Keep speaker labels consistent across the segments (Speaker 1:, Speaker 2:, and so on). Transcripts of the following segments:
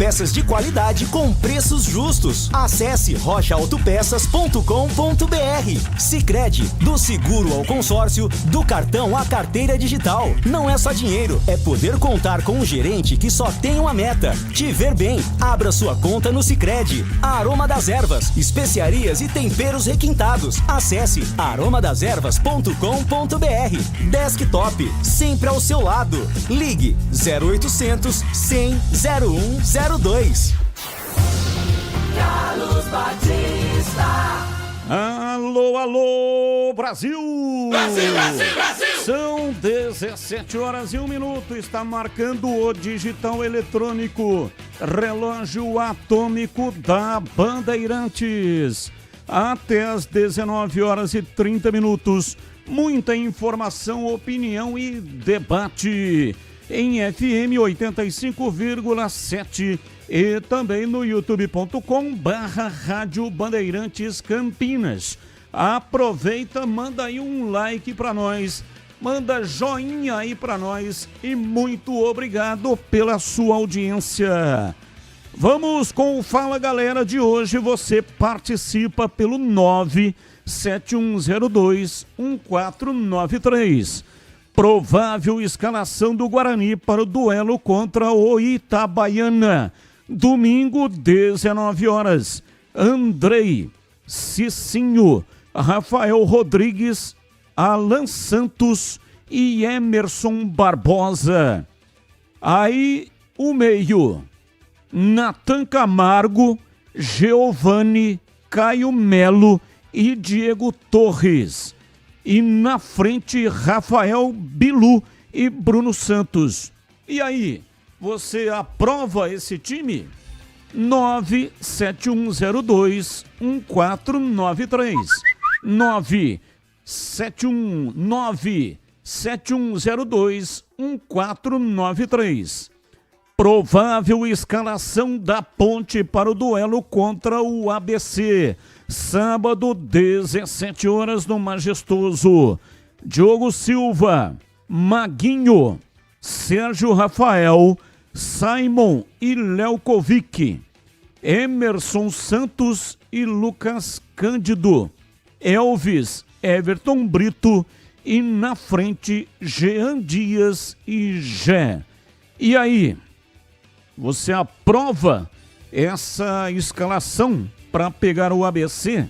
Speaker 1: autopeças de qualidade com preços justos. Acesse rochaautopeças.com.br. Sicredi, do seguro ao consórcio, do cartão à carteira digital. Não é só dinheiro, é poder contar com um gerente que só tem uma meta: te ver bem. Abra sua conta no Sicredi. Aroma das Ervas, especiarias e temperos requintados. Acesse aromadeservas.com.br. Desktop, sempre ao seu lado. Ligue 0800 100 0102.
Speaker 2: Carlos Batista.
Speaker 3: Alô, alô, Brasil!
Speaker 2: Brasil, Brasil, Brasil!
Speaker 3: São 17h01, está marcando o digital eletrônico, relógio atômico da Bandeirantes. Até às 19h30, muita informação, opinião e debate em FM 85,7 e também no youtube.com/Rádio Bandeirantes Campinas. Aproveita, manda aí um like para nós, manda joinha aí para nós e muito obrigado pela sua audiência. Vamos com o Fala Galera de hoje. Você participa pelo 971021493. Provável escalação do Guarani para o duelo contra o Itabaiana. Domingo, 19h. Andrei, Cicinho, Rafael Rodrigues, Alan Santos e Emerson Barbosa. Aí o meio: Natan Camargo, Giovani, Caio Melo e Diego Torres. E na frente, Rafael Bilu e Bruno Santos. E aí, você aprova esse time? 971021493. 971021493. Provável escalação da Ponte para o duelo contra o ABC. Sábado, 17h no Majestoso. Diogo Silva, Maguinho, Sérgio Rafael, Simon e Lelkovic, Emerson Santos e Lucas Cândido, Elvis, Everton Brito e na frente Jean Dias e Gé. E aí, você aprova essa escalação para pegar o ABC?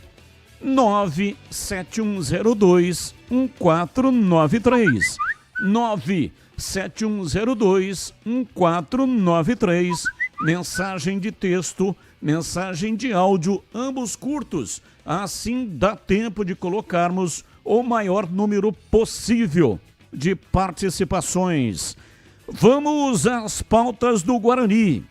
Speaker 3: 971021493. 971021493. Mensagem de texto, mensagem de áudio, ambos curtos. Assim dá tempo de colocarmos o maior número possível de participações. Vamos às pautas do Guarani.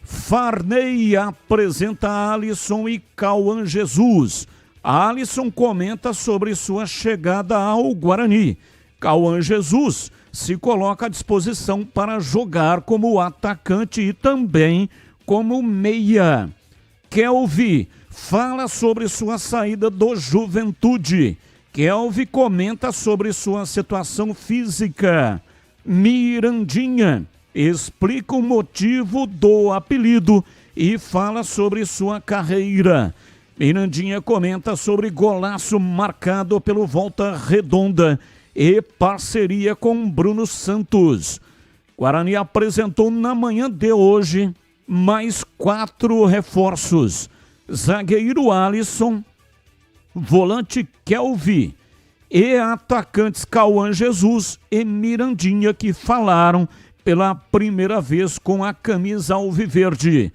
Speaker 3: Farney apresenta Alisson e Cauã Jesus. Alisson comenta sobre sua chegada ao Guarani. Cauã Jesus se coloca à disposição para jogar como atacante e também como meia. Kelvin fala sobre sua saída do Juventude. Kelvin comenta sobre sua situação física. Mirandinha explica o motivo do apelido e fala sobre sua carreira. Mirandinha comenta sobre golaço marcado pelo Volta Redonda e parceria com Bruno Santos. Guarani apresentou na manhã de hoje mais 4 reforços. Zagueiro Alisson, volante Kelvin e atacantes Cauã Jesus e Mirandinha, que falaram pela primeira vez com a camisa alviverde.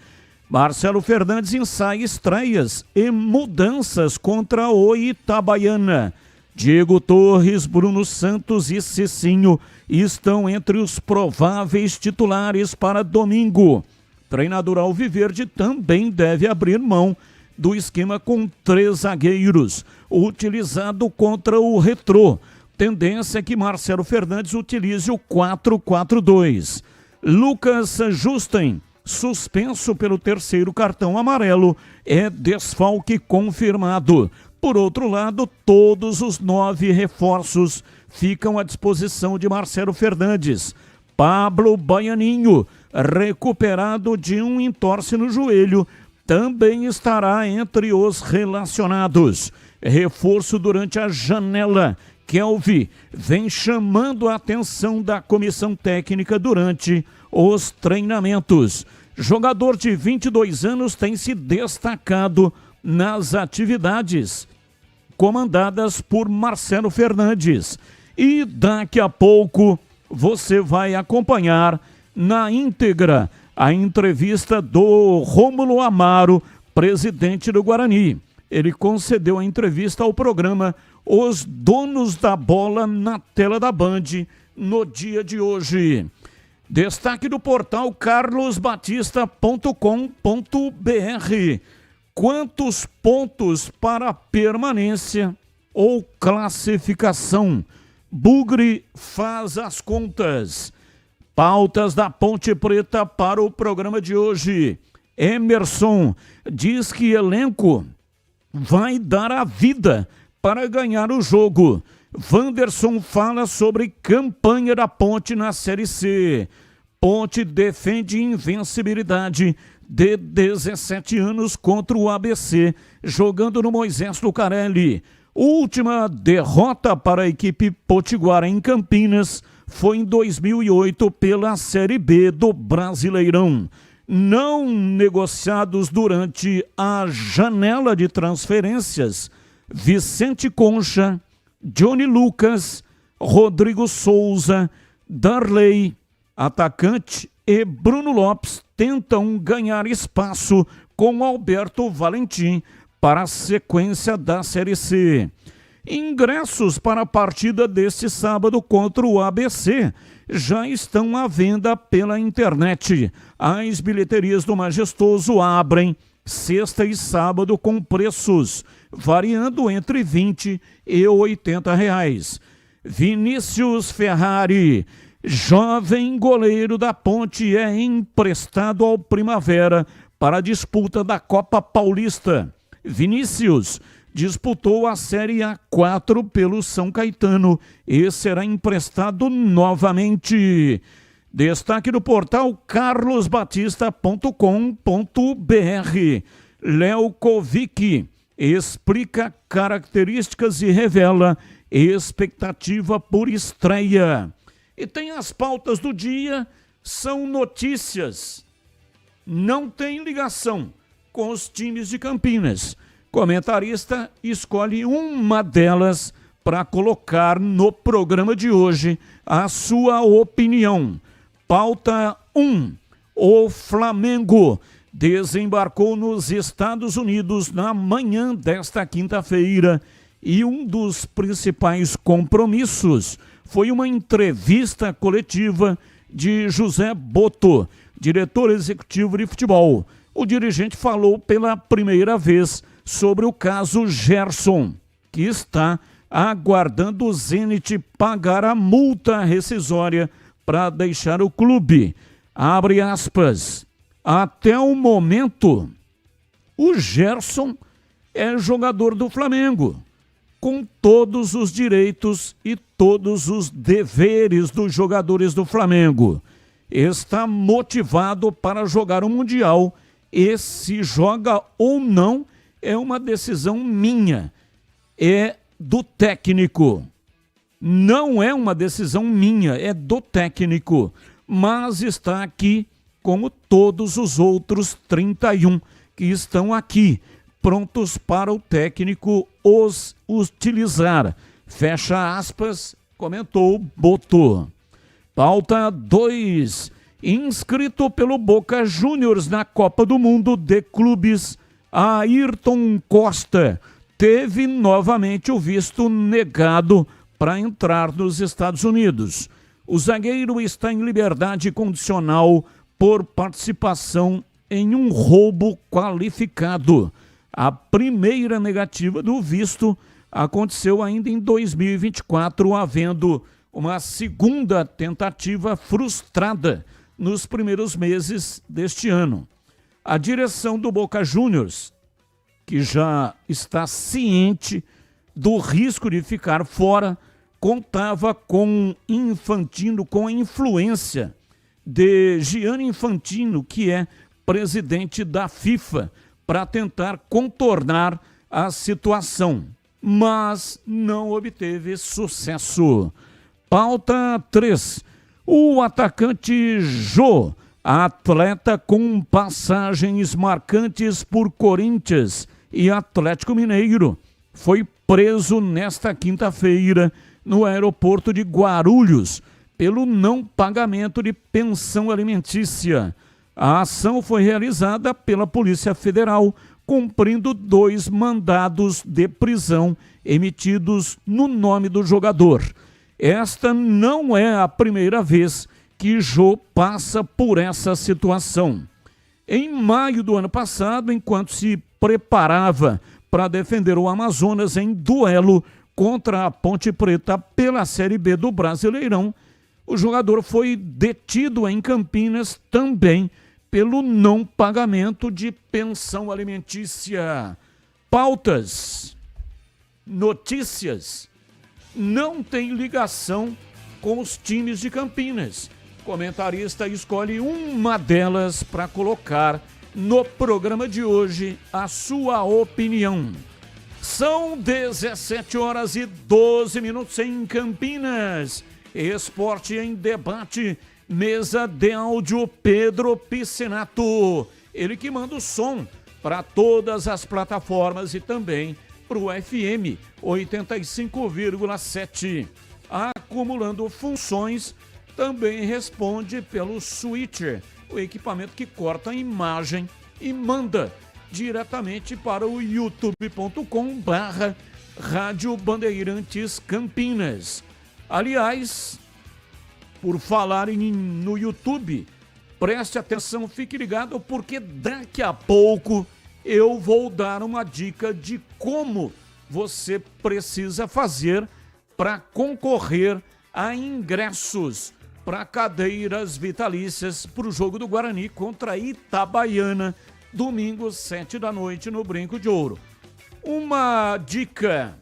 Speaker 3: Marcelo Fernandes ensaia estreias e mudanças contra o Itabaiana. Diego Torres, Bruno Santos e Cicinho estão entre os prováveis titulares para domingo. Treinador alviverde também deve abrir mão do esquema com 3 zagueiros, utilizado contra o Retrô. Tendência é que Marcelo Fernandes utilize o 4-4-2. Lucas Justen, suspenso pelo 3º cartão amarelo, é desfalque confirmado. Por outro lado, todos os 9 reforços ficam à disposição de Marcelo Fernandes. Pablo Baianinho recuperado de um entorse no joelho, também estará entre os relacionados. Reforço durante a janela. Kelvin vem chamando a atenção da comissão técnica durante os treinamentos. Jogador de 22 anos tem se destacado nas atividades comandadas por Marcelo Fernandes. E daqui a pouco você vai acompanhar na íntegra a entrevista do Rômulo Amaro, presidente do Guarani. Ele concedeu a entrevista ao programa Os Donos da Bola na tela da Band no dia de hoje. Destaque do portal carlosbatista.com.br. Quantos pontos para permanência ou classificação? Bugre faz as contas. Pautas da Ponte Preta para o programa de hoje. Emerson diz que elenco vai dar a vida para ganhar o jogo. Wanderson fala sobre campanha da Ponte na Série C. Ponte defende invencibilidade de 17 anos contra o ABC, jogando no Moisés Lucarelli. Última derrota para a equipe potiguara em Campinas foi em 2008 pela Série B do Brasileirão. Não negociados durante a janela de transferências, Vicente Concha, Johnny Lucas, Rodrigo Souza, Darley, atacante, e Bruno Lopes tentam ganhar espaço com Alberto Valentim para a sequência da Série C. Ingressos para a partida deste sábado contra o ABC já estão à venda pela internet. As bilheterias do Majestoso abrem sexta e sábado com preços variando entre R$20 e R$80. Vinícius Ferrari, jovem goleiro da Ponte, é emprestado ao Primavera para a disputa da Copa Paulista. Vinícius disputou a Série A4 pelo São Caetano e será emprestado novamente. Destaque do portal carlosbatista.com.br. Léo Kovic explica características e revela expectativa por estreia. E tem as pautas do dia, são notícias. Não tem ligação com os times de Campinas. Comentarista escolhe uma delas para colocar no programa de hoje a sua opinião. Pauta 1. O Flamengo desembarcou nos Estados Unidos na manhã desta quinta-feira e um dos principais compromissos foi uma entrevista coletiva de José Boto, diretor executivo de futebol. O dirigente falou pela primeira vez sobre o caso Gerson, que está aguardando o Zenit pagar a multa rescisória para deixar o clube. Abre aspas. Até o momento, o Gerson é jogador do Flamengo, com todos os direitos e todos os deveres dos jogadores do Flamengo. Está motivado para jogar o Mundial e se joga ou não é uma decisão minha, é do técnico. Não é uma decisão minha, é do técnico, mas está aqui como todos os outros 31 que estão aqui, prontos para o técnico os utilizar. Fecha aspas, comentou Boto. Pauta 2. Inscrito pelo Boca Juniors na Copa do Mundo de Clubes, Ayrton Costa teve novamente o visto negado para entrar nos Estados Unidos. O zagueiro está em liberdade condicional por participação em um roubo qualificado. A primeira negativa do visto aconteceu ainda em 2024, havendo uma segunda tentativa frustrada nos primeiros meses deste ano. A direção do Boca Juniors, que já está ciente do risco de ficar fora, contava com Infantino, com a influência de Gianni Infantino, que é presidente da FIFA, para tentar contornar a situação, mas não obteve sucesso. Pauta 3. O atacante Jô, atleta com passagens marcantes por Corinthians e Atlético Mineiro, foi preso nesta quinta-feira no aeroporto de Guarulhos pelo não pagamento de pensão alimentícia. A ação foi realizada pela Polícia Federal, cumprindo 2 mandados de prisão emitidos no nome do jogador. Esta não é a primeira vez que Jô passa por essa situação. Em maio do ano passado, enquanto se preparava para defender o Amazonas em duelo contra a Ponte Preta pela Série B do Brasileirão, o jogador foi detido em Campinas também pelo não pagamento de pensão alimentícia. Pautas, notícias, não tem ligação com os times de Campinas. O comentarista escolhe uma delas para colocar no programa de hoje a sua opinião. São 17h12 em Campinas. Esporte em debate, mesa de áudio Pedro Piscinato. Ele que manda o som para todas as plataformas e também para o FM 85,7. Acumulando funções, também responde pelo switcher, o equipamento que corta a imagem e manda diretamente para o youtube.com/Rádio Bandeirantes Campinas. Aliás, por falar no YouTube, preste atenção, fique ligado, porque daqui a pouco eu vou dar uma dica de como você precisa fazer para concorrer a ingressos para cadeiras vitalícias para o jogo do Guarani contra a Itabaiana, domingo, 19h, no Brinco de Ouro. Uma dica: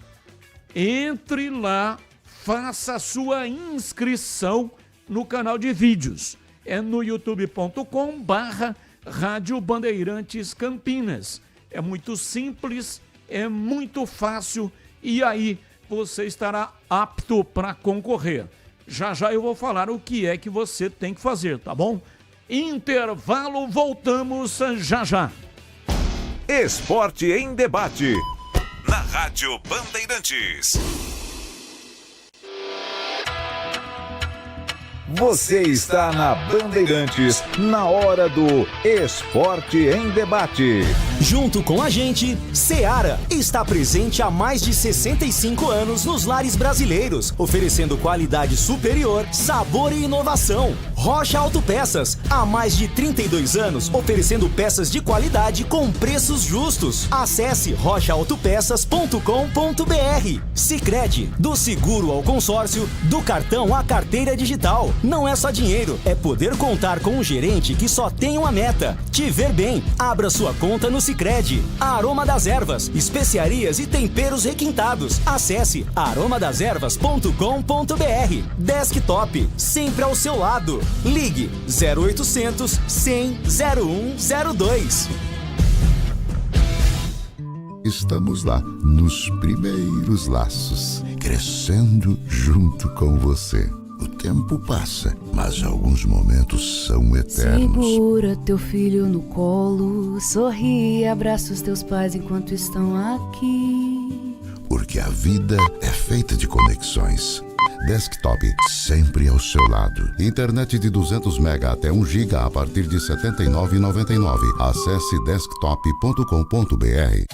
Speaker 3: entre lá, faça a sua inscrição no canal de vídeos. É no youtube.com/Rádio Bandeirantes Campinas. É muito simples, é muito fácil e aí você estará apto para concorrer. Já já eu vou falar o que é que você tem que fazer, tá bom? Intervalo, voltamos já já.
Speaker 4: Esporte em debate, na Rádio Bandeirantes. Você está na Bandeirantes, na hora do Esporte em Debate.
Speaker 1: Junto com a gente, Seara está presente há mais de 65 anos nos lares brasileiros, oferecendo qualidade superior, sabor e inovação. Rocha Autopeças, há mais de 32 anos, oferecendo peças de qualidade com preços justos. Acesse rochaautopeças.com.br. Sicredi, do seguro ao consórcio, do cartão à carteira digital. Não é só dinheiro, é poder contar com um gerente que só tem uma meta: te ver bem. Abra sua conta no Sicredi. Aroma das Ervas, especiarias e temperos requintados. Acesse aromadeservas.com.br. Desktop, sempre ao seu lado. Ligue 0800 100 0102.
Speaker 5: Estamos lá, nos primeiros laços, crescendo junto com você. O tempo passa, mas alguns momentos são eternos.
Speaker 6: Segura teu filho no colo, sorri e abraça os teus pais enquanto estão aqui.
Speaker 5: Porque a vida é feita de conexões. Desktop, sempre ao seu lado. Internet de 200 MB até 1 GB a partir de R$ 79,99. Acesse desktop.com.br.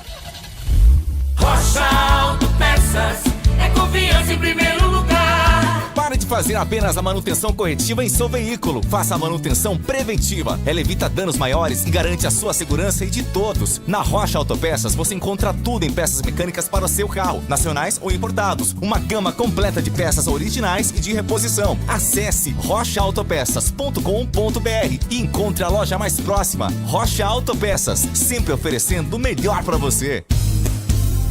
Speaker 2: Rocha Autopeças é confiança em primeiro lugar.
Speaker 7: Pare de fazer apenas a manutenção corretiva em seu veículo. Faça a manutenção preventiva. Ela evita danos maiores e garante a sua segurança e de todos. Na Rocha Autopeças você encontra tudo em peças mecânicas para o seu carro, nacionais ou importados. Uma gama completa de peças originais e de reposição. Acesse rochaautopeças.com.br e encontre a loja mais próxima. Rocha Autopeças, sempre oferecendo o melhor para você.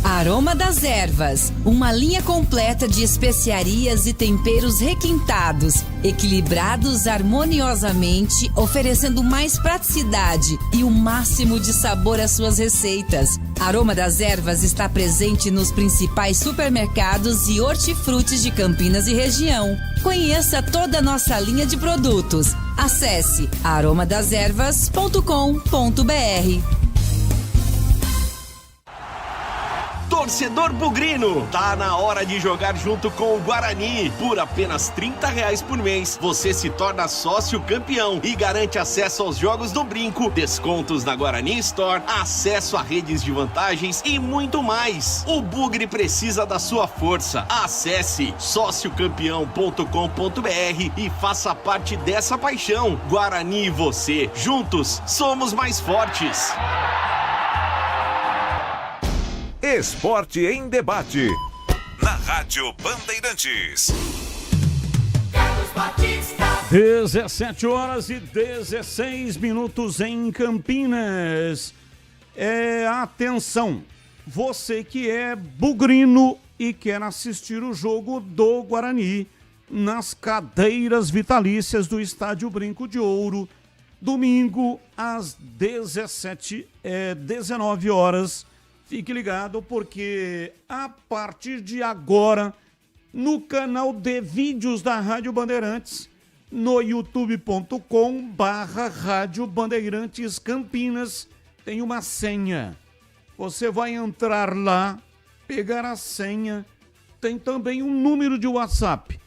Speaker 8: Aroma das Ervas, uma linha completa de especiarias e temperos requintados, equilibrados harmoniosamente, oferecendo mais praticidade e o máximo de sabor às suas receitas. Aroma das Ervas está presente nos principais supermercados e hortifrutis de Campinas e região. Conheça toda a nossa linha de produtos. Acesse aromadeservas.com.br.
Speaker 9: Torcedor bugrino, tá na hora de jogar junto com o Guarani. Por apenas R$30 por mês, você se torna sócio campeão e garante acesso aos jogos do Brinco, descontos na Guarani Store, acesso a redes de vantagens e muito mais. O Bugre precisa da sua força. Acesse sociocampeão.com.br e faça parte dessa paixão. Guarani e você, juntos, somos mais fortes.
Speaker 4: Esporte em Debate, na Rádio Bandeirantes.
Speaker 3: 17h16 em Campinas. Atenção, você que é bugrino e quer assistir o jogo do Guarani nas cadeiras vitalícias do Estádio Brinco de Ouro, domingo às 19 horas. Fique ligado porque a partir de agora, no canal de vídeos da Rádio Bandeirantes, no youtube.com/Rádio Bandeirantes Campinas, tem uma senha. Você vai entrar lá, pegar a senha, tem também um número de WhatsApp.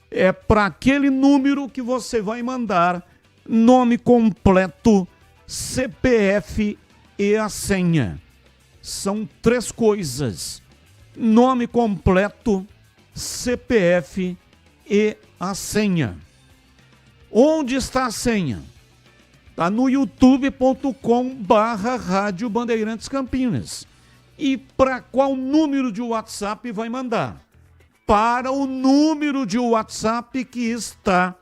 Speaker 3: É para aquele número que você vai mandar nome completo, CPF e a senha. São 3 coisas: nome completo, CPF e a senha. Onde está a senha? Está no youtube.com/Rádio Bandeirantes Campinas. E para qual número de WhatsApp vai mandar? Para o número de WhatsApp que está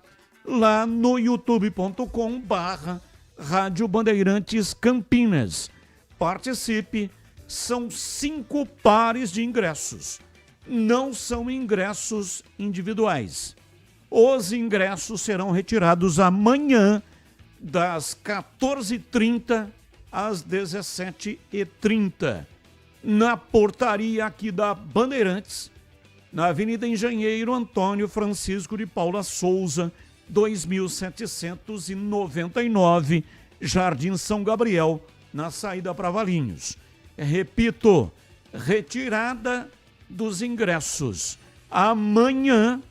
Speaker 3: lá no youtube.com/Rádio Bandeirantes Campinas. Participe. São 5 pares de ingressos. Não são ingressos individuais. Os ingressos serão retirados amanhã, das 14h30 às 17h30. Na portaria aqui da Bandeirantes, na Avenida Engenheiro Antônio Francisco de Paula Souza, 2799, Jardim São Gabriel, na saída para Valinhos. Repito, retirada dos ingressos amanhã,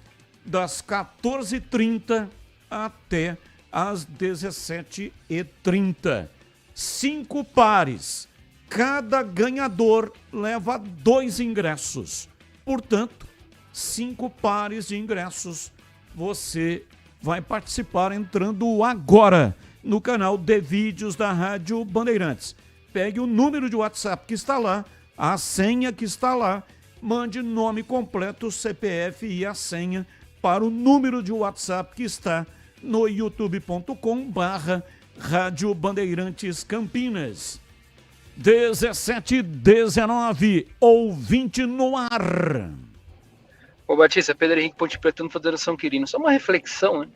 Speaker 3: das 14h30 até às 17h30. 5 pares. Cada ganhador leva 2 ingressos. Portanto, 5 pares de ingressos. Você vai participar entrando agora no canal de vídeos da Rádio Bandeirantes. Pegue o número de WhatsApp que está lá, a senha que está lá, mande nome completo, CPF e a senha para o número de WhatsApp que está no youtube.com/Rádio Bandeirantes Campinas. 17h19, ouvinte no ar.
Speaker 10: Ô Batista, Pedro Henrique Ponte Preta, Federação Quirino. Só uma reflexão, né?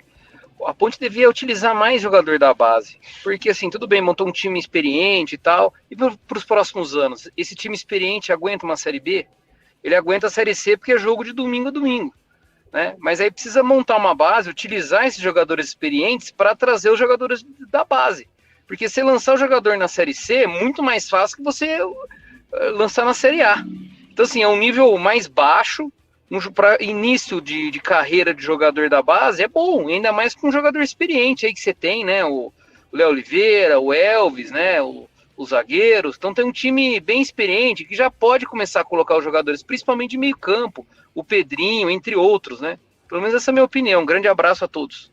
Speaker 10: A Ponte devia utilizar mais jogador da base, porque assim, tudo bem, montou um time experiente e tal, e para os próximos anos, esse time experiente aguenta uma Série B? Ele aguenta a Série C porque é jogo de domingo a domingo, né? Mas aí precisa montar uma base, utilizar esses jogadores experientes para trazer os jogadores da base, porque se lançar o jogador na Série C é muito mais fácil que você lançar na Série A. Então assim, é um nível mais baixo, para início de carreira de jogador da base, é bom, ainda mais com um jogador experiente aí que você tem, né? O Léo Oliveira, o Elvis, né? Os zagueiros. Então tem um time bem experiente que já pode começar a colocar os jogadores, principalmente de meio campo, o Pedrinho, entre outros, né? Pelo menos essa é a minha opinião. Um grande abraço a todos.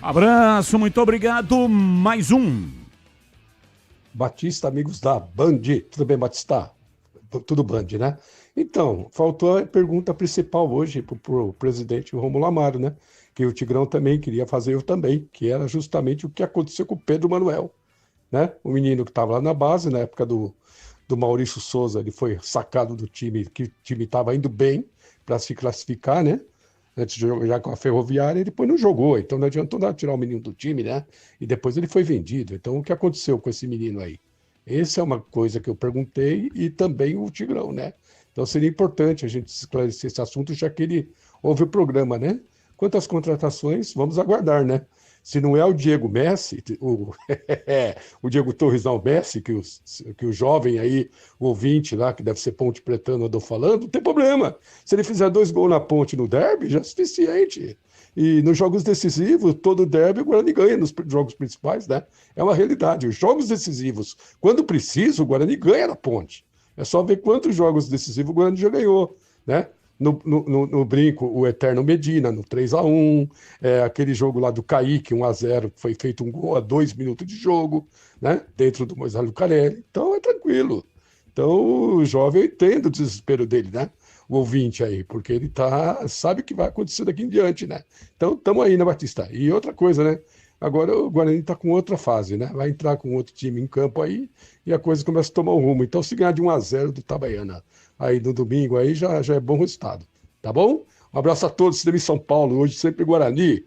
Speaker 3: Abraço, muito obrigado. Mais um.
Speaker 11: Batista, amigos da Band. Tudo bem, Batista? Tudo Band, né? Então, faltou a pergunta principal hoje para o presidente Rômulo Amaro, né? Que o Tigrão também queria fazer, eu também, que era justamente o que aconteceu com o Pedro Manuel, né? O menino que estava lá na base, na época do do Maurício Souza, ele foi sacado do time, que o time estava indo bem para se classificar, né? Antes de jogar com a Ferroviária, ele depois não jogou, então não adiantou nada tirar o menino do time, né? E depois ele foi vendido. Então, o que aconteceu com esse menino aí? Essa é uma coisa que eu perguntei, e também o Tigrão, né? Então, seria importante a gente esclarecer esse assunto, já que ele ouve o programa, né? Quanto às contratações, vamos aguardar, né? Se não é o Diego Messi, o Diego Torres não Messi, que o jovem aí, o ouvinte lá, que deve ser Ponte Pretano, andou falando, não tem problema. Se ele fizer 2 gols na Ponte no derby, já é suficiente. E nos jogos decisivos, todo derby o Guarani ganha nos jogos principais, né? É uma realidade. Os jogos decisivos, quando precisa, o Guarani ganha na Ponte. É só ver quantos jogos decisivos o Guarani já ganhou, né? No brinco, o Eterno Medina, no 3-1, aquele jogo lá do Kaique, 1-0, foi feito um gol a 2 minutos de jogo, né? Dentro do Moisés Lucarelli. Então é tranquilo. Então o jovem, eu entendo o desespero dele, né? O ouvinte aí, porque ele sabe o que vai acontecer daqui em diante, né? Então estamos aí, né, Batista? E outra coisa, né? Agora o Guarani está com outra fase, né? Vai entrar com outro time em campo aí e a coisa começa a tomar um rumo. Então, se ganhar de 1-0 do Itabaiana aí no domingo, aí já é bom resultado. Tá bom? Um abraço a todos, estamos em São Paulo, hoje sempre Guarani.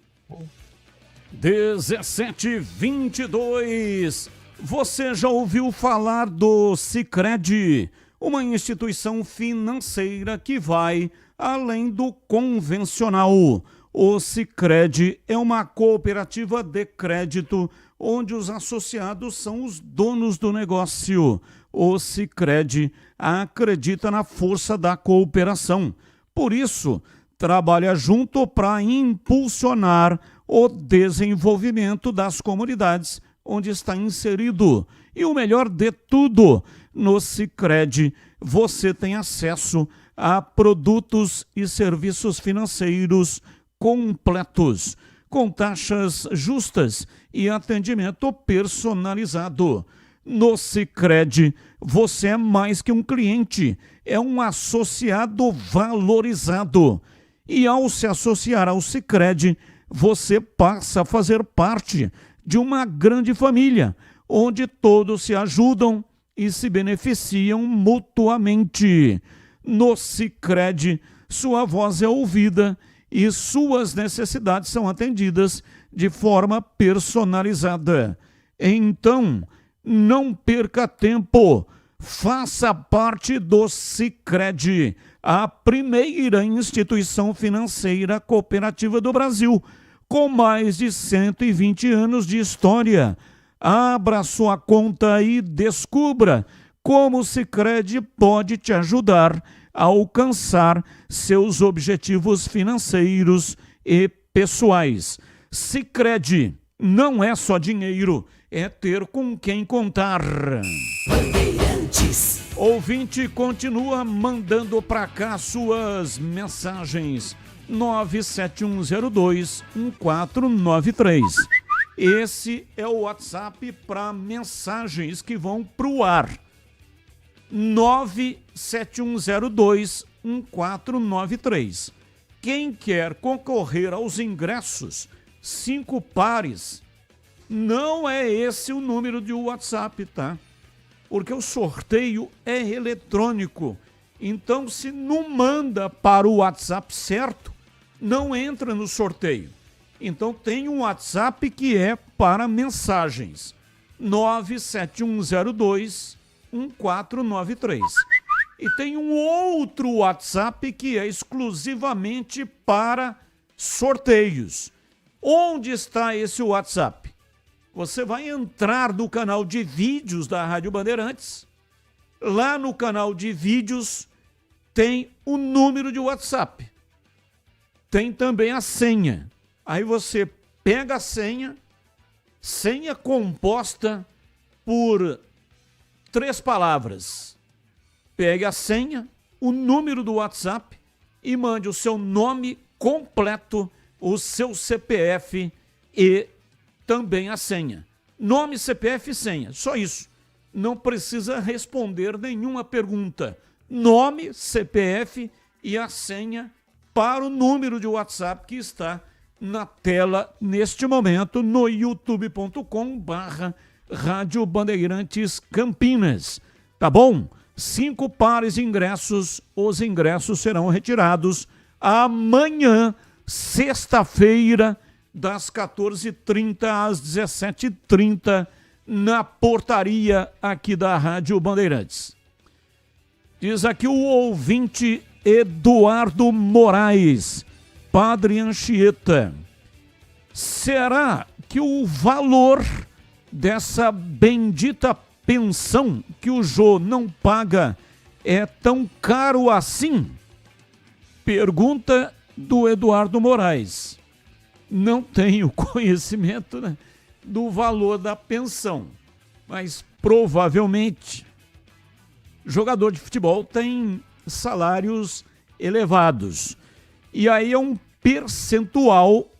Speaker 3: 17h22. Você já ouviu falar do Sicredi, uma instituição financeira que vai além do convencional. O Sicredi é uma cooperativa de crédito onde os associados são os donos do negócio. O Sicredi acredita na força da cooperação. Por isso, trabalha junto para impulsionar o desenvolvimento das comunidades onde está inserido. E o melhor de tudo, no Sicredi você tem acesso a produtos e serviços financeiros completos, com taxas justas e atendimento personalizado. No Sicredi, você é mais que um cliente, é um associado valorizado. E ao se associar ao Sicredi, você passa a fazer parte de uma grande família, onde todos se ajudam e se beneficiam mutuamente. No Sicredi, sua voz é ouvida e suas necessidades são atendidas de forma personalizada. Então, não perca tempo, faça parte do Sicredi, a primeira instituição financeira cooperativa do Brasil, com mais de 120 anos de história. Abra sua conta e descubra como o Sicredi pode te ajudar a alcançar seus objetivos financeiros e pessoais. Sicredi não é só dinheiro, é ter com quem contar. Bandeirantes. Ouvinte, continua mandando para cá suas mensagens. 971021493. Esse é o WhatsApp para mensagens que vão para o ar. 971021493. Quem quer concorrer aos ingressos, 5 pares, não é esse o número de WhatsApp, tá? Porque o sorteio é eletrônico. Então, se não manda para o WhatsApp certo, não entra no sorteio. Então, tem um WhatsApp que é para mensagens. 971021493. E tem um outro WhatsApp que é exclusivamente para sorteios. Onde está esse WhatsApp? Você vai entrar no canal de vídeos da Rádio Bandeirantes. Lá no canal de vídeos tem o número de WhatsApp. Tem também a senha. Aí você pega a senha composta por 3 palavras. Pegue a senha, o número do WhatsApp e mande o seu nome completo, o seu CPF e também a senha. Nome, CPF e senha, só isso. Não precisa responder nenhuma pergunta. Nome, CPF e a senha para o número de WhatsApp que está na tela neste momento no youtube.com/Rádio Bandeirantes Campinas. Tá bom? 5 pares de ingressos, os ingressos serão retirados amanhã, sexta-feira, das 14h30 às 17h30, na portaria aqui da Rádio Bandeirantes. Diz aqui o ouvinte Eduardo Moraes, Padre Anchieta. Será que o valor dessa bendita pensão que o Jô não paga é tão caro assim? Pergunta do Eduardo Moraes. Não tenho conhecimento, né, do valor da pensão, mas provavelmente jogador de futebol tem salários elevados. E aí é um percentual,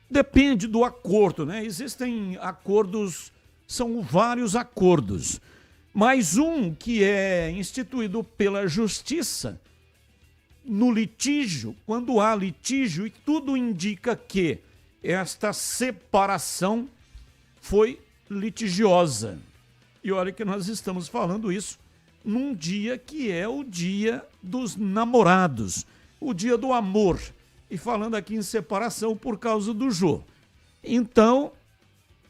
Speaker 3: depende do acordo, né? Existem acordos, são vários acordos, mas um que é instituído pela justiça no litígio, quando há litígio, e tudo indica que esta separação foi litigiosa. E olha que nós estamos falando isso num dia que é o dia dos namorados, o dia do amor, e falando aqui em separação por causa do Jô. Então,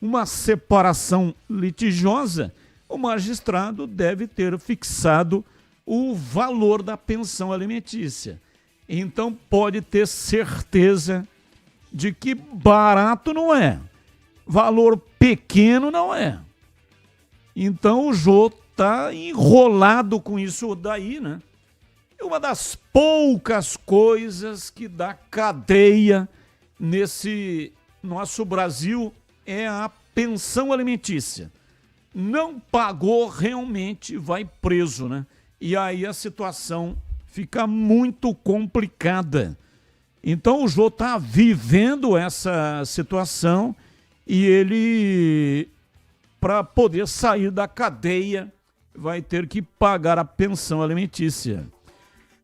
Speaker 3: uma separação litigiosa, o magistrado deve ter fixado o valor da pensão alimentícia. Então, pode ter certeza de que barato não é, valor pequeno não é. Então, o Jô está enrolado com isso daí, né? E uma das poucas coisas que dá cadeia nesse nosso Brasil é a pensão alimentícia. Não pagou, realmente vai preso, né? E aí a situação fica muito complicada. Então o Jô está vivendo essa situação e ele, para poder sair da cadeia, vai ter que pagar a pensão alimentícia.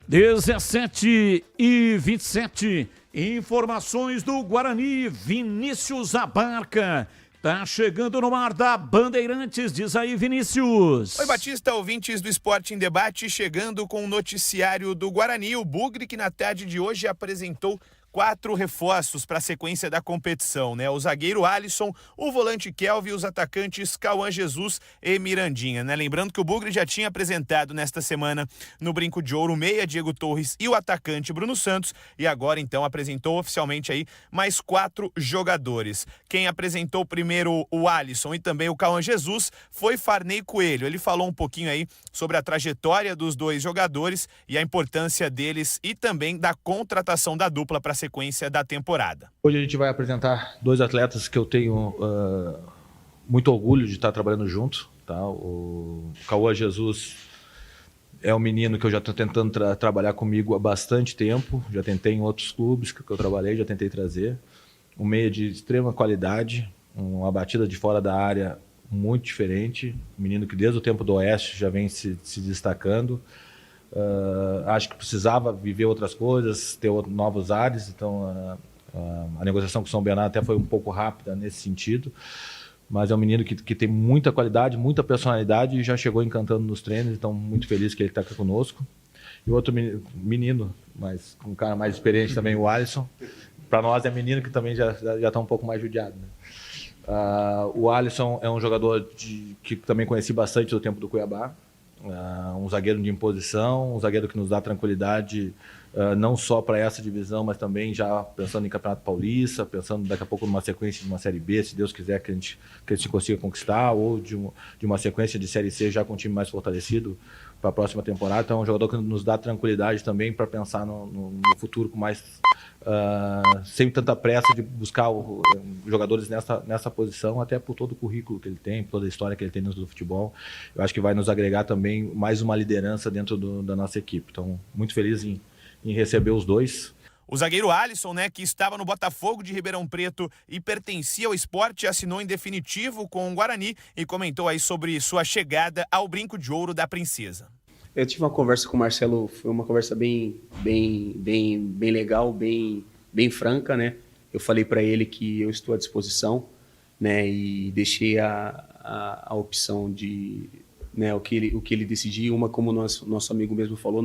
Speaker 3: 17h27, informações do Guarani, Vinícius Abarca. Tá chegando no ar da Bandeirantes, diz aí, Vinícius.
Speaker 12: Oi, Batista, ouvintes do Esporte em Debate, chegando com o noticiário do Guarani. O Bugre, que na tarde de hoje apresentou 4 reforços para a sequência da competição, né? O zagueiro Alisson, o volante Kelvin e os atacantes Cauã Jesus e Mirandinha, né? Lembrando que o Bugre já tinha apresentado nesta semana no Brinco de Ouro o meia Diego Torres e o atacante Bruno Santos, e agora então apresentou oficialmente aí mais 4 jogadores. Quem apresentou primeiro o Alisson e também o Cauã Jesus foi Farney Coelho. Ele falou um pouquinho aí sobre a trajetória dos 2 jogadores e a importância deles e também da contratação da dupla para a sequência da temporada.
Speaker 13: Hoje a gente vai apresentar 2 atletas que eu tenho muito orgulho de estar trabalhando junto. Tá? O Cauã Jesus é um menino que eu já estou tentando trabalhar comigo há bastante tempo. Já tentei em outros clubes que eu trabalhei, já tentei trazer. Um meia de extrema qualidade, uma batida de fora da área muito diferente. Um menino que desde o tempo do Oeste já vem se destacando. Acho que precisava viver outras coisas, ter novos ares, então a negociação com o São Bernardo até foi um pouco rápida nesse sentido, mas é um menino que tem muita qualidade, muita personalidade e já chegou encantando nos treinos, então muito feliz que ele está aqui conosco. E outro menino, mas um cara mais experiente também, o Alisson, para nós é menino que também já está um pouco mais judiado, né? O Alisson é um jogador que também conheci bastante do tempo do Cuiabá. Um zagueiro de imposição, um zagueiro que nos dá tranquilidade não só para essa divisão, mas também já pensando em Campeonato Paulista, pensando daqui a pouco numa sequência de uma Série B, se Deus quiser que a gente consiga conquistar, ou de uma sequência de Série C já com um time mais fortalecido para a próxima temporada. Então é um jogador que nos dá tranquilidade também para pensar no futuro com mais sem tanta pressa de buscar jogadores nessa posição, até por todo o currículo que ele tem, por toda a história que ele tem dentro do futebol. Eu acho que vai nos agregar também mais uma liderança dentro da nossa equipe. Então, muito feliz em receber os 2.
Speaker 12: O zagueiro Alisson, né, que estava no Botafogo de Ribeirão Preto e pertencia ao Sport, assinou em definitivo com o Guarani e comentou aí sobre sua chegada ao Brinco de Ouro da Princesa.
Speaker 14: Eu tive uma conversa com o Marcelo, foi uma conversa bem legal, bem franca, né? Eu falei para ele que eu estou à disposição, né? E deixei a opção de né, o que ele decidir. Uma, como nosso amigo mesmo falou,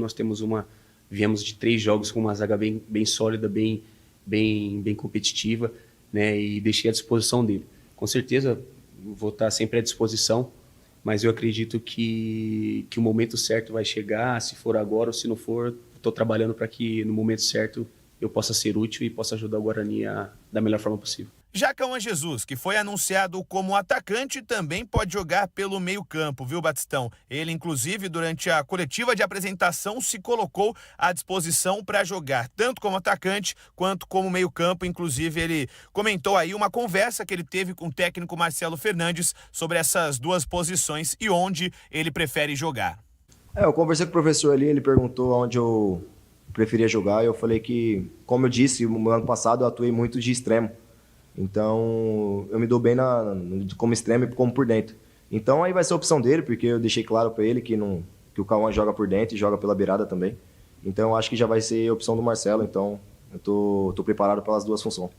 Speaker 14: viemos de 3 jogos com uma zaga bem sólida, bem competitiva, né, e deixei à disposição dele. Com certeza vou estar sempre à disposição, mas eu acredito que o momento certo vai chegar, se for agora ou se não for, estou trabalhando para que no momento certo eu possa ser útil e possa ajudar o Guarani da melhor forma possível.
Speaker 12: Já Cauã Jesus, que foi anunciado como atacante, também pode jogar pelo meio-campo, viu, Batistão? Ele, inclusive, durante a coletiva de apresentação, se colocou à disposição para jogar tanto como atacante quanto como meio-campo. Inclusive, ele comentou aí uma conversa que ele teve com o técnico Marcelo Fernandes sobre essas duas posições e onde ele prefere jogar.
Speaker 15: Eu conversei com o professor ali, ele perguntou onde eu preferia jogar e eu falei que, como eu disse, no ano passado eu atuei muito de extremo. Então, eu me dou bem como extremo e como por dentro. Então, aí vai ser a opção dele, porque eu deixei claro para ele que o Cauã joga por dentro e joga pela beirada também. Então, eu acho que já vai ser a opção do Marcelo. Então, eu tô preparado pelas duas funções.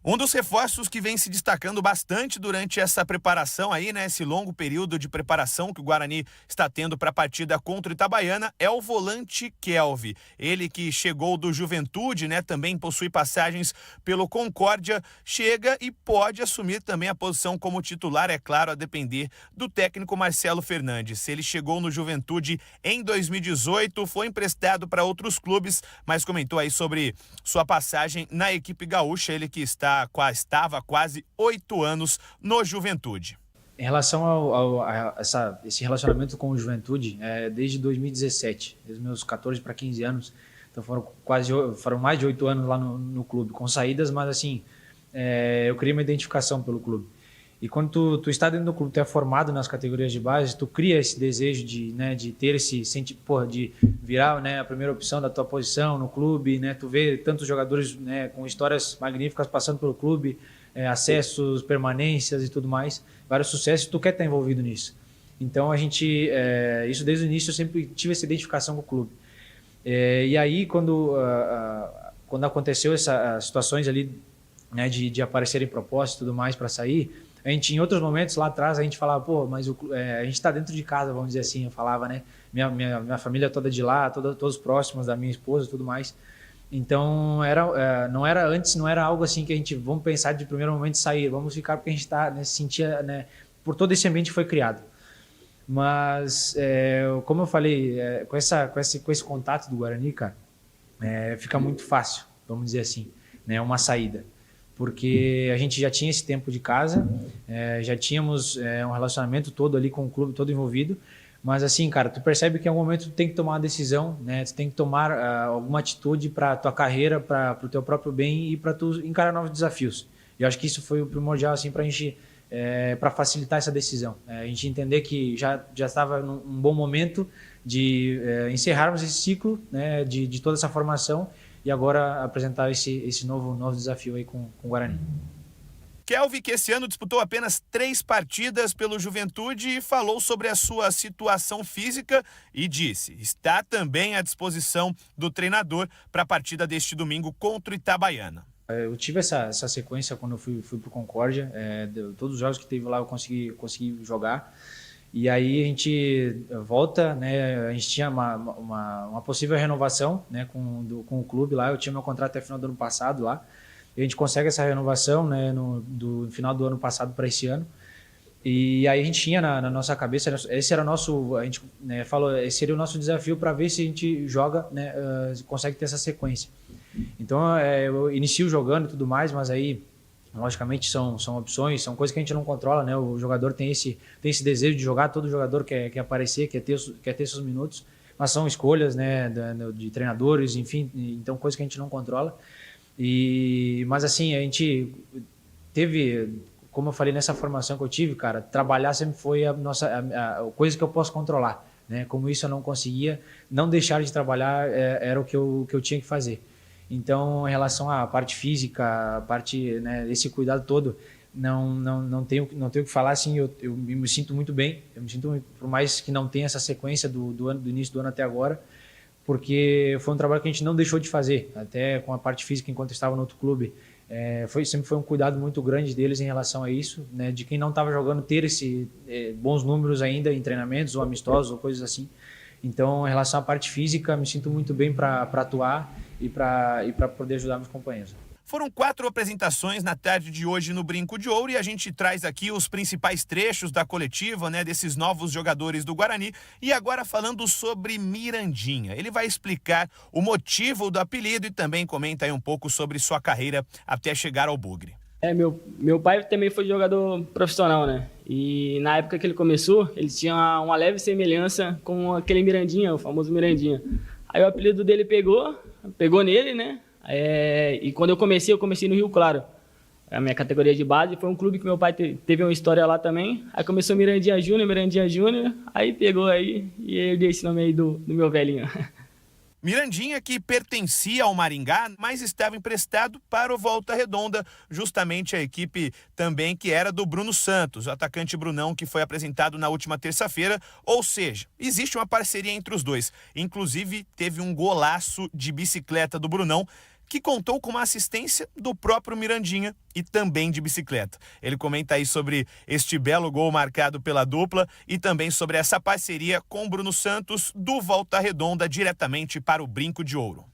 Speaker 12: Um dos reforços que vem se destacando bastante durante essa preparação aí, né, esse longo período de preparação que o Guarani está tendo para a partida contra o Itabaiana, é o volante Kelvin. Ele que chegou do Juventude, né, também possui passagens pelo Concórdia, chega e pode assumir também a posição como titular, é claro, a depender do técnico Marcelo Fernandes. Ele chegou no Juventude em 2018, foi emprestado para outros clubes, mas comentou aí sobre sua passagem na equipe gaúcha, ele que estava há quase 8 anos no Juventude.
Speaker 16: Em relação a esse relacionamento com o Juventude, desde 2017, desde meus 14 para 15 anos, então foram mais de 8 anos lá no clube, com saídas, mas assim, eu criei uma identificação pelo clube. E quando tu está dentro do clube, tu é formado nas categorias de base, tu cria esse desejo de ter esse sentimento, de virar, né, a primeira opção da tua posição no clube, né, tu vê tantos jogadores, né, com histórias magníficas passando pelo clube, acessos, permanências e tudo mais, vários sucessos, tu quer estar envolvido nisso. Então a gente, isso desde o início eu sempre tive essa identificação com o clube. E aí quando aconteceu essas situações ali, né, de aparecerem propostas e tudo mais para sair, a gente, em outros momentos lá atrás, a gente falava, pô, mas a gente está dentro de casa, vamos dizer assim, eu falava, né? Minha família toda de lá, todos próximos da minha esposa e tudo mais. Então, não era algo assim que a gente, vamos pensar de primeiro momento sair, vamos ficar porque a gente está, né, sentia, né, por todo esse ambiente que foi criado. Mas, como eu falei, com esse contato do Guarani, cara, fica muito fácil, vamos dizer assim, né, uma saída. Porque a gente já tinha esse tempo de casa, já tínhamos um relacionamento todo ali com o clube, todo envolvido, mas assim, cara, tu percebe que em algum momento tu tem que tomar uma decisão, né? Tu tem que tomar alguma atitude para tua carreira, para o teu próprio bem e para tu encarar novos desafios. E eu acho que isso foi o primordial assim para a gente, para facilitar essa decisão. A gente entender que já estava num bom momento de encerrarmos esse ciclo, né? De toda essa formação. E agora apresentar esse novo desafio aí com o Guarani.
Speaker 12: Kelvin, que esse ano disputou apenas 3 partidas pelo Juventude e falou sobre a sua situação física e disse, está também à disposição do treinador para a partida deste domingo contra o Itabaiana.
Speaker 16: Eu tive essa sequência quando eu fui para o Concórdia, todos os jogos que teve lá eu consegui jogar. E aí a gente volta, né? A gente tinha uma possível renovação, né, com o clube lá. Eu tinha meu contrato até o final do ano passado lá. E a gente consegue essa renovação, né, do final do ano passado para esse ano. E aí a gente tinha na nossa cabeça, esse era o nosso, a gente, né, falou, esse seria o nosso desafio para ver se a gente joga, né, consegue ter essa sequência. Então eu inicio jogando e tudo mais, mas aí logicamente são opções, são coisas que a gente não controla, né? O jogador tem esse desejo de jogar, todo jogador quer aparecer, quer ter seus minutos, mas são escolhas, né, de treinadores, enfim, então coisas que a gente não controla. Mas assim, a gente teve, como eu falei nessa formação que eu tive, cara, trabalhar sempre foi a coisa que eu posso controlar, né? Como isso eu não conseguia, não deixar de trabalhar era o que eu tinha que fazer. Então, em relação à parte física, a parte, né, esse cuidado todo, não tenho o que falar, assim, eu me sinto muito bem, por mais que não tenha essa sequência do início do ano até agora, porque foi um trabalho que a gente não deixou de fazer, até com a parte física enquanto eu estava no outro clube, Sempre foi um cuidado muito grande deles em relação a isso, né? De quem não estava jogando ter bons números ainda em treinamentos ou amistosos ou coisas assim. Então, em relação à parte física, me sinto muito bem para atuar e para poder ajudar meus companheiros.
Speaker 12: Foram 4 apresentações na tarde de hoje no Brinco de Ouro e a gente traz aqui os principais trechos da coletiva, né, desses novos jogadores do Guarani. E agora falando sobre Mirandinha. Ele vai explicar o motivo do apelido e também comenta aí um pouco sobre sua carreira até chegar ao Bugre.
Speaker 17: Meu pai também foi jogador profissional, né? E na época que ele começou, ele tinha uma leve semelhança com aquele Mirandinha, o famoso Mirandinha. Aí o apelido dele pegou nele, né? E quando eu comecei no Rio Claro. A minha categoria de base foi um clube que meu pai teve uma história lá também. Aí começou Mirandinha Júnior, aí pegou aí e eu dei esse nome aí do meu velhinho.
Speaker 12: Mirandinha, que pertencia ao Maringá, mas estava emprestado para o Volta Redonda, justamente a equipe também que era do Bruno Santos, o atacante Brunão, que foi apresentado na última terça-feira. Ou seja, existe uma parceria entre os dois. Inclusive, teve um golaço de bicicleta do Brunão, que contou com uma assistência do próprio Mirandinha e também de bicicleta. Ele comenta aí sobre este belo gol marcado pela dupla e também sobre essa parceria com o Bruno Santos do Volta Redonda diretamente para o Brinco de Ouro.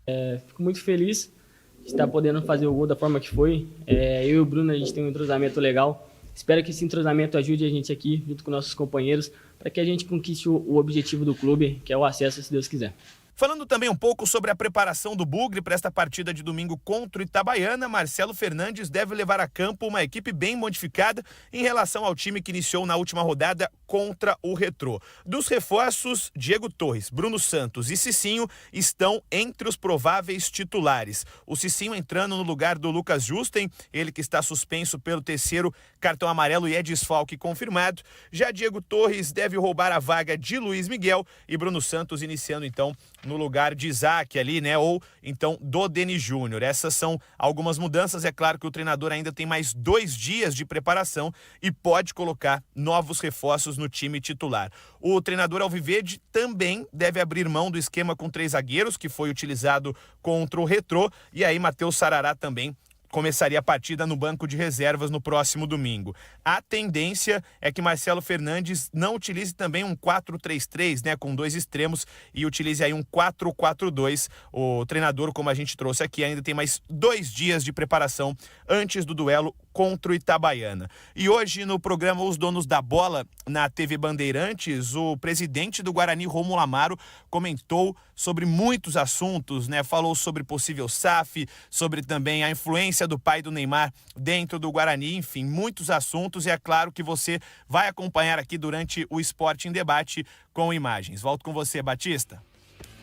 Speaker 17: Fico muito feliz de estar podendo fazer o gol da forma que foi. Eu e o Bruno, a gente tem um entrosamento legal. Espero que esse entrosamento ajude a gente aqui, junto com nossos companheiros, para que a gente conquiste o objetivo do clube, que é o acesso, se Deus quiser.
Speaker 12: Falando também um pouco sobre a preparação do Bugre para esta partida de domingo contra o Itabaiana, Marcelo Fernandes deve levar a campo uma equipe bem modificada em relação ao time que iniciou na última rodada contra o Retrô. Dos reforços, Diego Torres, Bruno Santos e Cicinho estão entre os prováveis titulares. O Cicinho entrando no lugar do Lucas Justen, ele que está suspenso pelo 3º cartão amarelo e é desfalque confirmado. Já Diego Torres deve roubar a vaga de Luiz Miguel e Bruno Santos iniciando então no lugar de Isaac ali, né? Ou então do Denis Júnior. Essas são algumas mudanças. É claro que o treinador ainda tem mais 2 dias de preparação e pode colocar novos reforços no time titular. O treinador alviverde também deve abrir mão do esquema com 3 zagueiros, que foi utilizado contra o Retrô, e aí Matheus Sarará também começaria a partida no banco de reservas no próximo domingo. A tendência é que Marcelo Fernandes não utilize também um 4-3-3, né, com 2 extremos, e utilize aí um 4-4-2. O treinador, como a gente trouxe aqui, ainda tem mais 2 dias de preparação antes do duelo contra o Itabaiana. E hoje no programa Os Donos da Bola, na TV Bandeirantes, o presidente do Guarani, Rômulo Amaro, comentou sobre muitos assuntos, né? Falou sobre possível SAF, sobre também a influência do pai do Neymar dentro do Guarani, enfim, muitos assuntos, e é claro que você vai acompanhar aqui durante o Esporte em Debate com imagens. Volto com você, Batista.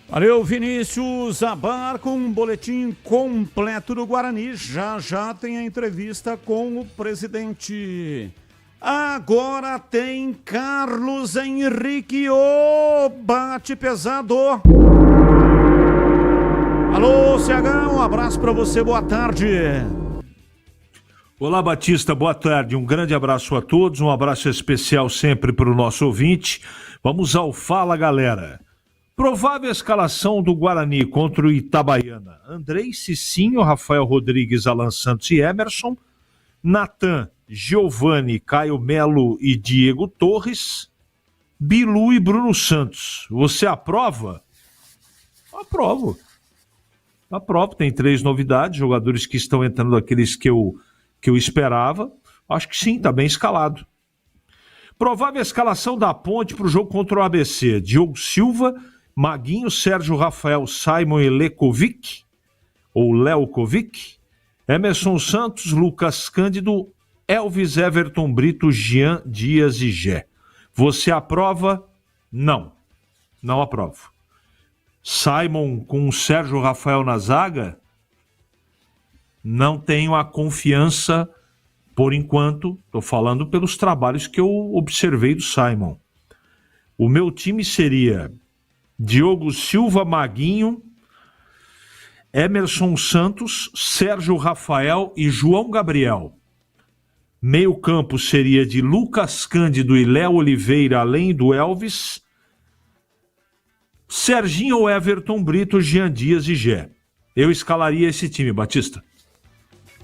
Speaker 3: Valeu, Vinícius Abar, com um boletim completo do Guarani. Já tem a entrevista com o presidente. Agora tem Carlos Henrique, o bate pesado. Alô, CH, um abraço para você, boa tarde.
Speaker 18: Olá, Batista, boa tarde. Um grande abraço a todos, um abraço especial sempre para o nosso ouvinte. Vamos ao Fala, galera. Provável escalação do Guarani contra o Itabaiana: Andrei, Cicinho, Rafael Rodrigues, Alan Santos e Emerson, Natan, Giovani, Caio Melo e Diego Torres, Bilu e Bruno Santos. Você aprova? Aprovo. Tem 3 novidades, jogadores que estão entrando, aqueles que eu esperava. Acho que sim, está bem escalado. Provável escalação da Ponte para o jogo contra o ABC: Diogo Silva, Maguinho, Sérgio Rafael, Simon e Lekovic, ou Leokovic, Emerson Santos, Lucas Cândido, Elvis, Everton Brito, Jean Dias e Gé. Você aprova? Não aprovo. Simon com o Sérgio Rafael na zaga? Não tenho a confiança, por enquanto, estou falando pelos trabalhos que eu observei do Simon. O meu time seria Diogo Silva, Maguinho, Emerson Santos, Sérgio Rafael e João Gabriel. Meio campo seria de Lucas Cândido e Léo Oliveira, além do Elvis, Serginho, Everton Brito, Jean Dias e Gé. Eu escalaria esse time, Batista.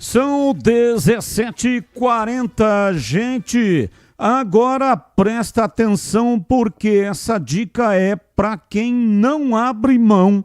Speaker 3: São 17h40, gente. Agora presta atenção porque essa dica é para quem não abre mão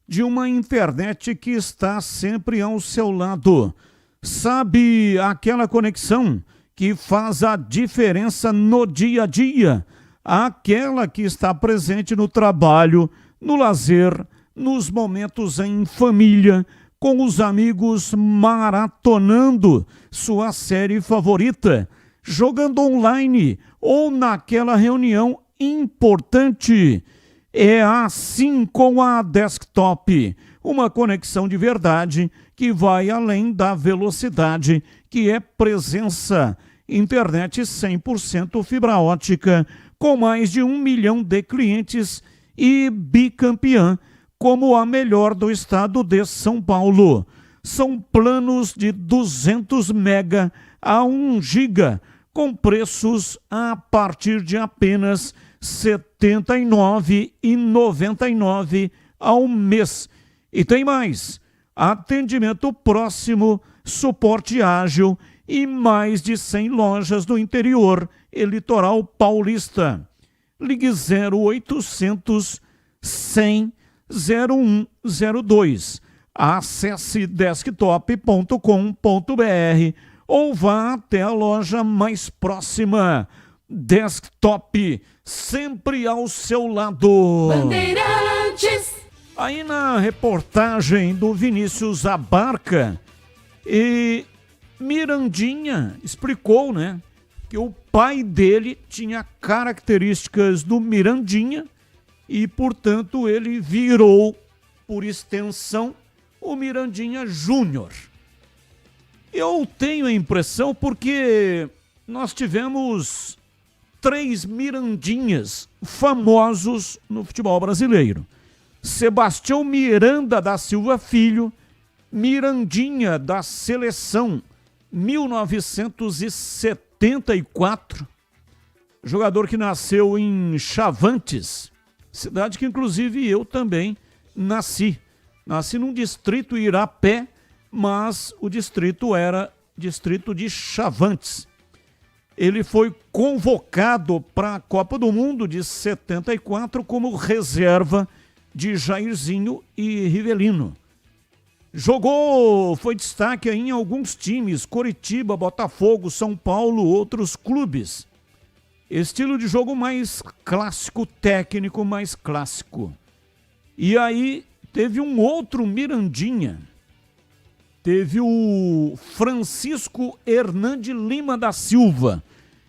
Speaker 3: de uma internet que está sempre ao seu lado. Sabe aquela conexão que faz a diferença no dia a dia? Aquela que está presente no trabalho, no lazer, nos momentos em família, com os amigos, maratonando sua série favorita, jogando online ou naquela reunião importante. É assim com a Desktop, uma conexão de verdade que vai além da velocidade, que é presença. Internet 100% fibra ótica, com mais de 1 milhão de clientes e bicampeã como a melhor do estado de São Paulo. São planos de 200 mega a 1 giga, com preços a partir de apenas R$ 79,99 ao mês. E tem mais, atendimento próximo, suporte ágil e mais de 100 lojas do interior e litoral paulista. Ligue 0800 100 0102. Acesse desktop.com.br ou vá até a loja mais próxima. Desktop, sempre ao seu lado.
Speaker 2: Bandeirantes.
Speaker 3: Aí na reportagem do Vinícius Abarca, e Mirandinha explicou, né, que o pai dele tinha características do Mirandinha e, portanto, ele virou, por extensão, o Mirandinha Júnior. Eu tenho a impressão porque nós tivemos 3 Mirandinhas famosos no futebol brasileiro. Sebastião Miranda da Silva Filho, Mirandinha da Seleção, 1974, jogador que nasceu em Chavantes, cidade que inclusive eu também nasci. Nasci num distrito Irapé, mas o distrito era distrito de Chavantes. Ele foi convocado para a Copa do Mundo de 74 como reserva de Jairzinho e Rivelino. Jogou, foi destaque aí em alguns times, Coritiba, Botafogo, São Paulo, outros clubes. Estilo de jogo mais clássico, técnico mais clássico. E aí teve um outro Mirandinha. Teve o Francisco Hernandes Lima da Silva.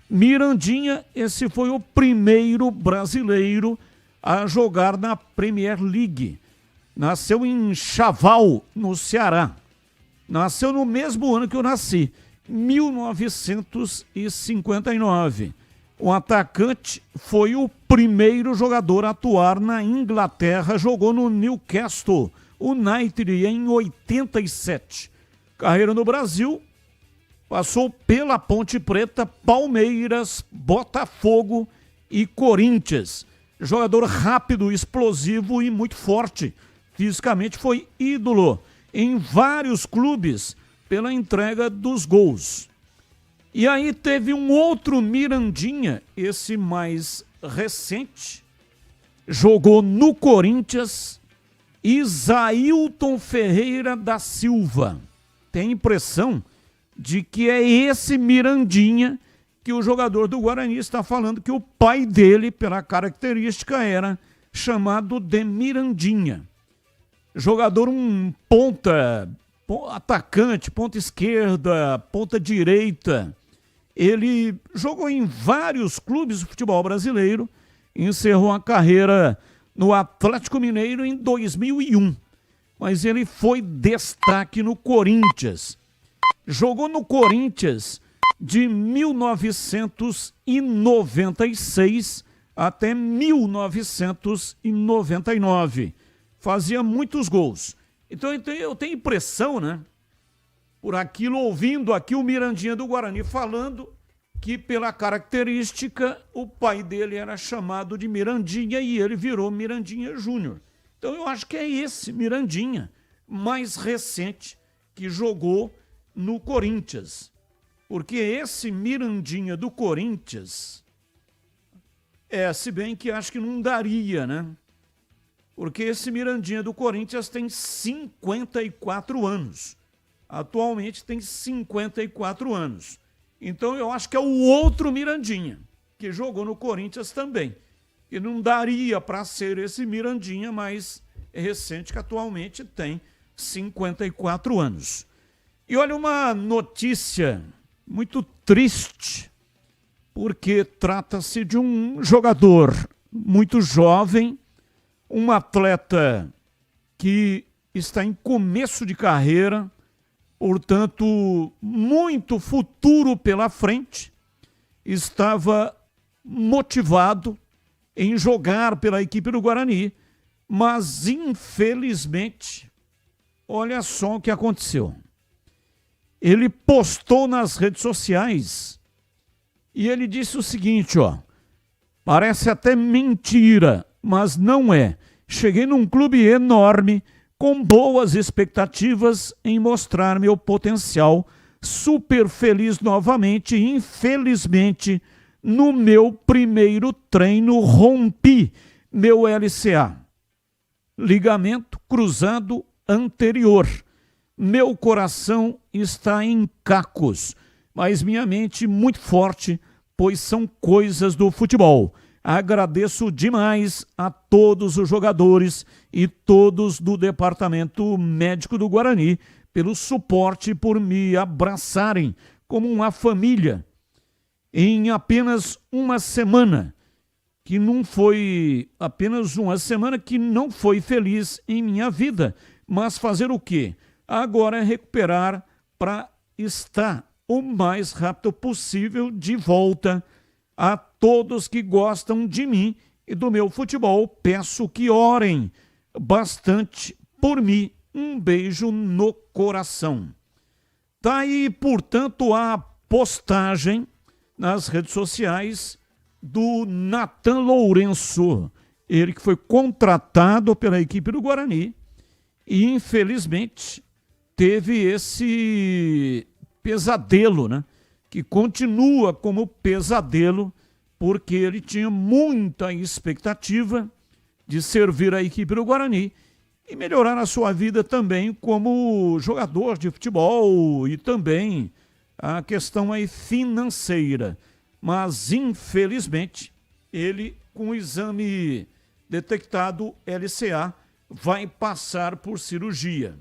Speaker 3: Mirandinha, esse foi o primeiro brasileiro a jogar na Premier League. Nasceu em Chaval, no Ceará. Nasceu no mesmo ano que eu nasci, 1959. O atacante foi o primeiro jogador a atuar na Inglaterra, jogou no Newcastle United em 87. Carreira no Brasil, passou pela Ponte Preta, Palmeiras, Botafogo e Corinthians. Jogador rápido, explosivo e muito forte. Fisicamente foi ídolo em vários clubes pela entrega dos gols. E aí teve um outro Mirandinha, esse mais recente, jogou no Corinthians, Isailton Ferreira da Silva. Tem a impressão de que é esse Mirandinha que o jogador do Guarani está falando que o pai dele, pela característica, era chamado de Mirandinha. Jogador ponta, atacante, ponta esquerda, ponta direita. Ele jogou em vários clubes do futebol brasileiro, encerrou a carreira no Atlético Mineiro em 2001. Mas ele foi destaque no Corinthians. Jogou no Corinthians de 1996 até 1999. Fazia muitos gols. Então eu tenho impressão, né? Por aquilo, ouvindo aqui o Mirandinha do Guarani falando que pela característica o pai dele era chamado de Mirandinha e ele virou Mirandinha Júnior. Então eu acho que é esse Mirandinha mais recente que jogou no Corinthians. Porque esse Mirandinha do Corinthians, se bem que acho que não daria, né? Porque esse Mirandinha do Corinthians tem 54 anos. Atualmente tem 54 anos. Então eu acho que é o outro Mirandinha, que jogou no Corinthians também. Que não daria para ser esse Mirandinha, mas é recente, que atualmente tem 54 anos. E olha, uma notícia muito triste, porque trata-se de um jogador muito jovem, um atleta que está em começo de carreira, portanto, muito futuro pela frente, estava motivado em jogar pela equipe do Guarani, mas infelizmente, olha só o que aconteceu. Ele postou nas redes sociais e ele disse o seguinte, parece até mentira, mas não é. Cheguei num clube enorme, com boas expectativas em mostrar meu potencial, super feliz novamente, infelizmente, no meu primeiro treino rompi meu LCA. Ligamento cruzado anterior. Meu coração está em cacos, mas minha mente muito forte, pois são coisas do futebol. Agradeço demais a todos os jogadores e todos do departamento médico do Guarani pelo suporte, por me abraçarem como uma família. Em apenas uma semana, que não foi apenas uma semana que não foi feliz em minha vida, mas fazer o quê? Agora é recuperar para estar o mais rápido possível de volta. A todos que gostam de mim e do meu futebol, peço que orem bastante por mim. Um beijo no coração. Tá aí, portanto, a postagem nas redes sociais do Nathan Lourenço. Ele que foi contratado pela equipe do Guarani e, infelizmente, teve esse pesadelo, né? Que continua como pesadelo, porque ele tinha muita expectativa de servir a equipe do Guarani e melhorar a sua vida também como jogador de futebol e também a questão aí financeira. Mas, infelizmente, ele, com o exame detectado LCA, vai passar por cirurgia.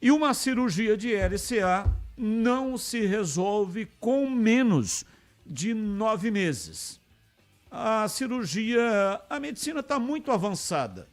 Speaker 3: E uma cirurgia de LCA não se resolve com menos de 9 meses. A cirurgia, a medicina está muito avançada.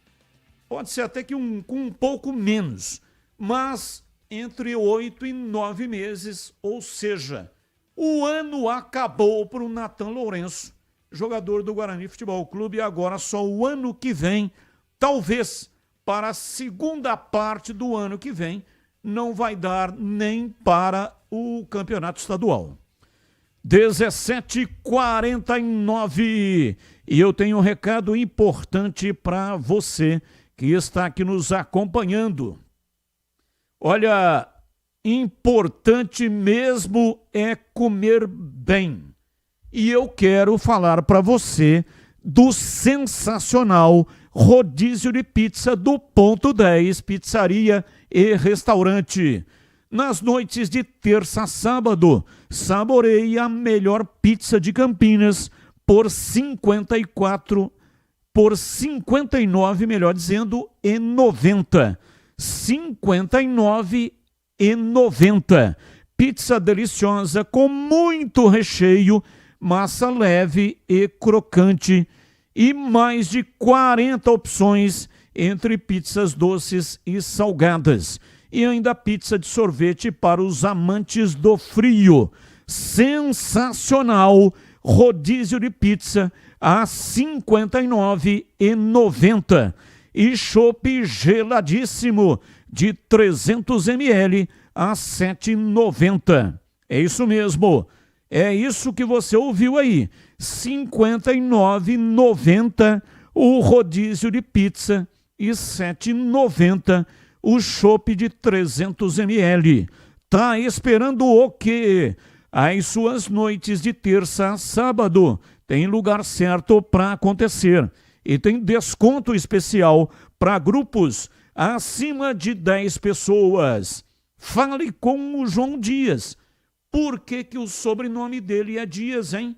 Speaker 3: Pode ser até que com um pouco menos, mas entre 8 e 9 meses, ou seja, o ano acabou para o Nathan Lourenço, jogador do Guarani Futebol Clube, e agora só o ano que vem, talvez para a segunda parte do ano que vem, não vai dar nem para o campeonato estadual. 17h49, e eu tenho um recado importante para você que está aqui nos acompanhando. Olha, importante mesmo é comer bem. E eu quero falar para você do sensacional rodízio de pizza do Ponto 10, pizzaria e restaurante. Nas noites de terça a sábado, saboreie a melhor pizza de Campinas por 59, melhor dizendo, e 90. 59,90. Pizza deliciosa com muito recheio, massa leve e crocante e mais de 40 opções entre pizzas doces e salgadas. E ainda pizza de sorvete para os amantes do frio. Sensacional! Rodízio de pizza a R$ 59,90. E chopp geladíssimo de 300 ml a R$ 7,90. É isso mesmo. É isso que você ouviu aí. R$ 59,90 o rodízio de pizza e R$ 7,90 o chopp de 300 ml. Tá esperando o quê? As suas noites de terça a sábado tem lugar certo para acontecer. E tem desconto especial para grupos acima de 10 pessoas. Fale com o João Dias. Por que o sobrenome dele é Dias, hein?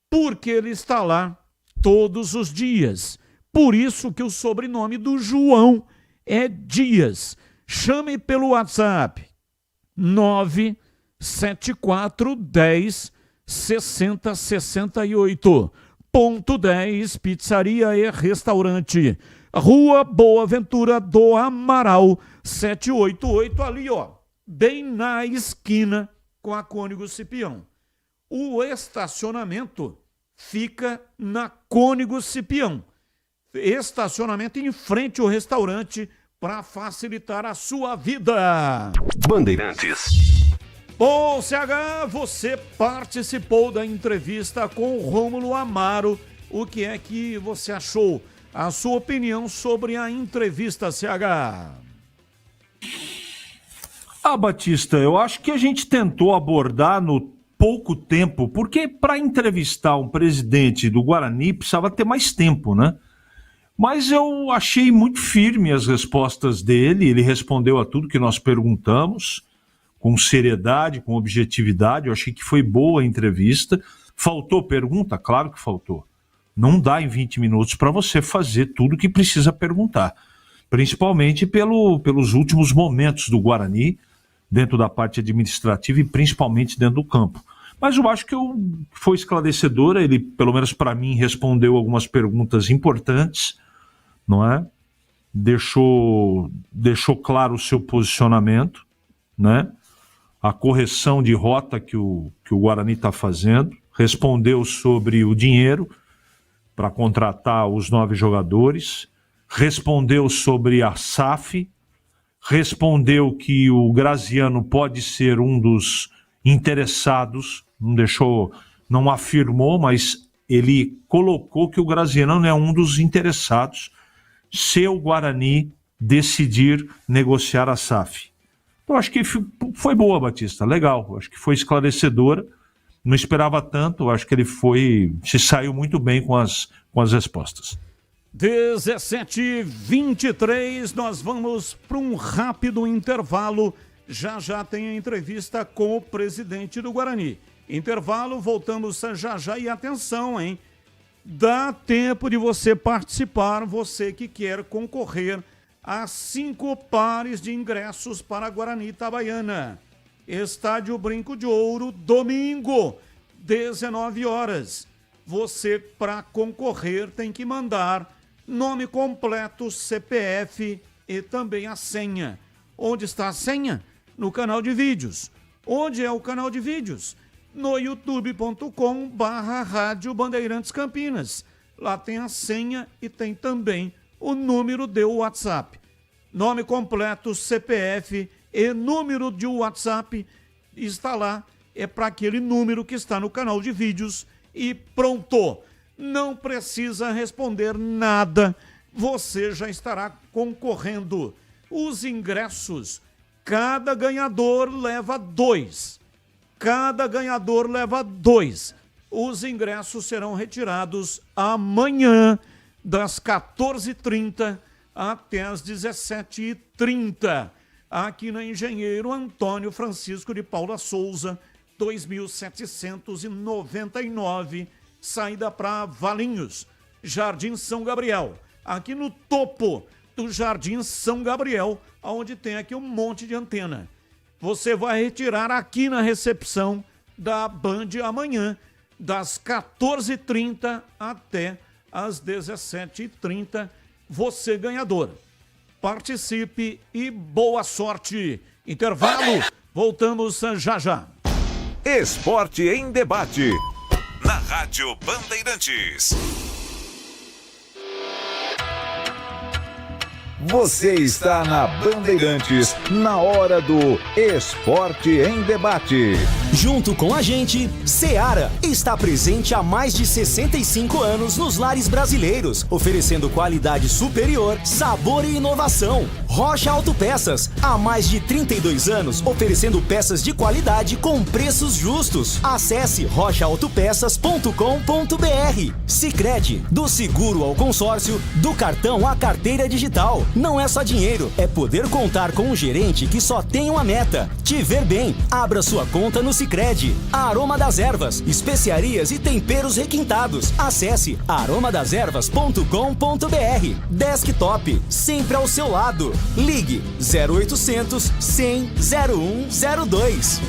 Speaker 3: Porque ele está lá todos os dias. Por isso que o sobrenome do João é Dias. Chame pelo WhatsApp 97410 6068. Ponto 10, Pizzaria e Restaurante. Rua Boa Ventura do Amaral, 788, ali, ó, bem na esquina com a Cônigo Cipião. O estacionamento fica na Cônigo Cipião. Estacionamento em frente ao restaurante para facilitar a sua vida.
Speaker 9: Bandeirantes.
Speaker 3: Bom, CH, você participou da entrevista com o Rômulo Amaro. O que é que você achou? A sua opinião sobre a entrevista, CH?
Speaker 18: Batista, eu acho que a gente tentou abordar no pouco tempo, porque para entrevistar um presidente do Guarani precisava ter mais tempo, né? Mas eu achei muito firme as respostas dele, ele respondeu a tudo que nós perguntamos, com seriedade, com objetividade. Eu achei que foi boa a entrevista. Faltou pergunta? Claro que faltou. Não dá em 20 minutos para você fazer tudo que precisa perguntar, principalmente pelos últimos momentos do Guarani, dentro da parte administrativa e principalmente dentro do campo. Mas eu acho que foi esclarecedora, ele, pelo menos para mim, respondeu algumas perguntas importantes, não é? Deixou claro o seu posicionamento, né? A correção de rota que o Guarani está fazendo, respondeu sobre o dinheiro para contratar os 9 jogadores, respondeu sobre a SAF, respondeu que o Graziano pode ser um dos interessados, não afirmou, mas ele colocou que o Graziano é um dos interessados se o Guarani decidir negociar a SAF. Eu acho que foi boa, Batista, legal, acho que foi esclarecedora, não esperava tanto, acho que ele se saiu muito bem com as respostas.
Speaker 3: 17h23, nós vamos para um rápido intervalo, já tem a entrevista com o presidente do Guarani. Intervalo, voltamos já e atenção, hein? Dá tempo de você participar, você que quer concorrer a 5 pares de ingressos para Guarani Itabaiana. Estádio Brinco de Ouro, domingo, 19 horas. Você, para concorrer, tem que mandar nome completo, CPF e também a senha. Onde está a senha? No canal de vídeos. Onde é o canal de vídeos? No youtube.com/Rádio Bandeirantes Campinas. Lá tem a senha e tem também o número de WhatsApp. Nome completo, CPF e número de WhatsApp está lá. É para aquele número que está no canal de vídeos e pronto. Não precisa responder nada. Você já estará concorrendo. Os ingressos, cada ganhador leva 2. Cada ganhador leva 2. Os ingressos serão retirados amanhã, das 14h30 até as 17h30, aqui na Engenheiro Antônio Francisco de Paula Souza, 2799, saída para Valinhos, Jardim São Gabriel, aqui no topo do Jardim São Gabriel, onde tem aqui um monte de antena. Você vai retirar aqui na recepção da Band amanhã, das 14h30 até às 17h30, você ganhador. Participe e boa sorte. Intervalo, voltamos já.
Speaker 4: Esporte em debate. Na Rádio Bandeirantes. Você está na Bandeirantes, na hora do Esporte em Debate.
Speaker 1: Junto com a gente, Seara está presente há mais de 65 anos nos lares brasileiros, oferecendo qualidade superior, sabor e inovação. Rocha Autopeças, há mais de 32 anos, oferecendo peças de qualidade com preços justos. Acesse rochaautopeças.com.br. Sicredi, do seguro ao consórcio, do cartão à carteira digital. Não é só dinheiro, é poder contar com um gerente que só tem uma meta: te ver bem. Abra sua conta no Sicredi. Aroma das Ervas, especiarias e temperos requintados. Acesse aromadeservas.com.br. Desktop, sempre ao seu lado. Ligue 0800 100 0102.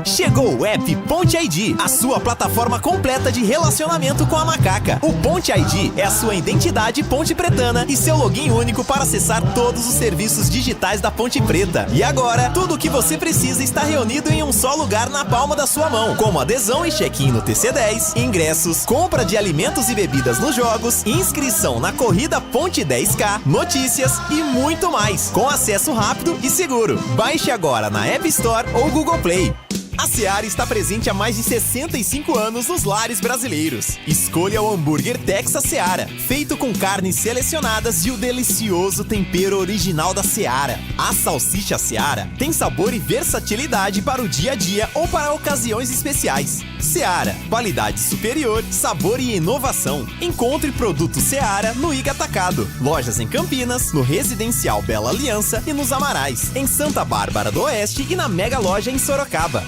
Speaker 19: Chegou o app Ponte ID, a sua plataforma completa de relacionamento com a Macaca. O Ponte ID é a sua identidade ponte pretana e seu login único para acessar todos os serviços digitais da Ponte Preta. E agora, tudo o que você precisa está reunido em um só lugar na palma da sua mão, como adesão e check-in no TC10, ingressos, compra de alimentos e bebidas nos jogos, inscrição na corrida Ponte 10K, notícias e muito mais, com acesso rápido e seguro. Baixe agora na App Store ou Google Play. A Seara está presente há mais de 65 anos nos lares brasileiros. Escolha o hambúrguer Texas Seara, feito com carnes selecionadas e o delicioso tempero original da Seara. A salsicha Seara tem sabor e versatilidade para o dia a dia ou para ocasiões especiais. Seara, qualidade superior, sabor e inovação. Encontre produto Seara no Iga Atacado. Lojas em Campinas, no Residencial Bela Aliança e nos Amarais. Em Santa Bárbara do Oeste e na Mega Loja em Sorocaba.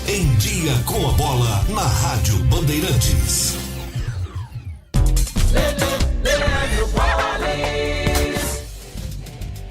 Speaker 20: Em Dia com a Bola, na Rádio Bandeirantes.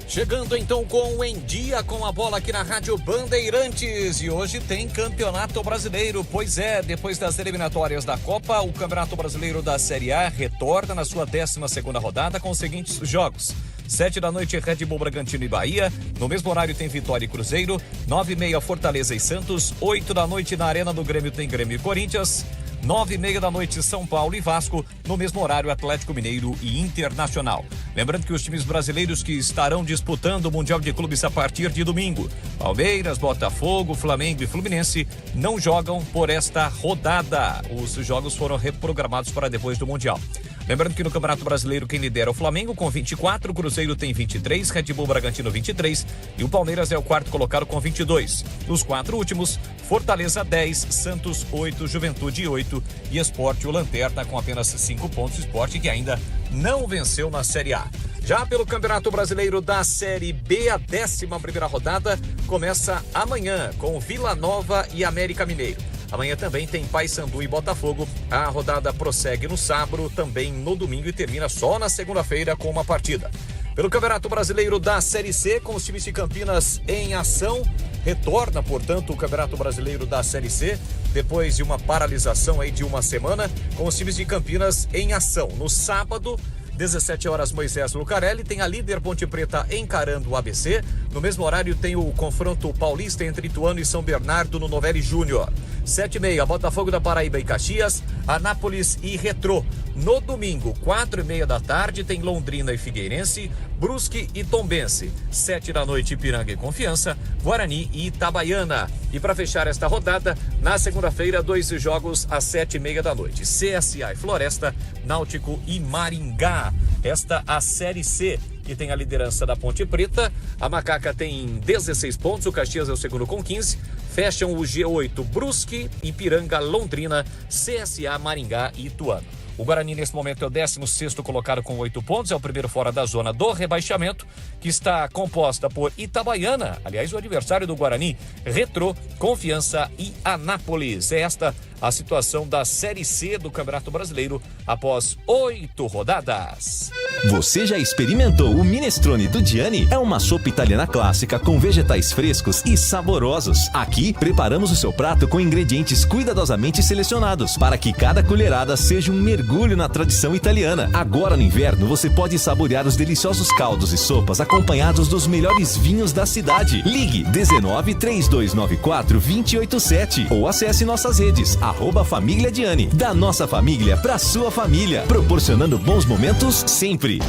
Speaker 21: Chegando então com o Em Dia com a Bola aqui na Rádio Bandeirantes. E hoje tem Campeonato Brasileiro. Pois é, depois das eliminatórias da Copa, o Campeonato Brasileiro da Série A retorna na sua 12ª rodada com os seguintes jogos. 7 da noite, Red Bull Bragantino e Bahia. No mesmo horário tem Vitória e Cruzeiro. 9h30, Fortaleza e Santos. 8 da noite, na Arena do Grêmio tem Grêmio e Corinthians. 9h30 da noite, São Paulo e Vasco. No mesmo horário, Atlético Mineiro e Internacional. Lembrando que os times brasileiros que estarão disputando o Mundial de Clubes a partir de domingo, Palmeiras, Botafogo, Flamengo e Fluminense, não jogam por esta rodada. Os jogos foram reprogramados para depois do Mundial. Lembrando que no Campeonato Brasileiro quem lidera é o Flamengo com 24, o Cruzeiro tem 23, Red Bull Bragantino 23 e o Palmeiras é o quarto colocado com 22. Nos 4 últimos, Fortaleza 10, Santos 8, Juventude 8 e Sport, o Lanterna, com apenas 5 pontos. Sport que ainda não venceu na Série A. Já pelo Campeonato Brasileiro da Série B, a 11ª rodada começa amanhã com Vila Nova e América Mineiro. Amanhã também tem Paysandu e Botafogo. A rodada prossegue no sábado, também no domingo e termina só na segunda-feira com uma partida. Pelo Campeonato Brasileiro da Série C, com os times de Campinas em ação, retorna, portanto, o Campeonato Brasileiro da Série C, depois de uma paralisação aí de uma semana, com os times de Campinas em ação. No sábado, 17 horas, Moisés Lucarelli tem a líder Ponte Preta encarando o ABC. No mesmo horário tem o confronto paulista entre Ituano e São Bernardo no Novelli Júnior. 7h30, Botafogo da Paraíba e Caxias, Anápolis e Retrô. No domingo, 4h30 da tarde, tem Londrina e Figueirense, Brusque e Tombense. 7 da noite, Ipiranga e Confiança, Guarani e Itabaiana. E para fechar esta rodada, na segunda-feira, 2 jogos às 7h30 da noite. CSA e Floresta, Náutico e Maringá. Esta a Série C, que tem a liderança da Ponte Preta. A Macaca tem 16 pontos, o Caxias é o segundo com 15. Fecham o G8, Brusque, Ipiranga, Londrina, CSA, Maringá e Ituano. O Guarani, nesse momento, é o 16º colocado com 8 pontos, é o primeiro fora da zona do rebaixamento, que está composta por Itabaiana, aliás, o adversário do Guarani, Retrô, Confiança e Anápolis. É esta a situação da Série C do Campeonato Brasileiro após 8 rodadas.
Speaker 7: Você já experimentou o minestrone do Gianni? É uma sopa italiana clássica com vegetais frescos e saborosos. Aqui, preparamos o seu prato com ingredientes cuidadosamente selecionados para que cada colherada seja um mergulho na tradição italiana. Agora no inverno, você pode saborear os deliciosos caldos e sopas acompanhados dos melhores vinhos da cidade. Ligue 19 3294 287 ou acesse nossas redes
Speaker 19: @família Diani. Da nossa família pra sua família, proporcionando bons momentos sempre.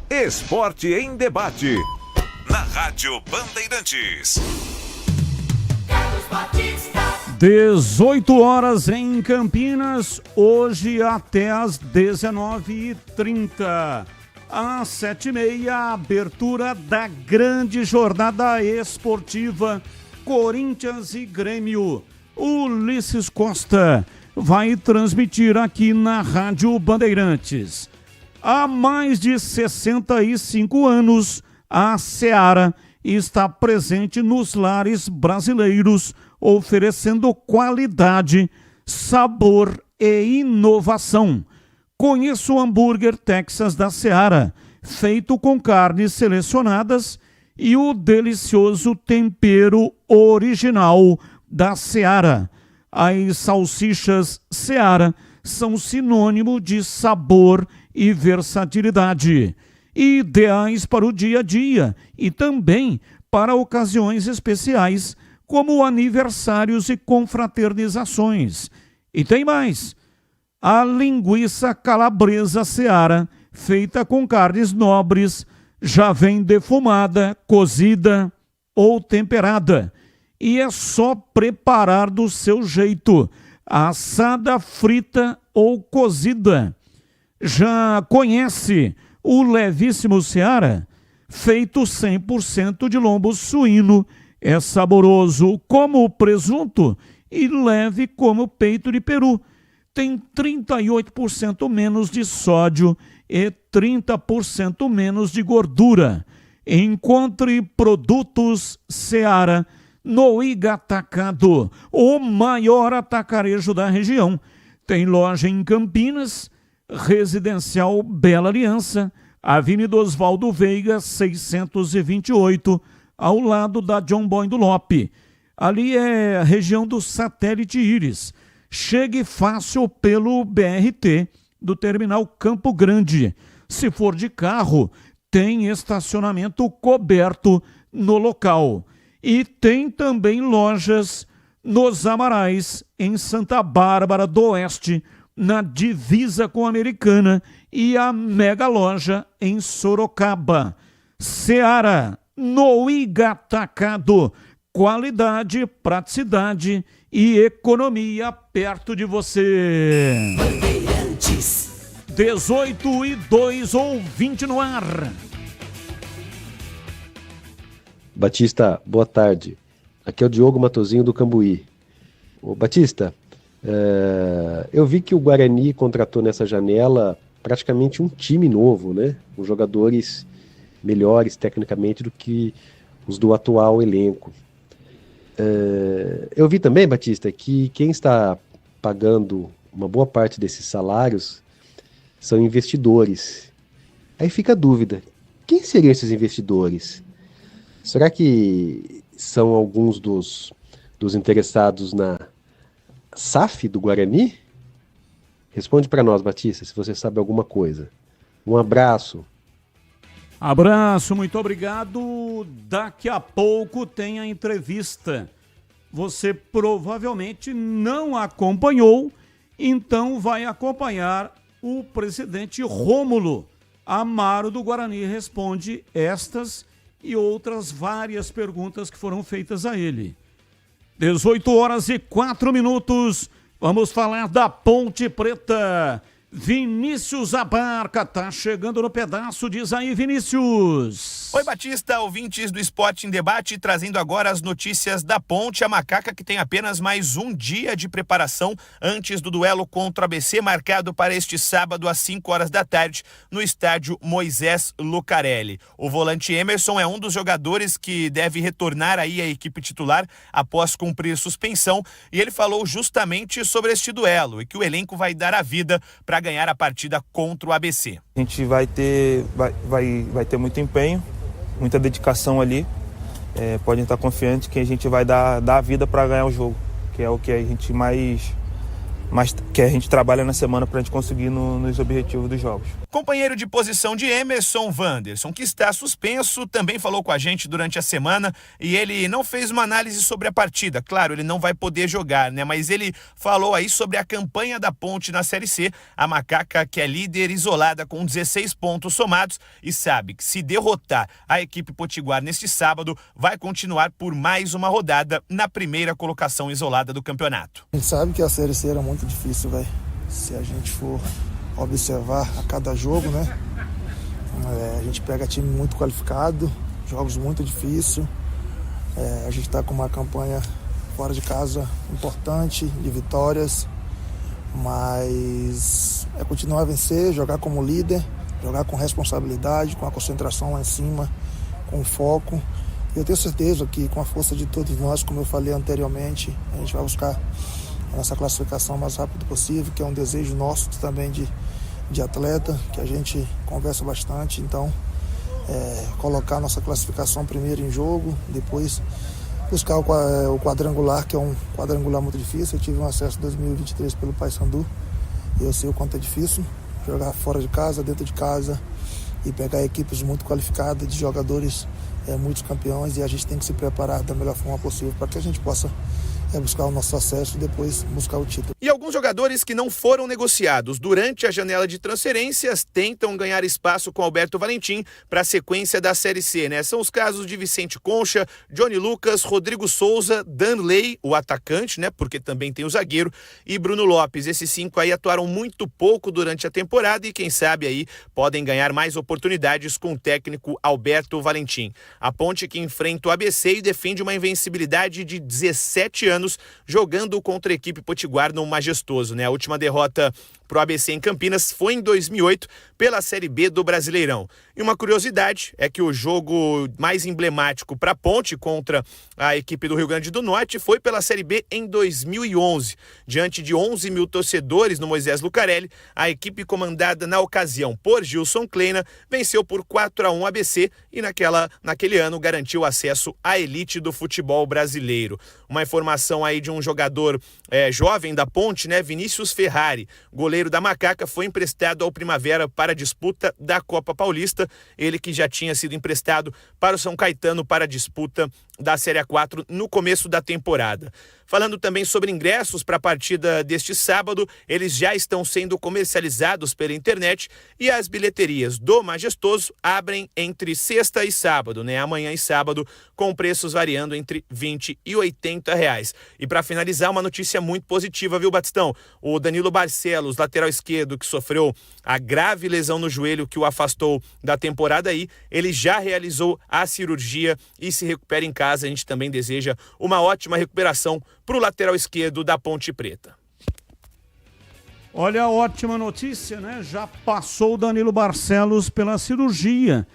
Speaker 4: Esporte em Debate. Na Rádio Bandeirantes.
Speaker 3: 18 horas em Campinas, hoje até às 19h30. Às 7h30, a abertura da grande jornada esportiva Corinthians e Grêmio. Ulisses Costa vai transmitir aqui na Rádio Bandeirantes. Há mais de 65 anos, a Seara está presente nos lares brasileiros, oferecendo qualidade, sabor e inovação. Conheça o hambúrguer Texas da Seara, feito com carnes selecionadas e o delicioso tempero original da Seara. As salsichas Seara são sinônimo de sabor e versatilidade, ideais para o dia a dia e também para ocasiões especiais, como aniversários e confraternizações. E tem mais: a linguiça calabresa Seara, feita com carnes nobres, já vem defumada, cozida ou temperada. E é só preparar do seu jeito, assada, frita ou cozida. Já conhece o levíssimo Seara? Feito 100% de lombo suíno, é saboroso como o presunto e leve como o peito de peru. Tem 38% menos de sódio e 30% menos de gordura. Encontre produtos Seara no Iga Atacado, o maior atacarejo da região. Tem loja em Campinas, Residencial Bela Aliança, Avenida Oswaldo Veiga, 628, ao lado da John Boy do Lope. Ali é a região do Satélite Íris. Chegue fácil pelo BRT do Terminal Campo Grande. Se for de carro, tem estacionamento coberto no local. E tem também lojas nos Amarais, em Santa Bárbara do Oeste, na divisa com a Americana, e a mega loja em Sorocaba. Seara, no Iga Atacado. Qualidade, praticidade e economia perto de você. Bandeirantes. 18h02, ouvinte no ar.
Speaker 6: Batista, boa tarde. Aqui é o Diogo Matozinho do Cambuí. Ô, Batista, eu vi que o Guarani contratou nessa janela praticamente um time novo, né? Com jogadores melhores tecnicamente do que os do atual elenco. Eu vi também, Batista, que quem está pagando uma boa parte desses salários são investidores. Aí fica a dúvida, quem seriam esses investidores? Será que são alguns dos interessados na SAF do Guarani? Responde para nós, Batista, se você sabe alguma coisa. Um abraço.
Speaker 3: Abraço, muito obrigado. Daqui a pouco tem a entrevista. Você provavelmente não acompanhou, então vai acompanhar o presidente Rômulo Amaro do Guarani. Responde estas e outras várias perguntas que foram feitas a ele. 18h04. Vamos falar da Ponte Preta. Vinícius Abarca tá chegando no pedaço, diz aí, Vinícius.
Speaker 12: Oi, Batista, ouvintes do Esporte em Debate, trazendo agora as notícias da Ponte, a Macaca que tem apenas mais um dia de preparação antes do duelo contra o ABC, marcado para este sábado às 5 da tarde no estádio Moisés Lucarelli. O volante Emerson é um dos jogadores que deve retornar aí à equipe titular após cumprir suspensão, e ele falou justamente sobre este duelo e que o elenco vai dar a vida para ganhar a partida contra o ABC.
Speaker 22: A gente vai ter muito empenho, muita dedicação ali. Podem estar confiantes que a gente vai dar a vida para ganhar o jogo, que é o que a gente mais mas que a gente trabalha na semana para a gente conseguir nos objetivos dos jogos.
Speaker 12: Companheiro de posição de Emerson, Wanderson, que está suspenso, também falou com a gente durante a semana e ele não fez uma análise sobre a partida. Claro, ele não vai poder jogar, né? Mas ele falou aí sobre a campanha da Ponte na Série C, a Macaca que é líder isolada com 16 pontos somados e sabe que se derrotar a equipe potiguar neste sábado, vai continuar por mais uma rodada na primeira colocação isolada do campeonato.
Speaker 5: A gente sabe que a Série C era muito difícil, velho. Se a gente for observar a cada jogo, né? A gente pega time muito qualificado, jogos muito difíceis. A gente está com uma campanha fora de casa importante, de vitórias, mas é continuar a vencer, jogar como líder, jogar com responsabilidade, com a concentração lá em cima, com foco. Eu tenho certeza que com a força de todos nós, como eu falei anteriormente, a gente vai buscar a nossa classificação o mais rápido possível, que é um desejo nosso também de atleta, que a gente conversa bastante. Então, colocar a nossa classificação primeiro em jogo, depois buscar o quadrangular, que é um quadrangular muito difícil. Eu tive um acesso em 2023 pelo Paysandu e eu sei o quanto é difícil jogar fora de casa, dentro de casa e pegar equipes muito qualificadas de jogadores muitos campeões, e a gente tem que se preparar da melhor forma possível para que a gente possa buscar o nosso acesso e depois buscar o título.
Speaker 12: E alguns jogadores que não foram negociados durante a janela de transferências tentam ganhar espaço com Alberto Valentim para a sequência da Série C, né? São os casos de Vicente Concha, Johnny Lucas, Rodrigo Souza, Danley, o atacante, né? Porque também tem o zagueiro, e Bruno Lopes. Esses 5 aí atuaram muito pouco durante a temporada e quem sabe aí podem ganhar mais oportunidades com o técnico Alberto Valentim. A Ponte que enfrenta o ABC e defende uma invencibilidade de 17 anos jogando contra a equipe potiguar no Majestoso, né? A última derrota pro ABC em Campinas foi em 2008 pela Série B do Brasileirão. E uma curiosidade é que o jogo mais emblemático para a Ponte contra a equipe do Rio Grande do Norte foi pela Série B em 2011. Diante de 11 mil torcedores no Moisés Lucarelli, a equipe comandada na ocasião por Gilson Kleina venceu por 4-1 o ABC e naquele ano garantiu acesso à elite do futebol brasileiro. Uma informação aí de um jogador jovem da Ponte, né? Vinícius Ferrari, goleiro da Macaca, foi emprestado ao Primavera para a disputa da Copa Paulista. Ele que já tinha sido emprestado para o São Caetano para a disputa da Série A4 no começo da temporada. Falando também sobre ingressos para a partida deste sábado, eles já estão sendo comercializados pela internet e as bilheterias do Majestoso abrem entre sexta e sábado, né? Amanhã e sábado, com preços variando entre R$20 e R$80. E para finalizar, uma notícia muito positiva, viu, Batistão? O Danilo Barcelos, lateral esquerdo, que sofreu a grave lesão no joelho que o afastou da temporada aí, ele já realizou a cirurgia e se recupera em casa. A gente também deseja uma ótima recuperação para o lateral esquerdo da Ponte Preta.
Speaker 3: Olha, ótima notícia, né? Já passou o Danilo Barcelos pela cirurgia.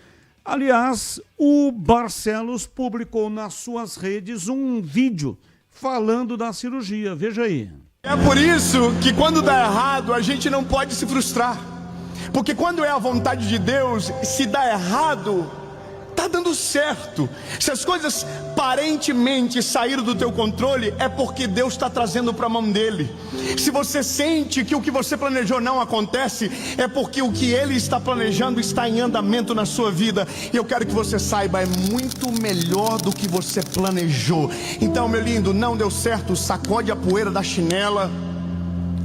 Speaker 3: Aliás, o Barcelos publicou nas suas redes um vídeo falando da cirurgia. Veja aí.
Speaker 8: É por isso que quando dá errado, a gente não pode se frustrar. Porque quando é a vontade de Deus, se dá errado, tá dando certo. Se as coisas aparentemente saíram do teu controle, é porque Deus está trazendo para a mão dele. Se você sente que o que você planejou não acontece, é porque o que ele está planejando está em andamento na sua vida. E eu quero que você saiba, é muito melhor do que você planejou. Então, meu lindo, não deu certo, sacode a poeira da chinela,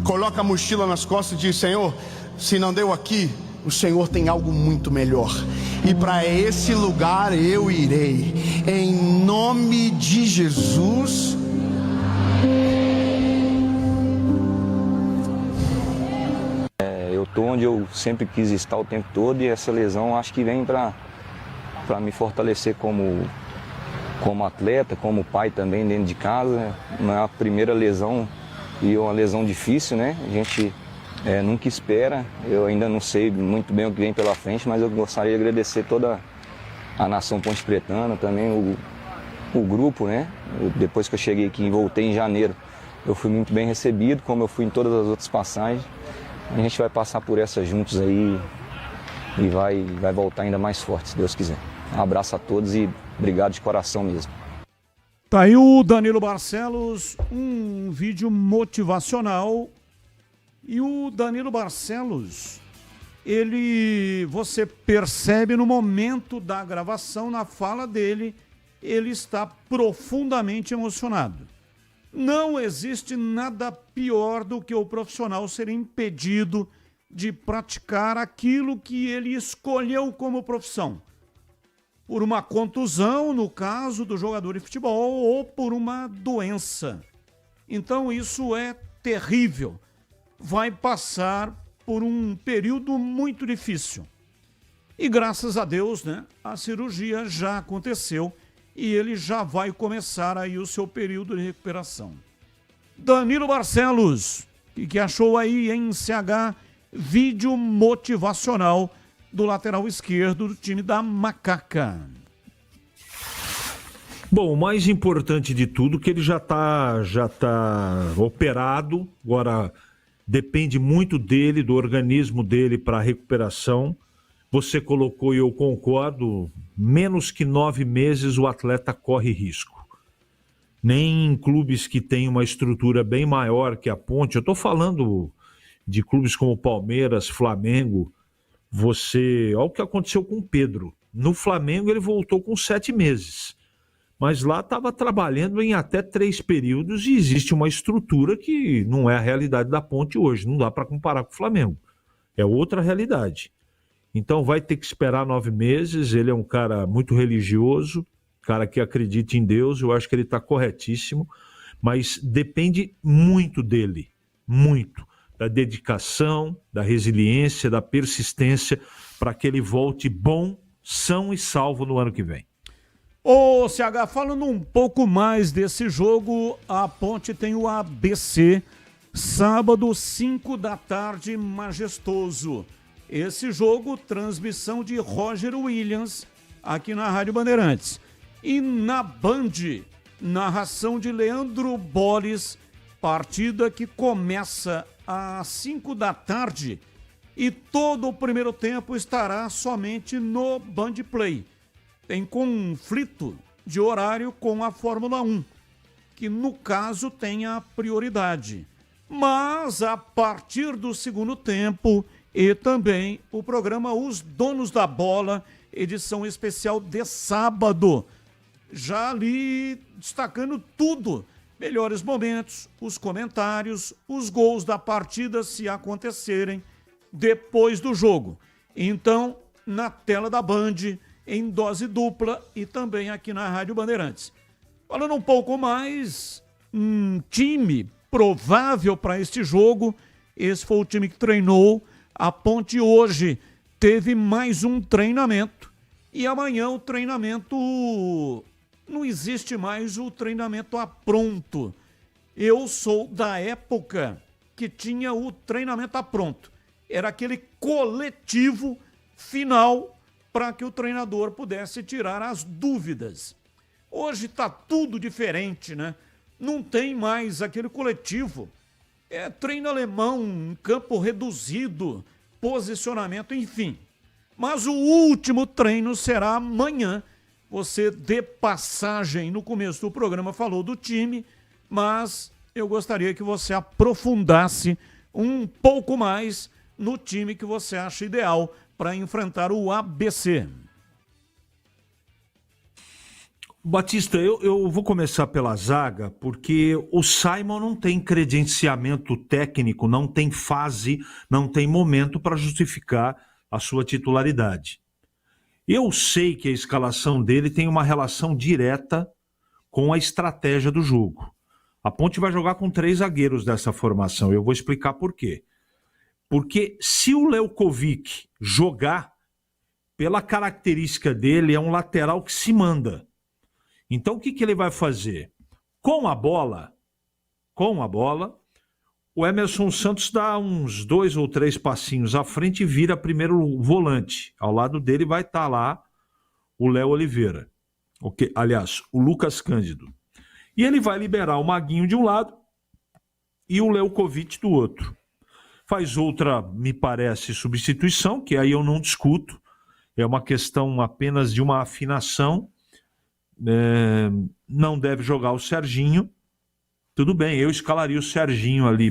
Speaker 8: coloca a mochila nas costas e diz: Senhor, se não deu aqui, o Senhor tem algo muito melhor. E para esse lugar eu irei, em nome de Jesus.
Speaker 22: Eu tô onde eu sempre quis estar o tempo todo e essa lesão acho que vem para me fortalecer como atleta, como pai também dentro de casa. Não é a primeira lesão e é uma lesão difícil, né? A gente nunca espera, eu ainda não sei muito bem o que vem pela frente, mas eu gostaria de agradecer toda a nação ponte pretana, também o grupo, né? Depois que eu cheguei aqui e voltei em janeiro, eu fui muito bem recebido, como eu fui em todas as outras passagens. A gente vai passar por essa juntos aí e vai voltar ainda mais forte, se Deus quiser. Um abraço a todos e obrigado de coração mesmo.
Speaker 3: Tá aí o Danilo Barcelos, um vídeo motivacional E o Danilo Barcelos, você percebe no momento da gravação, na fala dele, ele está profundamente emocionado. Não existe nada pior do que o profissional ser impedido de praticar aquilo que ele escolheu como profissão. Por uma contusão, no caso do jogador de futebol, ou por uma doença. Então isso é terrível. Vai passar por um período muito difícil. E graças a Deus, né, a cirurgia já aconteceu e ele já vai começar aí o seu período de recuperação. Danilo Barcelos, o que achou aí em CH? Vídeo motivacional do lateral esquerdo do time da Macaca.
Speaker 18: Bom, o mais importante de tudo é que ele já tá operado, agora depende muito dele, do organismo dele para a recuperação. Você colocou, e eu concordo, menos que 9 meses o atleta corre risco. Nem em clubes que têm uma estrutura bem maior que a Ponte, eu estou falando de clubes como Palmeiras, Flamengo, olha o que aconteceu com o Pedro. No Flamengo ele voltou com 7 meses, mas lá estava trabalhando em até 3 períodos e existe uma estrutura que não é a realidade da Ponte hoje, não dá para comparar com o Flamengo, é outra realidade. Então vai ter que esperar 9 meses, ele é um cara muito religioso, cara que acredita em Deus, eu acho que ele está corretíssimo, mas depende muito dele, muito, da dedicação, da resiliência, da persistência, para que ele volte bom, são e salvo no ano que vem.
Speaker 3: Ô, CH, falando um pouco mais desse jogo, a Ponte tem o ABC, sábado, 5 da tarde, majestoso. Esse jogo, transmissão de Roger Williams, aqui na Rádio Bandeirantes. E na Band, narração de Leandro Boles, partida que começa às 5 da tarde e todo o primeiro tempo estará somente no Band Play. Tem conflito de horário com a Fórmula 1, que no caso tem a prioridade. Mas a partir do segundo tempo e também o programa Os Donos da Bola, edição especial de sábado, já ali destacando tudo, melhores momentos, os comentários, os gols da partida se acontecerem depois do jogo. Então, na tela da Band, em dose dupla e também aqui na Rádio Bandeirantes. Falando um pouco mais, time provável para este jogo, esse foi o time que treinou. A Ponte hoje teve mais um treinamento e amanhã o treinamento, não existe mais o treinamento a pronto. Eu sou da época que tinha o treinamento a pronto. Era aquele coletivo final para que o treinador pudesse tirar as dúvidas. Hoje está tudo diferente, né? Não tem mais aquele coletivo. É treino alemão, campo reduzido, posicionamento, enfim. Mas o último treino será amanhã. Você, de passagem, no começo do programa falou do time, mas eu gostaria que você aprofundasse um pouco mais no time que você acha ideal para enfrentar o ABC.
Speaker 18: Batista, eu vou começar pela zaga, porque o Simon não tem credenciamento técnico, não tem fase, não tem momento para justificar a sua titularidade. Eu sei que a escalação dele tem uma relação direta com a estratégia do jogo. A Ponte vai jogar com 3 zagueiros dessa formação, eu vou explicar por quê. Porque se o Leukovic jogar, pela característica dele, é um lateral que se manda. Então, o que ele vai fazer? Com a bola, o Emerson Santos dá uns 2 ou 3 passinhos à frente e vira primeiro volante. Ao lado dele vai estar lá o Léo Oliveira. Aliás, o Lucas Cândido. E ele vai liberar o Maguinho de um lado e o Leukovic do outro. Faz outra, me parece, substituição, que aí eu não discuto. É uma questão apenas de uma afinação. Não deve jogar o Serginho. Tudo bem, eu escalaria o Serginho ali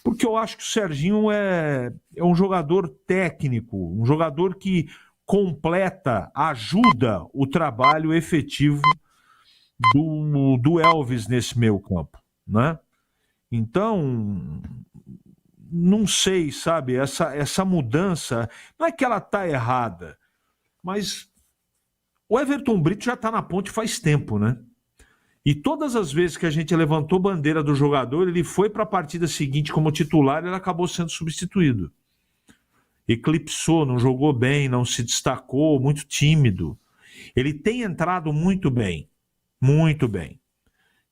Speaker 18: Porque eu acho que o Serginho é um jogador técnico, um jogador que completa, ajuda o trabalho efetivo do Elvis nesse meio campo, né? Então, não sei, sabe, essa mudança, não é que ela tá errada, mas o Everton Brito já tá na Ponte faz tempo, né? E todas as vezes que a gente levantou bandeira do jogador, ele foi para a partida seguinte como titular e ele acabou sendo substituído. Eclipsou, não jogou bem, não se destacou, muito tímido. Ele tem entrado muito bem, muito bem.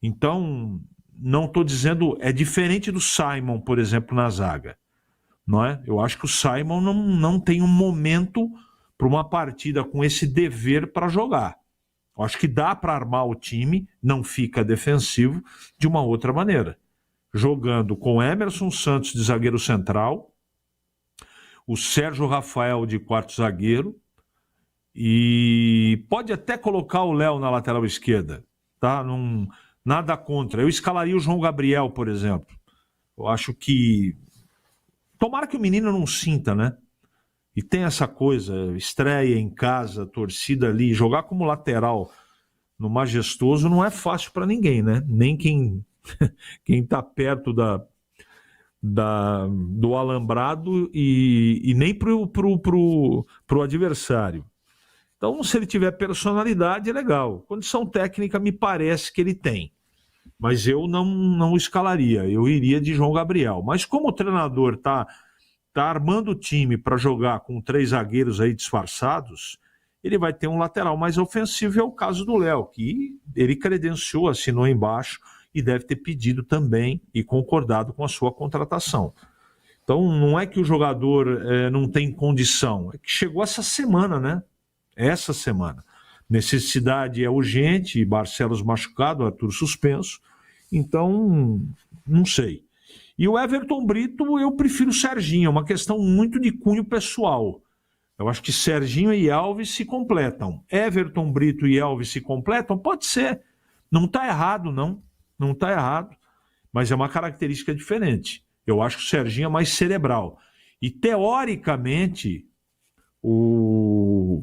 Speaker 18: Então, não estou dizendo... É diferente do Simon, por exemplo, na zaga. Não é? Eu acho que o Simon não tem um momento para uma partida com esse dever para jogar. Eu acho que dá para armar o time, não fica defensivo, de uma outra maneira. Jogando com Emerson Santos de zagueiro central, o Sérgio Rafael de quarto zagueiro, e pode até colocar o Léo na lateral esquerda, tá? Nada contra. Eu escalaria o João Gabriel, por exemplo. Eu acho que... Tomara que o menino não sinta, né? E tem essa coisa, estreia em casa, torcida ali, jogar como lateral no Majestoso não é fácil para ninguém, né? Nem quem tá perto do alambrado e nem pro adversário. Então, se ele tiver personalidade, é legal. Condição técnica me parece que ele tem. Mas eu não escalaria, eu iria de João Gabriel. Mas como o treinador tá armando o time para jogar com 3 zagueiros aí disfarçados, ele vai ter um lateral mais ofensivo, e é o caso do Léo, que ele credenciou, assinou embaixo e deve ter pedido também e concordado com a sua contratação. Então não é que o jogador não tem condição, é que chegou essa semana, né? Essa semana. Necessidade é urgente, Barcelos machucado, Arthur suspenso, então não sei. E o Everton Brito, eu prefiro o Serginho, é uma questão muito de cunho pessoal. Eu acho que Serginho e Elvis se completam. Everton Brito e Elvis se completam? Pode ser. Não está errado, não. Não está errado. Mas é uma característica diferente. Eu acho que o Serginho é mais cerebral. E, teoricamente, o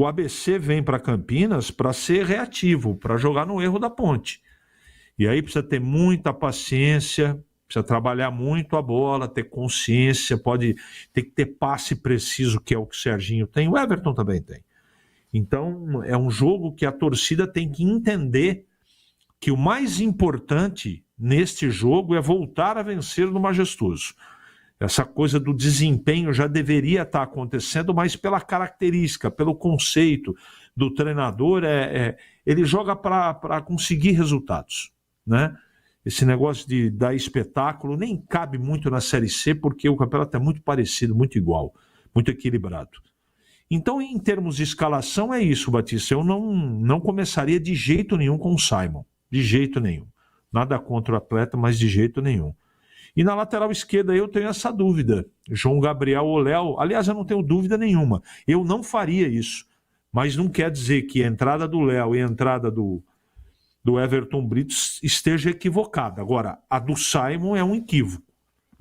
Speaker 18: ABC vem para Campinas para ser reativo, para jogar no erro da Ponte. E aí precisa ter muita paciência... Precisa trabalhar muito a bola, ter consciência, ter que ter passe preciso, que é o que o Serginho tem, o Everton também tem. Então, é um jogo que a torcida tem que entender que o mais importante neste jogo é voltar a vencer no Majestoso. Essa coisa do desempenho já deveria estar acontecendo, mas pela característica, pelo conceito do treinador, ele joga para conseguir resultados, né? Esse negócio de dar espetáculo nem cabe muito na Série C, porque o campeonato é muito parecido, muito igual, muito equilibrado. Então, em termos de escalação, é isso, Batista. Eu não começaria de jeito nenhum com o Simon. De jeito nenhum. Nada contra o atleta, mas de jeito nenhum. E na lateral esquerda eu tenho essa dúvida. João Gabriel ou Léo. Aliás, eu não tenho dúvida nenhuma. Eu não faria isso. Mas não quer dizer que a entrada do Léo e a entrada do Everton Brito esteja equivocada. Agora, a do Simon é um equívoco.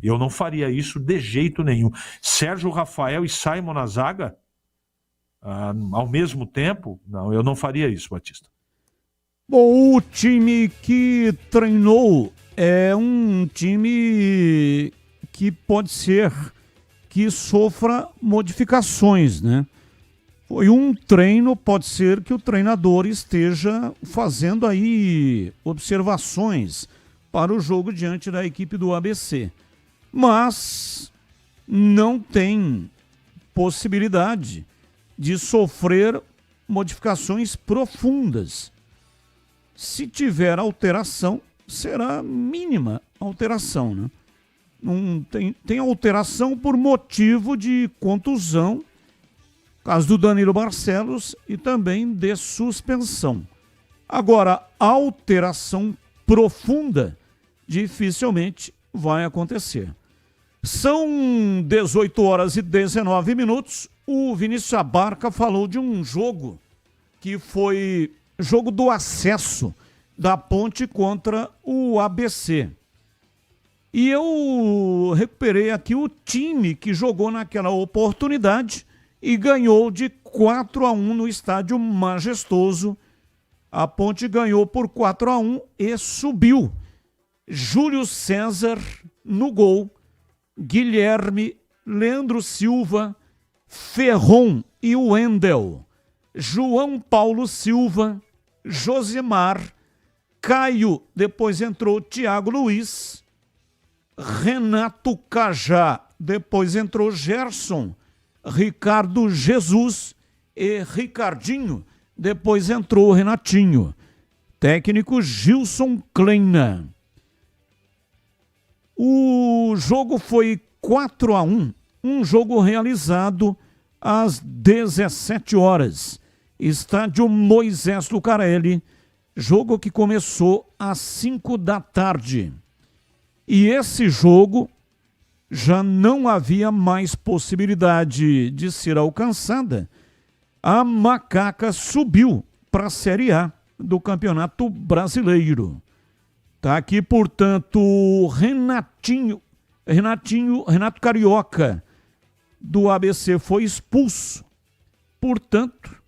Speaker 18: Eu não faria isso de jeito nenhum. Sérgio Rafael e Simon na zaga, ao mesmo tempo, não, eu não faria isso, Batista.
Speaker 3: Bom, o time que treinou é um time que pode ser que sofra modificações, né? Foi um treino, pode ser que o treinador esteja fazendo aí observações para o jogo diante da equipe do ABC. Mas não tem possibilidade de sofrer modificações profundas. Se tiver alteração, será mínima alteração, né? Não tem alteração por motivo de contusão, caso do Danilo Barcelos, e também de suspensão. Agora, alteração profunda dificilmente vai acontecer. São 18 horas e 19 minutos. O Vinícius Abarca falou de um jogo que foi jogo do acesso da Ponte contra o ABC. E eu recuperei aqui o time que jogou naquela oportunidade e ganhou de 4-1 no estádio Majestoso. A Ponte ganhou por 4-1 e subiu. Júlio César no gol, Guilherme, Leandro Silva, Ferron e Wendel, João Paulo Silva, Josemar, Caio, depois entrou Thiago Luiz, Renato Cajá, depois entrou Gerson, Ricardo Jesus e Ricardinho, depois entrou Renatinho. Técnico Gilson Kleina. O jogo foi 4-1, um jogo realizado às 17 horas. Estádio Moisés Lucarelli, jogo que começou às 5 da tarde. E esse jogo já não havia mais possibilidade de ser alcançada. A Macaca subiu para a Série A do Campeonato Brasileiro. Está aqui, portanto, Renato Carioca, do ABC, foi expulso. Portanto,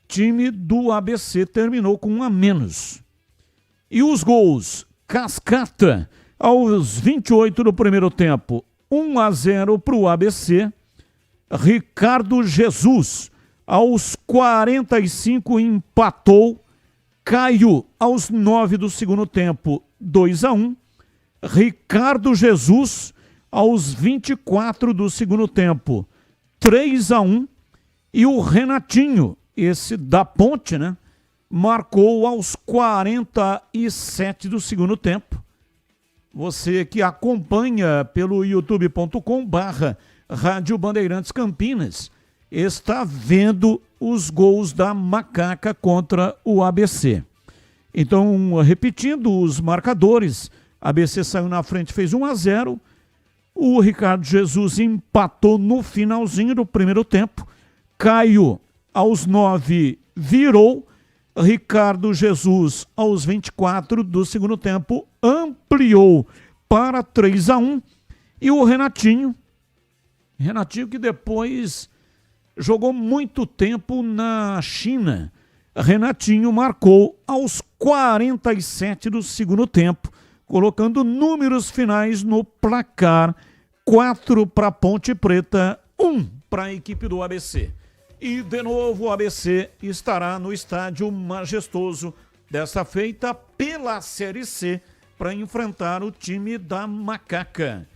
Speaker 3: time do ABC terminou com 1 a menos. E os gols: Cascata, aos 28 do primeiro tempo, 1-0 para o ABC. Ricardo Jesus, aos 45, empatou. Caio, aos 9 do segundo tempo, 2-1. Ricardo Jesus, aos 24 do segundo tempo, 3-1. E o Renatinho, esse da Ponte, né, marcou aos 47 do segundo tempo. Você que acompanha pelo youtube.com/Rádio Bandeirantes Campinas está vendo os gols da Macaca contra o ABC. Então, repetindo os marcadores, ABC saiu na frente, fez 1-0. O Ricardo Jesus empatou no finalzinho do primeiro tempo. Caio, aos 9, virou. Ricardo Jesus, aos 24 do segundo tempo, ampliou para 3-1. E o Renatinho que depois jogou muito tempo na China. Renatinho marcou aos 47 do segundo tempo, colocando números finais no placar: 4 para a Ponte Preta, 1 para a equipe do ABC. E, de novo, o ABC estará no estádio Majestoso, desta feita pela Série C, para enfrentar o time da Macaca.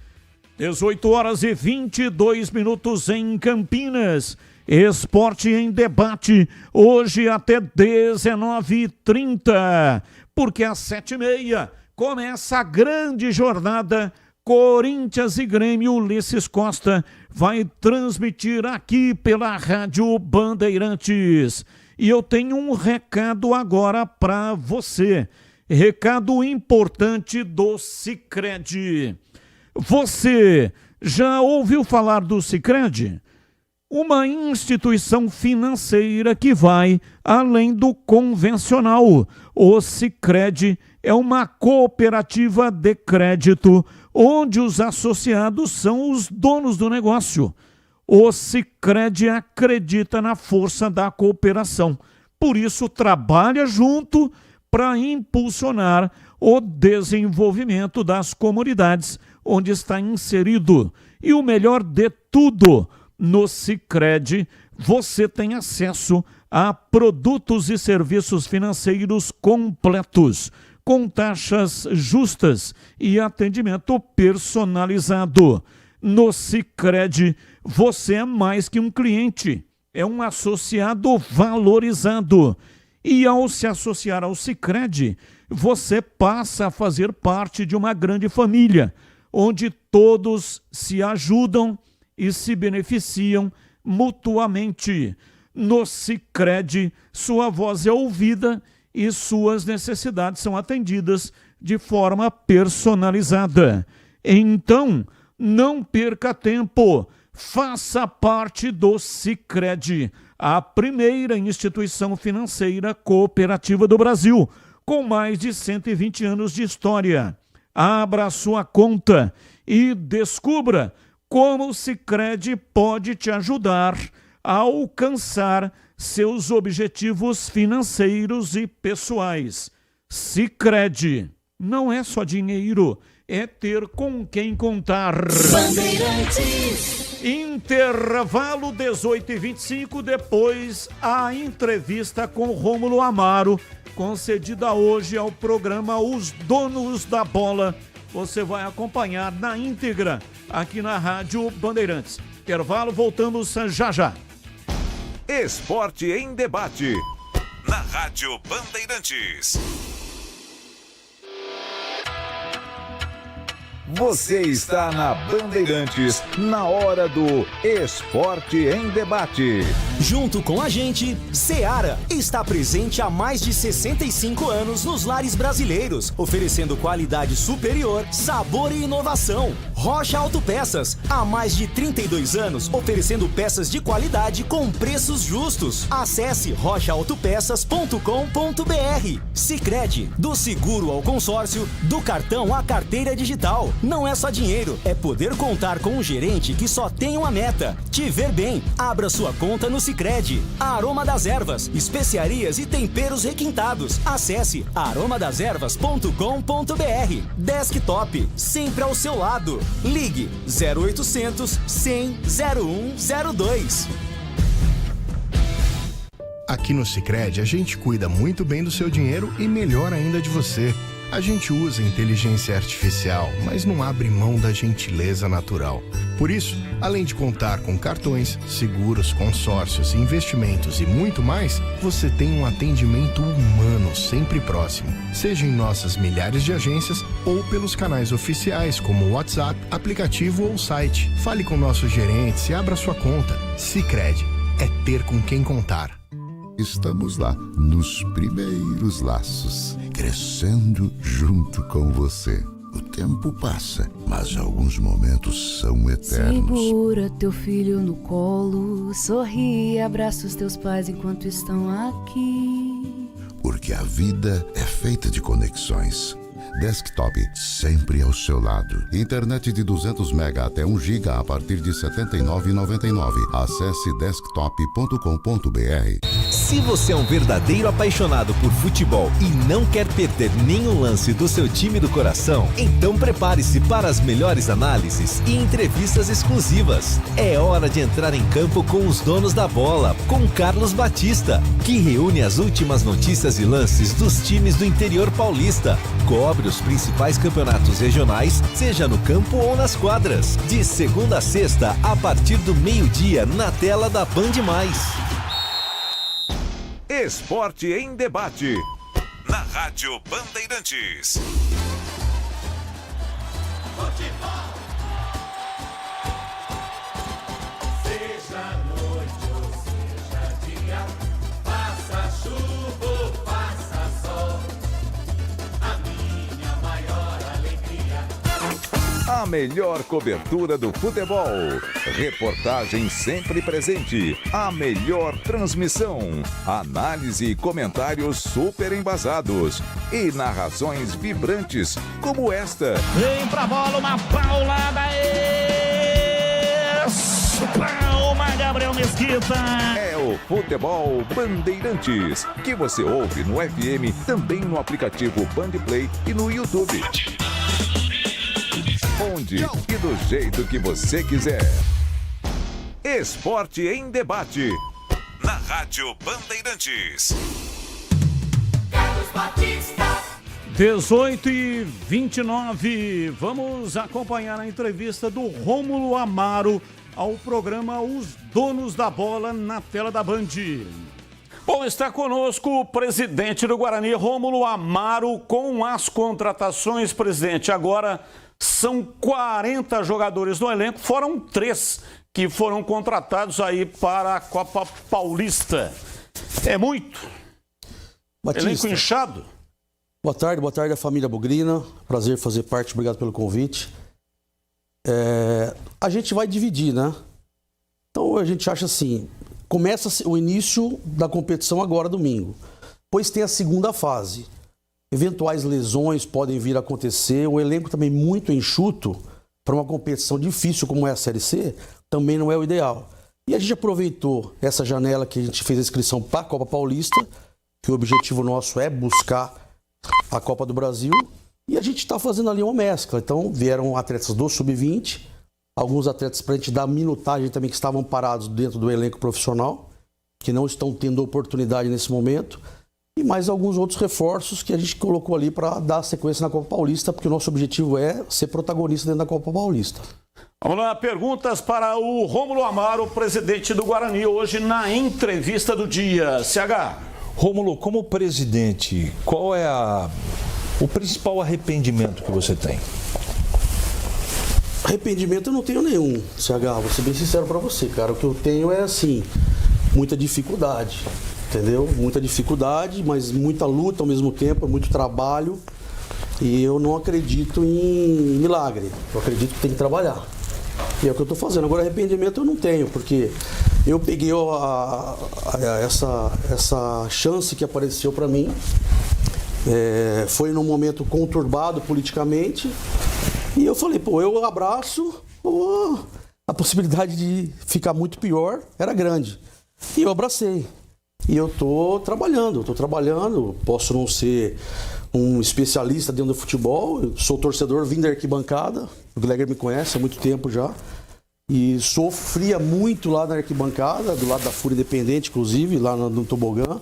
Speaker 3: 18 horas e 22 minutos em Campinas. Esporte em debate, hoje até 19h30, porque às 7h30 começa a grande jornada. Corinthians e Grêmio. Ulisses Costa vai transmitir aqui pela Rádio Bandeirantes. E eu tenho um recado agora para você. Recado importante do Sicredi. Você já ouviu falar do Sicredi? Uma instituição financeira que vai além do convencional. O Sicredi é uma cooperativa de crédito onde os associados são os donos do negócio. O Sicredi acredita na força da cooperação. Por isso, trabalha junto para impulsionar o desenvolvimento das comunidades onde está inserido. E o melhor de tudo, no Sicredi você tem acesso a produtos e serviços financeiros completos, com taxas justas e atendimento personalizado. No Sicredi, você é mais que um cliente, é um associado valorizado. E ao se associar ao Sicredi, você passa a fazer parte de uma grande família, onde todos se ajudam e se beneficiam mutuamente. No Sicredi, sua voz é ouvida e suas necessidades são atendidas de forma personalizada. Então, não perca tempo, faça parte do Sicredi, a primeira instituição financeira cooperativa do Brasil, com mais de 120 anos de história. abra sua conta e descubra como o Sicredi pode te ajudar a alcançar seus objetivos financeiros e pessoais. Sicredi não é só dinheiro, é ter com quem contar. Intervalo 18h25, depois a entrevista com Rômulo Amaro, concedida hoje ao programa Os Donos da Bola. Você vai acompanhar na íntegra aqui na Rádio Bandeirantes. Intervalo, voltamos já já.
Speaker 4: Esporte em Debate, na Rádio Bandeirantes. Você está na Bandeirantes, na hora do Esporte em Debate.
Speaker 1: Junto com a gente, Seara está presente há mais de 65 anos nos lares brasileiros, oferecendo qualidade superior, sabor e inovação. Rocha Autopeças, há mais de 32 anos, oferecendo peças de qualidade com preços justos. Acesse rochaautopeças.com.br. Sicredi, do seguro ao consórcio, do cartão à carteira digital. Não é só dinheiro, é poder contar com um gerente que só tem uma meta: te ver bem. Abra sua conta no Sicredi. Aroma das Ervas, especiarias e temperos requintados. Acesse aromadeservas.com.br. Desktop, sempre ao seu lado. Ligue 0800 100 0102.
Speaker 10: Aqui no Sicredi, a gente cuida muito bem do seu dinheiro e melhor ainda de você. A gente usa inteligência artificial, mas não abre mão da gentileza natural. Por isso, além de contar com cartões, seguros, consórcios, investimentos e muito mais, você tem um atendimento humano sempre próximo, seja em nossas milhares de agências ou pelos canais oficiais como WhatsApp, aplicativo ou site. Fale com nossos gerentes e abra sua conta. Sicredi, é ter com quem contar.
Speaker 11: Estamos lá, nos primeiros laços, crescendo junto com você. O tempo passa, mas alguns momentos são eternos.
Speaker 23: Segura teu filho no colo, sorri e abraça os teus pais enquanto estão aqui.
Speaker 11: Porque a vida é feita de conexões. Desktop, sempre ao seu lado. Internet de 200 MB até 1 GB a partir de R$ 79,99. Acesse desktop.com.br.
Speaker 7: Se você é um verdadeiro apaixonado por futebol e não quer perder nenhum lance do seu time do coração, então prepare-se para as melhores análises e entrevistas exclusivas. É hora de entrar em campo com os donos da bola, com Carlos Batista, que reúne as últimas notícias e lances dos times do interior paulista. Cobre os principais campeonatos regionais, seja no campo ou nas quadras. De segunda a sexta, a partir do meio-dia, na tela da Band+.
Speaker 4: Esporte em Debate, na Rádio Bandeirantes.
Speaker 2: Futebol. Seja noite ou seja dia, faça chuva ou faça sol, a minha maior alegria.
Speaker 4: A melhor cobertura do futebol. Reportagem sempre presente. A melhor transmissão. Análise e comentários super embasados. E narrações vibrantes como esta.
Speaker 3: Vem pra bola, uma paulada. Palma, Gabriel Mesquita.
Speaker 4: É o Futebol Bandeirantes, que você ouve no FM, também no aplicativo Bandplay e no YouTube. Onde e do jeito que você quiser. Esporte em Debate, na Rádio Bandeirantes.
Speaker 2: Carlos Batista.
Speaker 3: 18h29, vamos acompanhar a entrevista do Rômulo Amaro ao programa Os Donos da Bola na tela da Band. Bom, está conosco o presidente do Guarani, Rômulo Amaro, com as contratações. Presidente, agora são 40 jogadores no elenco, foram 3 que foram contratados aí para a Copa Paulista. É muito?
Speaker 24: Batista.
Speaker 3: Elenco inchado?
Speaker 24: Boa tarde à família Bugrina. Prazer fazer parte, obrigado pelo convite. A gente vai dividir, né? Então a gente acha assim, começa o início da competição agora, domingo. Depois tem a segunda fase. eventuais lesões podem vir a acontecer, um elenco também muito enxuto para uma competição difícil como é a Série C, também não é o ideal. E a gente aproveitou essa janela que a gente fez a inscrição para a Copa Paulista, que o objetivo nosso é buscar a Copa do Brasil, e a gente está fazendo ali uma mescla. Então vieram atletas do Sub-20, alguns atletas para a gente dar minutagem também que estavam parados dentro do elenco profissional, que não estão tendo oportunidade nesse momento, e mais alguns outros reforços que a gente colocou ali para dar sequência na Copa Paulista, porque o nosso objetivo é ser protagonista dentro da Copa Paulista.
Speaker 3: Vamos lá, perguntas para o Rômulo Amaro, presidente do Guarani, hoje na entrevista do dia. CH.
Speaker 18: Rômulo, como presidente, qual é o principal arrependimento que você tem?
Speaker 24: Arrependimento eu não tenho nenhum, CH, vou ser bem sincero para você, cara. O que eu tenho é, assim, muita dificuldade, entendeu? Muita dificuldade, mas muita luta ao mesmo tempo, muito trabalho. E eu não acredito em milagre, eu acredito que tem que trabalhar. E é o que eu estou fazendo. Agora, arrependimento eu não tenho, porque eu peguei essa chance que apareceu para mim. Foi num momento conturbado politicamente. E eu falei, eu abraço, a possibilidade de ficar muito pior era grande. E eu abracei. E eu estou trabalhando, posso não ser um especialista dentro do futebol, eu sou torcedor, vim da arquibancada, o Gleger me conhece há muito tempo já, e sofria muito lá na arquibancada, do lado da Fúria Independente, inclusive, lá no Tobogã,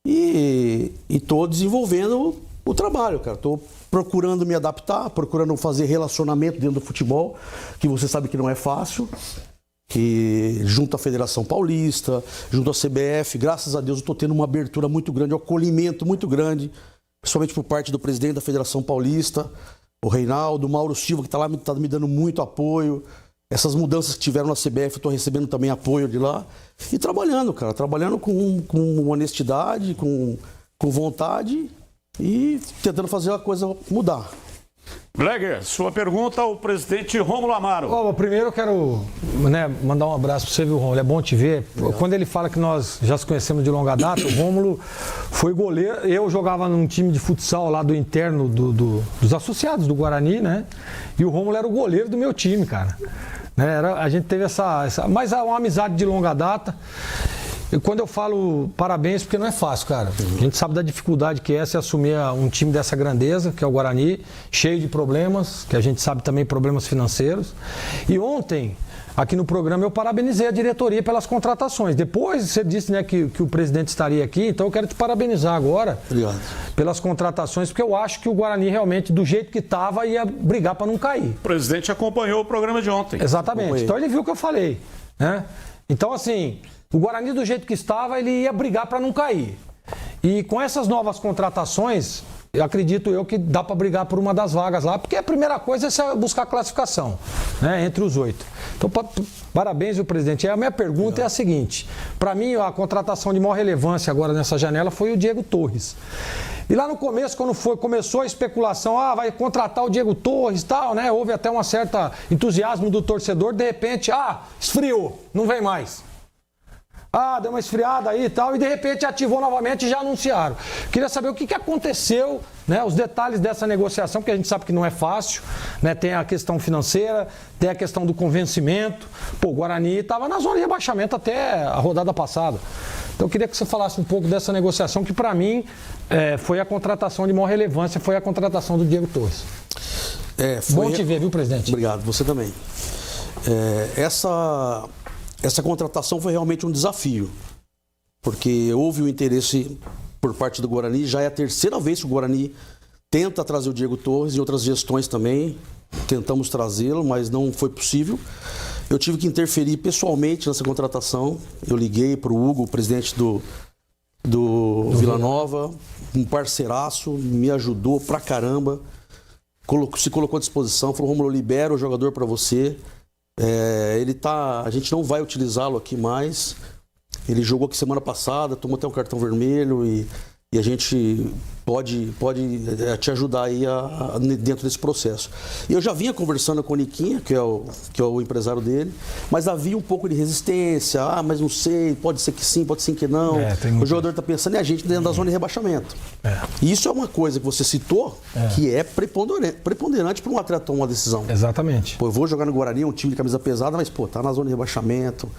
Speaker 24: e estou desenvolvendo o trabalho, cara, estou procurando me adaptar, procurando fazer relacionamento dentro do futebol, que você sabe que não é fácil, que junto à Federação Paulista, junto à CBF, graças a Deus eu estou tendo uma abertura muito grande, um acolhimento muito grande, principalmente por parte do presidente da Federação Paulista, o Reinaldo, o Mauro Silva, que está lá, está me dando muito apoio. Essas mudanças que tiveram na CBF, eu estou recebendo também apoio de lá. E trabalhando, cara, trabalhando com honestidade, com vontade e tentando fazer a coisa mudar.
Speaker 3: Gleger, sua pergunta ao presidente Rômulo Amaro.
Speaker 13: Primeiro eu quero mandar um abraço para você, viu, Rômulo? É bom te ver. Quando ele fala que nós já se conhecemos de longa data, o Rômulo foi goleiro. Eu jogava num time de futsal lá do interno dos associados do Guarani, né? E o Rômulo era o goleiro do meu time, cara. A gente teve mas uma amizade de longa data. E quando eu falo parabéns, porque não é fácil, cara. A gente sabe da dificuldade que é se assumir um time dessa grandeza, que é o Guarani, cheio de problemas, que a gente sabe também problemas financeiros. E ontem, aqui no programa, eu parabenizei a diretoria pelas contratações. Depois você disse, né, que o presidente estaria aqui, então eu quero te parabenizar agora.
Speaker 24: Obrigado.
Speaker 13: Pelas contratações, porque eu acho que o Guarani realmente, do jeito que estava, ia brigar para não cair.
Speaker 3: O presidente acompanhou o programa de ontem.
Speaker 13: Exatamente. Então ele viu o que eu falei, né? Então, assim, o Guarani, do jeito que estava, ele ia brigar para não cair. E com essas novas contratações, eu acredito que dá para brigar por uma das vagas lá, porque a primeira coisa é buscar a classificação, né, entre os 8. Então, parabéns, viu, presidente. A minha pergunta é a seguinte: para mim, a contratação de maior relevância agora nessa janela foi o Diego Torres. E lá no começo, quando começou a especulação, vai contratar o Diego Torres e tal, né? Houve até um certo entusiasmo do torcedor, de repente, esfriou, não vem mais. Deu uma esfriada aí e tal, e de repente ativou novamente e já anunciaram. Queria saber o que aconteceu, né? Os detalhes dessa negociação, porque a gente sabe que não é fácil, né? Tem a questão financeira, tem a questão do convencimento. O Guarani estava na zona de rebaixamento até a rodada passada. Então eu queria que você falasse um pouco dessa negociação, que para mim foi a contratação de maior relevância, foi a contratação do Diego Torres. Bom te ver, viu, presidente?
Speaker 24: Obrigado, você também. Essa contratação foi realmente um desafio, porque houve o interesse por parte do Guarani, já é a terceira vez que o Guarani tenta trazer o Diego Torres, e outras gestões também tentamos trazê-lo, mas não foi possível. Eu tive que interferir pessoalmente nessa contratação, eu liguei para o Hugo, o presidente do Vila Nova, um parceiraço, me ajudou pra caramba, se colocou à disposição, falou: Rômulo, eu libero o jogador para você. A gente não vai utilizá-lo aqui mais. Ele jogou aqui semana passada, tomou até um cartão vermelho e E a gente pode te ajudar aí dentro desse processo. Eu já vinha conversando com o Niquinha, que é o empresário dele, mas havia um pouco de resistência. Mas não sei, pode ser que sim, pode ser que não. O jogador está pensando em a gente dentro da zona de rebaixamento. E isso é uma coisa que você citou, que é preponderante para um atleta tomar uma decisão.
Speaker 13: Exatamente.
Speaker 24: Pô, eu vou jogar no Guarani, um time de camisa pesada, mas tá na zona de rebaixamento.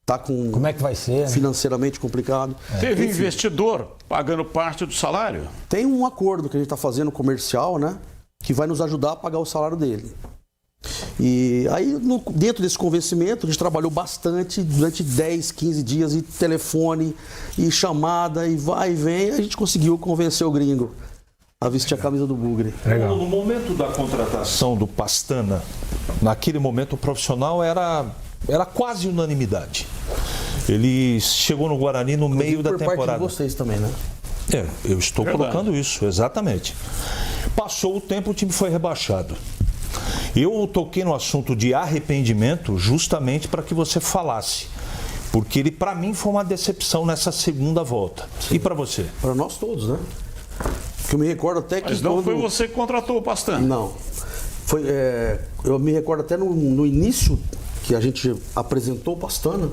Speaker 24: Tá com
Speaker 13: como é que vai ser,
Speaker 24: financeiramente complicado.
Speaker 3: Teve investidor pagando parte do salário?
Speaker 24: Tem um acordo que a gente está fazendo comercial, né? Que vai nos ajudar a pagar o salário dele. E aí, dentro desse convencimento, a gente trabalhou bastante durante 10, 15 dias, e telefone, e chamada, e vai e vem, a gente conseguiu convencer o gringo a vestir a camisa do Bugre.
Speaker 18: No momento da contratação do Pastana, naquele momento o profissional era quase unanimidade. Ele chegou no Guarani no meio da temporada.
Speaker 24: Por parte de vocês também, né?
Speaker 18: Eu estou colocando isso, exatamente. Passou o tempo, o time foi rebaixado. Eu toquei no assunto de arrependimento justamente para que você falasse. Porque ele, para mim, foi uma decepção nessa segunda volta. Sim. E para você?
Speaker 24: Para nós todos, né? Porque eu me recordo até que...
Speaker 3: Mas não foi você que contratou o Pastana?
Speaker 24: Não. Eu me recordo até no início que a gente apresentou o Pastana,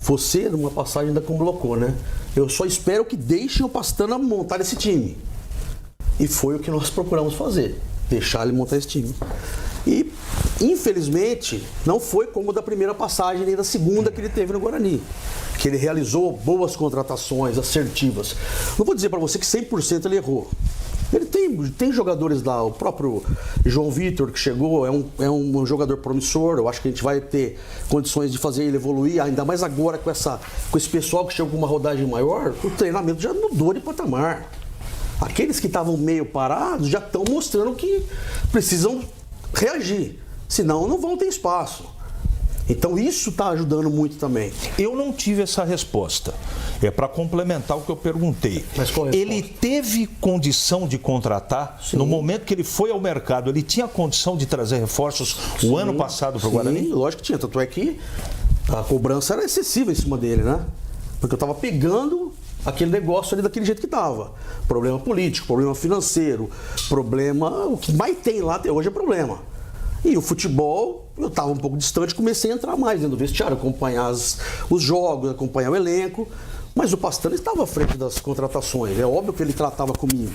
Speaker 24: você, numa passagem, ainda colocou, né? Eu só espero que deixem o Pastana montar esse time. E foi o que nós procuramos fazer, deixar ele montar esse time. E, infelizmente, não foi como da primeira passagem, nem da segunda que ele teve no Guarani. Que ele realizou boas contratações, assertivas. Não vou dizer para você que 100% ele errou. Ele tem jogadores lá, o próprio João Vitor, que chegou, é um jogador promissor. Eu acho que a gente vai ter condições de fazer ele evoluir, ainda mais agora com esse pessoal que chegou com uma rodagem maior. O treinamento já mudou de patamar. Aqueles que estavam meio parados já estão mostrando que precisam reagir, senão não vão ter espaço. Então isso está ajudando muito também.
Speaker 18: Eu não tive essa resposta. É para complementar o que eu perguntei.
Speaker 24: Mas qual é a resposta?
Speaker 18: Ele teve condição de contratar? Sim. No momento que ele foi ao mercado, ele tinha condição de trazer reforços o ano passado para o Guarani?
Speaker 24: Sim, lógico que tinha. Tanto é que a cobrança era excessiva em cima dele, né? Porque eu estava pegando aquele negócio ali daquele jeito que estava. Problema político, problema financeiro, problema... O que mais tem lá até hoje é problema. E o futebol, eu estava um pouco distante, comecei a entrar mais dentro do vestiário, acompanhar os jogos, acompanhar o elenco. Mas o Pastana estava à frente das contratações. É óbvio que ele tratava comigo.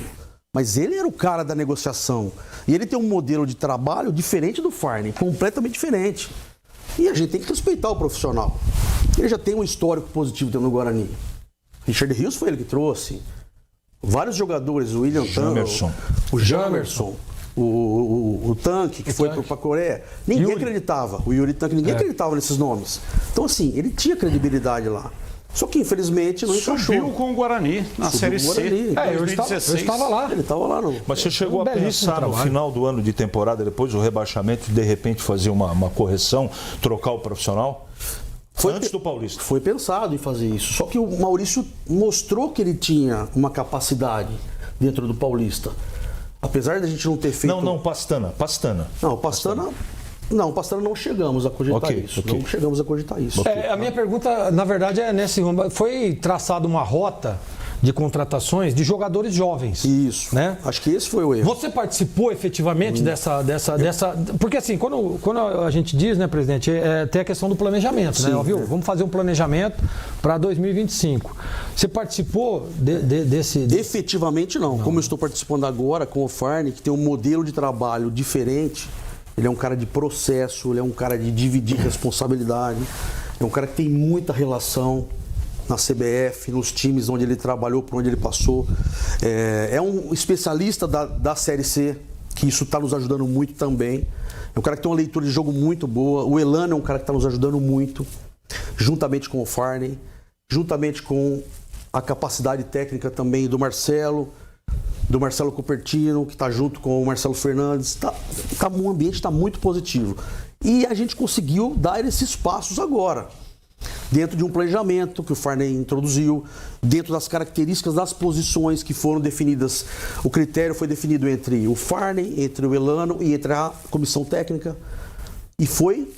Speaker 24: Mas ele era o cara da negociação. E ele tem um modelo de trabalho diferente do Farney, completamente diferente. E a gente tem que respeitar o profissional. Ele já tem um histórico positivo no Guarani. Richard Rios foi ele que trouxe. Vários jogadores, o William
Speaker 18: Jamerson.
Speaker 24: O Jamerson. O Tanque, que foi para a Coreia. Ninguém acreditava. O Yuri Tanque, ninguém acreditava nesses nomes. Então, assim, ele tinha credibilidade lá. Só que, infelizmente, não encaixou.
Speaker 3: Subiu com o Guarani na Série C.
Speaker 24: Eu estava lá. Ele estava lá.
Speaker 18: Mas você chegou a pensar no final do ano de temporada, depois do rebaixamento, de repente fazer uma correção, trocar o profissional? Antes do Paulista.
Speaker 24: Foi pensado em fazer isso. Só que o Maurício mostrou que ele tinha uma capacidade dentro do Paulista. Apesar de a gente não ter feito...
Speaker 18: Pastana.
Speaker 24: Não, o Pastana não chegamos a cogitar isso. Não chegamos a cogitar isso.
Speaker 13: A minha pergunta, na verdade, é nesse rumo. Foi traçada uma rota de contratações de jogadores jovens.
Speaker 24: Isso.
Speaker 13: Né?
Speaker 24: Acho que esse foi o erro.
Speaker 13: Você participou efetivamente dessa... Porque assim, quando a gente diz, né, presidente, tem a questão do planejamento, né? Viu? Vamos fazer um planejamento para 2025. Você participou desse...
Speaker 24: Efetivamente não. Como eu estou participando agora com o Farney, que tem um modelo de trabalho diferente. Ele é um cara de processo, ele é um cara de dividir responsabilidade, é um cara que tem muita relação na CBF, nos times onde ele trabalhou, por onde ele passou. É um especialista da Série C, que isso está nos ajudando muito também. É um cara que tem uma leitura de jogo muito boa. O Elano é um cara que está nos ajudando muito, juntamente com o Farney, juntamente com a capacidade técnica também do Marcelo Cupertino, que está junto com o Marcelo Fernandes. O ambiente está muito positivo. E a gente conseguiu dar esses passos agora, dentro de um planejamento que o Farney introduziu, dentro das características das posições que foram definidas. O critério foi definido entre o Farney, entre o Elano e entre a comissão técnica. E foi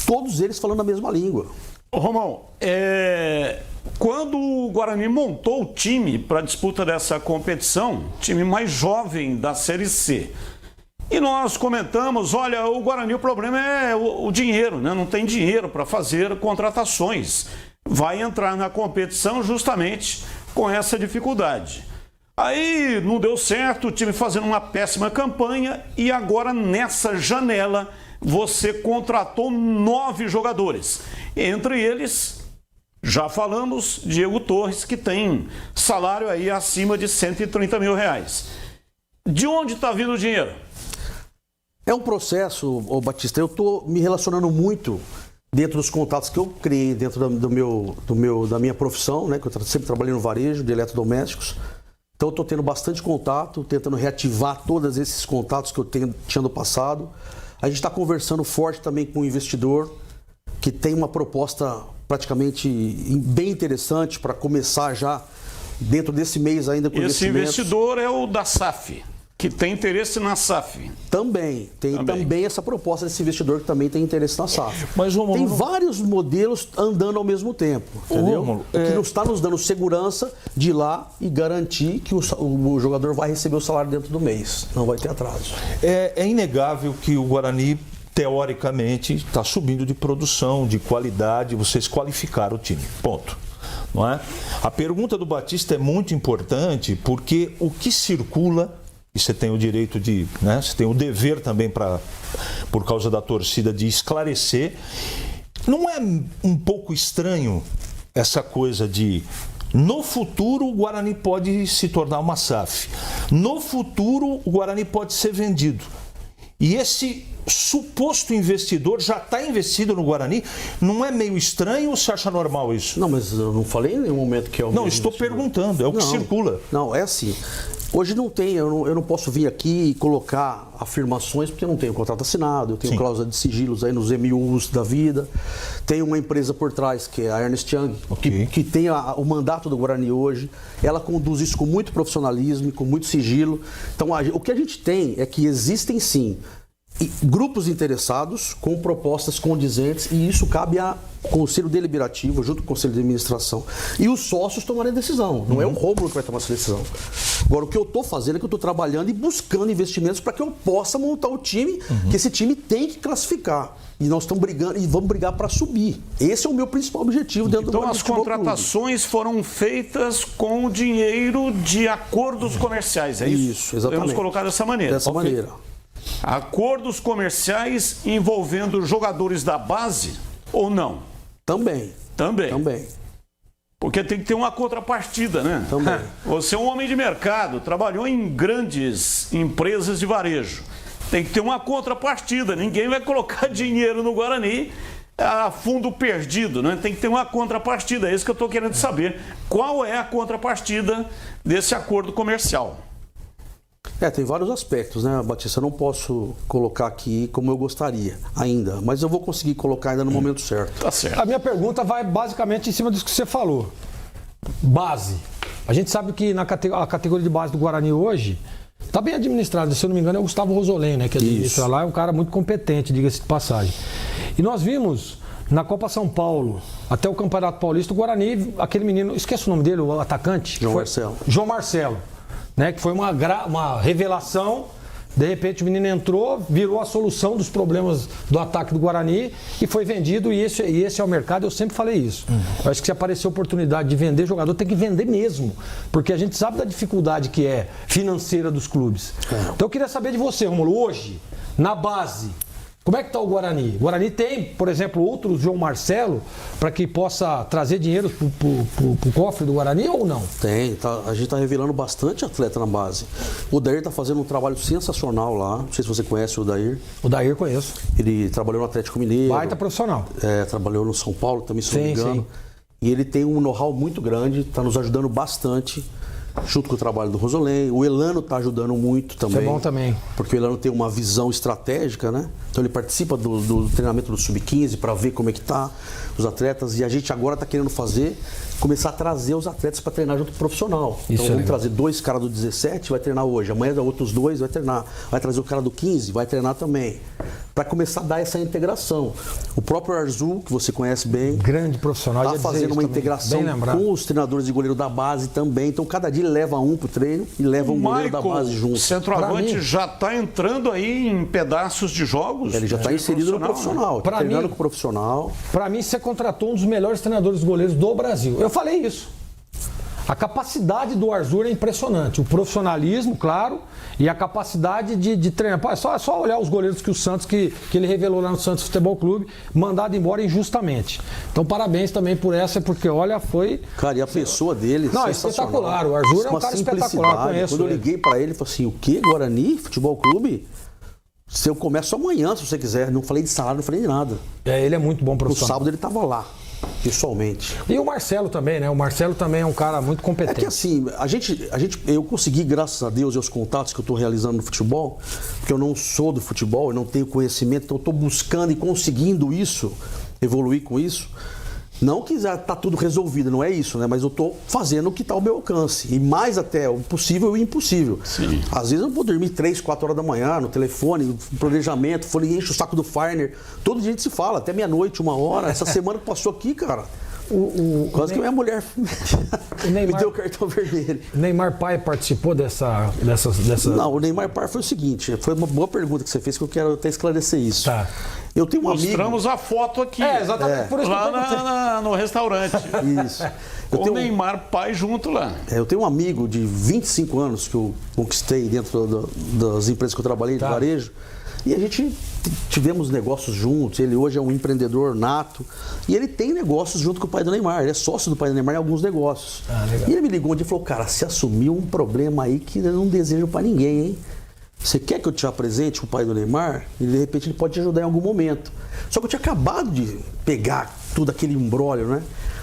Speaker 24: todos eles falando a mesma língua.
Speaker 3: Ô, Romão, quando o Guarani montou o time para a disputa dessa competição, time mais jovem da Série C, e nós comentamos, olha, o Guarani, o problema é o dinheiro, né? Não tem dinheiro para fazer contratações. Vai entrar na competição justamente com essa dificuldade. Aí não deu certo, o time fazendo uma péssima campanha e agora nessa janela você contratou 9 jogadores. Entre eles, já falamos, Diego Torres, que tem salário aí acima de R$130 mil. De onde está vindo o dinheiro?
Speaker 24: É um processo, Batista, eu estou me relacionando muito dentro dos contatos que eu criei dentro da minha profissão, né? Que eu sempre trabalhei no varejo de eletrodomésticos. Então eu estou tendo bastante contato, tentando reativar todos esses contatos que eu tinha no passado. A gente está conversando forte também com um investidor que tem uma proposta praticamente bem interessante para começar já dentro desse mês ainda com
Speaker 3: esse investidor é o da SAF, que tem interesse na SAF.
Speaker 24: Tem também essa proposta desse investidor que também tem interesse na SAF.
Speaker 18: Mas, Romulo,
Speaker 24: tem vários modelos andando ao mesmo tempo, entendeu?
Speaker 18: Romulo,
Speaker 24: que não está nos dando segurança de ir lá e garantir que o jogador vai receber o salário dentro do mês. Não vai ter atraso.
Speaker 18: É inegável que o Guarani, teoricamente, está subindo de produção, de qualidade, vocês qualificaram o time. Ponto. Não é? A pergunta do Batista é muito importante porque o que circula, e você tem o direito de, né, você tem o dever também por causa da torcida de esclarecer, não é um pouco estranho essa coisa de no futuro o Guarani pode se tornar uma SAF, no futuro o Guarani pode ser vendido. E esse suposto investidor já está investido no Guarani. Não é meio estranho ou você acha normal isso?
Speaker 24: Não, mas eu não falei em nenhum momento que é o
Speaker 18: Não, estou perguntando, é o que circula.
Speaker 24: Não, é assim. Hoje não tem, eu não posso vir aqui e colocar afirmações porque eu não tenho contrato assinado, eu tenho cláusula de sigilos aí nos MUs da vida. Tem uma empresa por trás, que é a Ernst Young, que tem o mandato do Guarani hoje. Ela conduz isso com muito profissionalismo, com muito sigilo. Então, o que a gente tem é que existem sim grupos interessados com propostas condizentes e isso cabe ao Conselho Deliberativo, junto com o Conselho de Administração. E os sócios tomarem a decisão, não é o Rômulo que vai tomar essa decisão. Agora, o que eu estou fazendo é que eu estou trabalhando e buscando investimentos para que eu possa montar o time, que esse time tem que classificar. E nós estamos brigando e vamos brigar para subir. Esse é o meu principal objetivo dentro do Guarani Futebol Clube.
Speaker 3: Então as contratações foram feitas com o dinheiro de acordos comerciais, é isso?
Speaker 24: Isso, exatamente.
Speaker 3: Podemos colocar dessa maneira.
Speaker 24: Dessa maneira.
Speaker 3: Acordos comerciais envolvendo jogadores da base ou não?
Speaker 24: Também.
Speaker 3: Porque tem que ter uma contrapartida, né?
Speaker 24: Também.
Speaker 3: Você é um homem de mercado, trabalhou em grandes empresas de varejo. Tem que ter uma contrapartida. Ninguém vai colocar dinheiro no Guarani a fundo perdido, né? Tem que ter uma contrapartida. É isso que eu estou querendo saber. Qual é a contrapartida desse acordo comercial?
Speaker 24: Tem vários aspectos, né, Batista? Eu não posso colocar aqui como eu gostaria ainda, mas eu vou conseguir colocar ainda no momento certo.
Speaker 3: Tá certo.
Speaker 13: A minha pergunta vai basicamente em cima disso que você falou. Base. A gente sabe que a categoria de base do Guarani hoje está bem administrada. Se eu não me engano, é o Gustavo Rosolém, né? Que administra lá, é um cara muito competente, diga-se de passagem. E nós vimos na Copa São Paulo, até o Campeonato Paulista, o Guarani, aquele menino, esqueço o nome dele, o atacante. João Marcelo. Né, que foi uma revelação, de repente o menino entrou, virou a solução dos problemas do ataque do Guarani e foi vendido, e esse é o mercado, eu sempre falei isso. Eu acho que se aparecer oportunidade de vender jogador, tem que vender mesmo, porque a gente sabe da dificuldade que é financeira dos clubes. Então eu queria saber de você, Rômulo, hoje, na base, como é que está o Guarani? O Guarani tem, por exemplo, outro João Marcelo para que possa trazer dinheiro para o cofre do Guarani ou não?
Speaker 24: Tem, a gente está revelando bastante atleta na base. O Dair está fazendo um trabalho sensacional lá. Não sei se você conhece o Dair.
Speaker 13: O Dair conheço.
Speaker 24: Ele trabalhou no Atlético Mineiro.
Speaker 13: Baita profissional.
Speaker 24: Trabalhou no São Paulo também, se não me engano. E ele tem um know-how muito grande, está nos ajudando bastante. Junto com o trabalho do Rosolém. O Elano está ajudando muito também.
Speaker 13: Isso é bom também.
Speaker 24: Porque o Elano tem uma visão estratégica, né? Então ele participa do treinamento do Sub-15 para ver como é que tá os atletas. E a gente agora está querendo começar a trazer os atletas para treinar junto com o profissional. Então vamos trazer 2 caras do 17, vai treinar hoje. Amanhã outros 2 vai treinar. Vai trazer o cara do 15, vai treinar também. para começar a dar essa integração. O próprio Arzu, que você conhece bem,
Speaker 13: grande profissional,
Speaker 24: está fazendo uma integração com os treinadores de goleiro da base também. Então, cada dia ele leva um para o treino e leva um goleiro da base junto.
Speaker 3: O centroavante já está entrando aí em pedaços de jogos.
Speaker 24: Ele já está inserido no profissional,
Speaker 13: Pra
Speaker 24: treinando
Speaker 13: mim,
Speaker 24: com o profissional.
Speaker 13: Para mim, você contratou um dos melhores treinadores de goleiros do Brasil. Eu falei isso. A capacidade do Arzu é impressionante. O profissionalismo, claro, e a capacidade de treinar. Pô, é só olhar os goleiros que o Santos, que ele revelou lá no Santos Futebol Clube, mandado embora injustamente. Então, parabéns também por essa, porque, olha, foi...
Speaker 24: Cara, e a pessoa dele,
Speaker 13: não, espetacular. O Arzu é um cara espetacular, conheço.
Speaker 24: Quando eu liguei para ele, ele falou assim, o quê? Guarani Futebol Clube? Se eu começo amanhã, se você quiser. Não falei de salário, não falei de nada.
Speaker 13: Ele é muito bom profissional.
Speaker 24: No sábado ele estava lá, pessoalmente.
Speaker 13: E o Marcelo também, né? O Marcelo também é um cara muito competente.
Speaker 24: É que assim, eu consegui, graças a Deus e aos contatos que eu estou realizando no futebol, porque eu não sou do futebol, eu não tenho conhecimento, então eu estou buscando e conseguindo isso, evoluir com isso. Não que já está tudo resolvido, não é isso, né? Mas eu estou fazendo o que está ao meu alcance. E mais até o possível e o impossível.
Speaker 3: Sim.
Speaker 24: Às vezes eu vou dormir 3, 4 horas da manhã, no telefone, no planejamento, enche o saco do Fagner. Todo dia a gente se fala, até meia-noite, 1h. Essa semana que passou aqui, cara, quase que minha mulher me deu o cartão vermelho.
Speaker 13: O Neymar Pai participou dessa...
Speaker 24: Não, o Neymar Pai foi o seguinte, foi uma boa pergunta que você fez que eu quero até esclarecer isso.
Speaker 13: Tá.
Speaker 24: Eu tenho um
Speaker 3: Mostramos
Speaker 24: amigo...
Speaker 3: a foto aqui.
Speaker 13: Exatamente por isso
Speaker 3: lá no restaurante.
Speaker 24: Isso.
Speaker 3: Com o Neymar Pai junto lá.
Speaker 24: Eu tenho um amigo de 25 anos que eu conquistei dentro das empresas que eu trabalhei de varejo. E a gente tivemos negócios juntos. Ele hoje é um empreendedor nato. E ele tem negócios junto com o pai do Neymar. Ele é sócio do pai do Neymar em alguns negócios. E ele me ligou um dia e falou, cara, se assumiu um problema aí que eu não desejo pra ninguém, hein? Você quer que eu te apresente o pai do Neymar? E de repente ele pode te ajudar em algum momento. Só que eu tinha acabado de pegar tudo aquele imbróglio, né?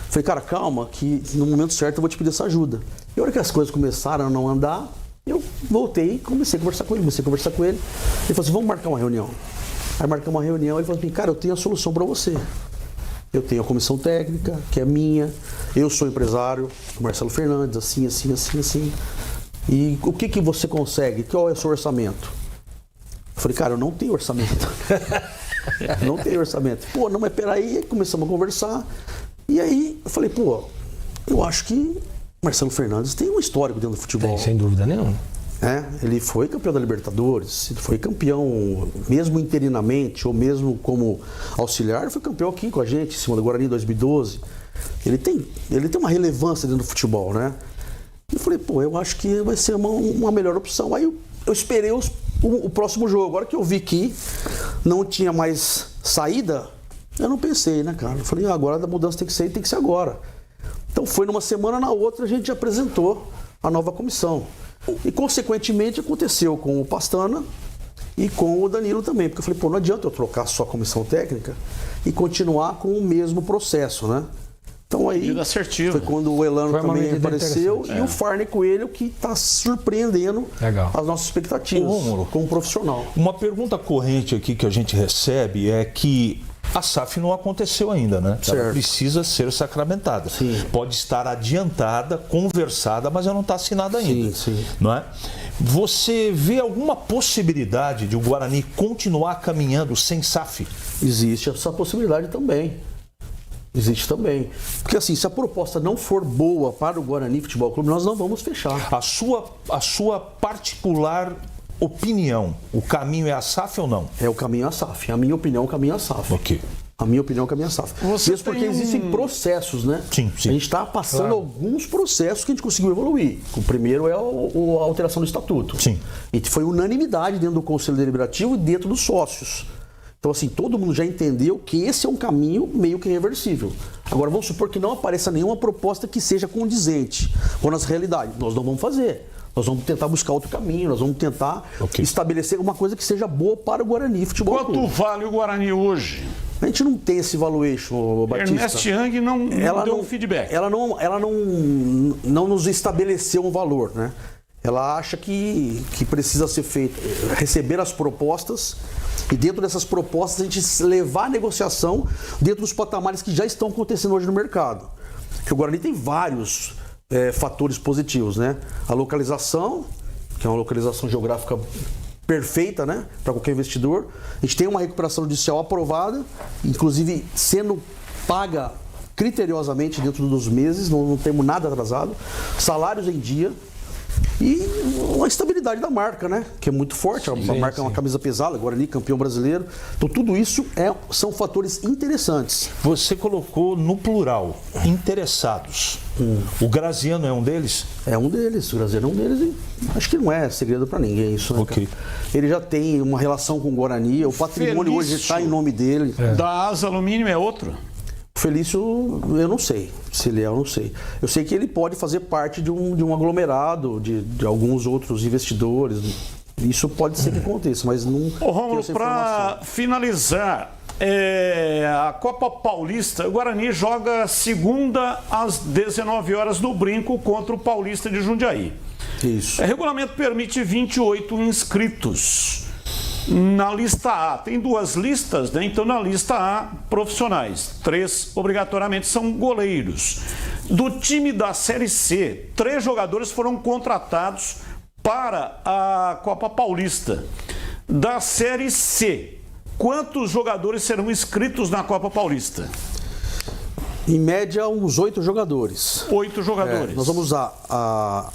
Speaker 24: Falei, cara, calma, que no momento certo eu vou te pedir essa ajuda. E a hora que as coisas começaram a não andar, eu voltei e comecei a conversar com ele. Ele falou assim, vamos marcar uma reunião. Aí marcamos uma reunião, ele falou assim, cara, eu tenho a solução para você. Eu tenho a comissão técnica, que é minha. Eu sou empresário, o Marcelo Fernandes, assim. E o que você consegue? Qual é o seu orçamento? Eu falei, cara, eu não tenho orçamento. Não tenho orçamento. Pô, não, mas peraí, começamos a conversar. E aí eu falei, pô, eu acho que Marcelo Fernandes tem um histórico dentro do futebol.
Speaker 13: Sem dúvida nenhuma.
Speaker 24: Ele foi campeão da Libertadores, ele foi campeão mesmo interinamente ou mesmo como auxiliar, ele foi campeão aqui com a gente, em cima do Guarani em 2012. Ele tem uma relevância dentro do futebol, né? E eu falei, pô, eu acho que vai ser uma melhor opção. Aí eu esperei o próximo jogo. Agora que eu vi que não tinha mais saída, eu não pensei, né, cara? Eu falei, agora a mudança tem que ser agora. Então foi numa semana, na outra a gente apresentou a nova comissão. E consequentemente aconteceu com o Pastana e com o Danilo também. Porque eu falei, pô, não adianta eu trocar só a comissão técnica e continuar com o mesmo processo, né? Então aí foi quando o Elano também apareceu e o Fagner Coelho, que está surpreendendo as nossas expectativas como profissional.
Speaker 18: Uma pergunta corrente aqui que a gente recebe é que a SAF não aconteceu ainda, né?
Speaker 24: Certo.
Speaker 18: Ela precisa ser sacramentada.
Speaker 24: Sim.
Speaker 18: Pode estar adiantada, conversada, mas ela não está assinada ainda.
Speaker 24: Sim.
Speaker 18: Não é? Você vê alguma possibilidade de o Guarani continuar caminhando sem SAF?
Speaker 24: Existe essa possibilidade também. Existe também. Porque assim, se a proposta não for boa para o Guarani Futebol Clube, nós não vamos fechar.
Speaker 18: A sua particular opinião, o caminho é a SAF ou não?
Speaker 24: É o caminho a SAF. A minha opinião é o caminho a SAF.
Speaker 18: Ok.
Speaker 24: A minha opinião é o caminho a SAF. Mesmo porque existem processos, né?
Speaker 18: Sim.
Speaker 24: A gente está passando alguns processos que a gente conseguiu evoluir. O primeiro é a alteração do estatuto.
Speaker 18: Sim.
Speaker 24: E foi unanimidade dentro do Conselho Deliberativo e dentro dos sócios. Então, assim, todo mundo já entendeu que esse é um caminho meio que irreversível. Agora, vamos supor que não apareça nenhuma proposta que seja condizente com a nossa realidade. Nós não vamos fazer. Nós vamos tentar buscar outro caminho, nós vamos tentar estabelecer uma coisa que seja boa para o Guarani Futebol Clube.
Speaker 3: Quanto vale o Guarani hoje?
Speaker 24: A gente não tem esse valuation, Batista.
Speaker 3: Ernest Young não deu um feedback.
Speaker 24: Ela não nos estabeleceu um valor, né? Ela acha que precisa ser feito, receber as propostas e dentro dessas propostas a gente levar a negociação dentro dos patamares que já estão acontecendo hoje no mercado. Porque o Guarani tem vários fatores positivos, né? A localização, que é uma localização geográfica perfeita, né, para qualquer investidor. A gente tem uma recuperação judicial aprovada, inclusive sendo paga criteriosamente dentro dos meses, não temos nada atrasado, salários em dia e uma estabilidade da marca, né, que é muito forte. A marca é uma camisa pesada, Guarani, campeão brasileiro. Então tudo isso são fatores interessantes.
Speaker 18: Você colocou no plural, interessados. O Graziano é um deles?
Speaker 24: É um deles, o Graziano é um deles e acho que não é segredo para ninguém isso, né, cara? Ele já tem uma relação com o Guarani, o patrimônio hoje está em nome dele.
Speaker 3: Da Asa Alumínio é outro?
Speaker 24: Felício, eu não sei. Se ele é, eu não sei. Eu sei que ele pode fazer parte de um aglomerado de alguns outros investidores. Isso pode ser que aconteça, mas não.
Speaker 3: Ô, Rômulo, para finalizar, a Copa Paulista, o Guarani joga segunda às 19 horas no Brinco contra o Paulista de Jundiaí.
Speaker 24: Isso.
Speaker 3: O regulamento permite 28 inscritos. Na lista A, tem 2 listas, né? Então na lista A, profissionais, 3 obrigatoriamente são goleiros. Do time da Série C, 3 jogadores foram contratados para a Copa Paulista. Da Série C, quantos jogadores serão inscritos na Copa Paulista?
Speaker 24: Em média, uns 8 jogadores.
Speaker 3: 8 jogadores.
Speaker 24: Nós vamos usar a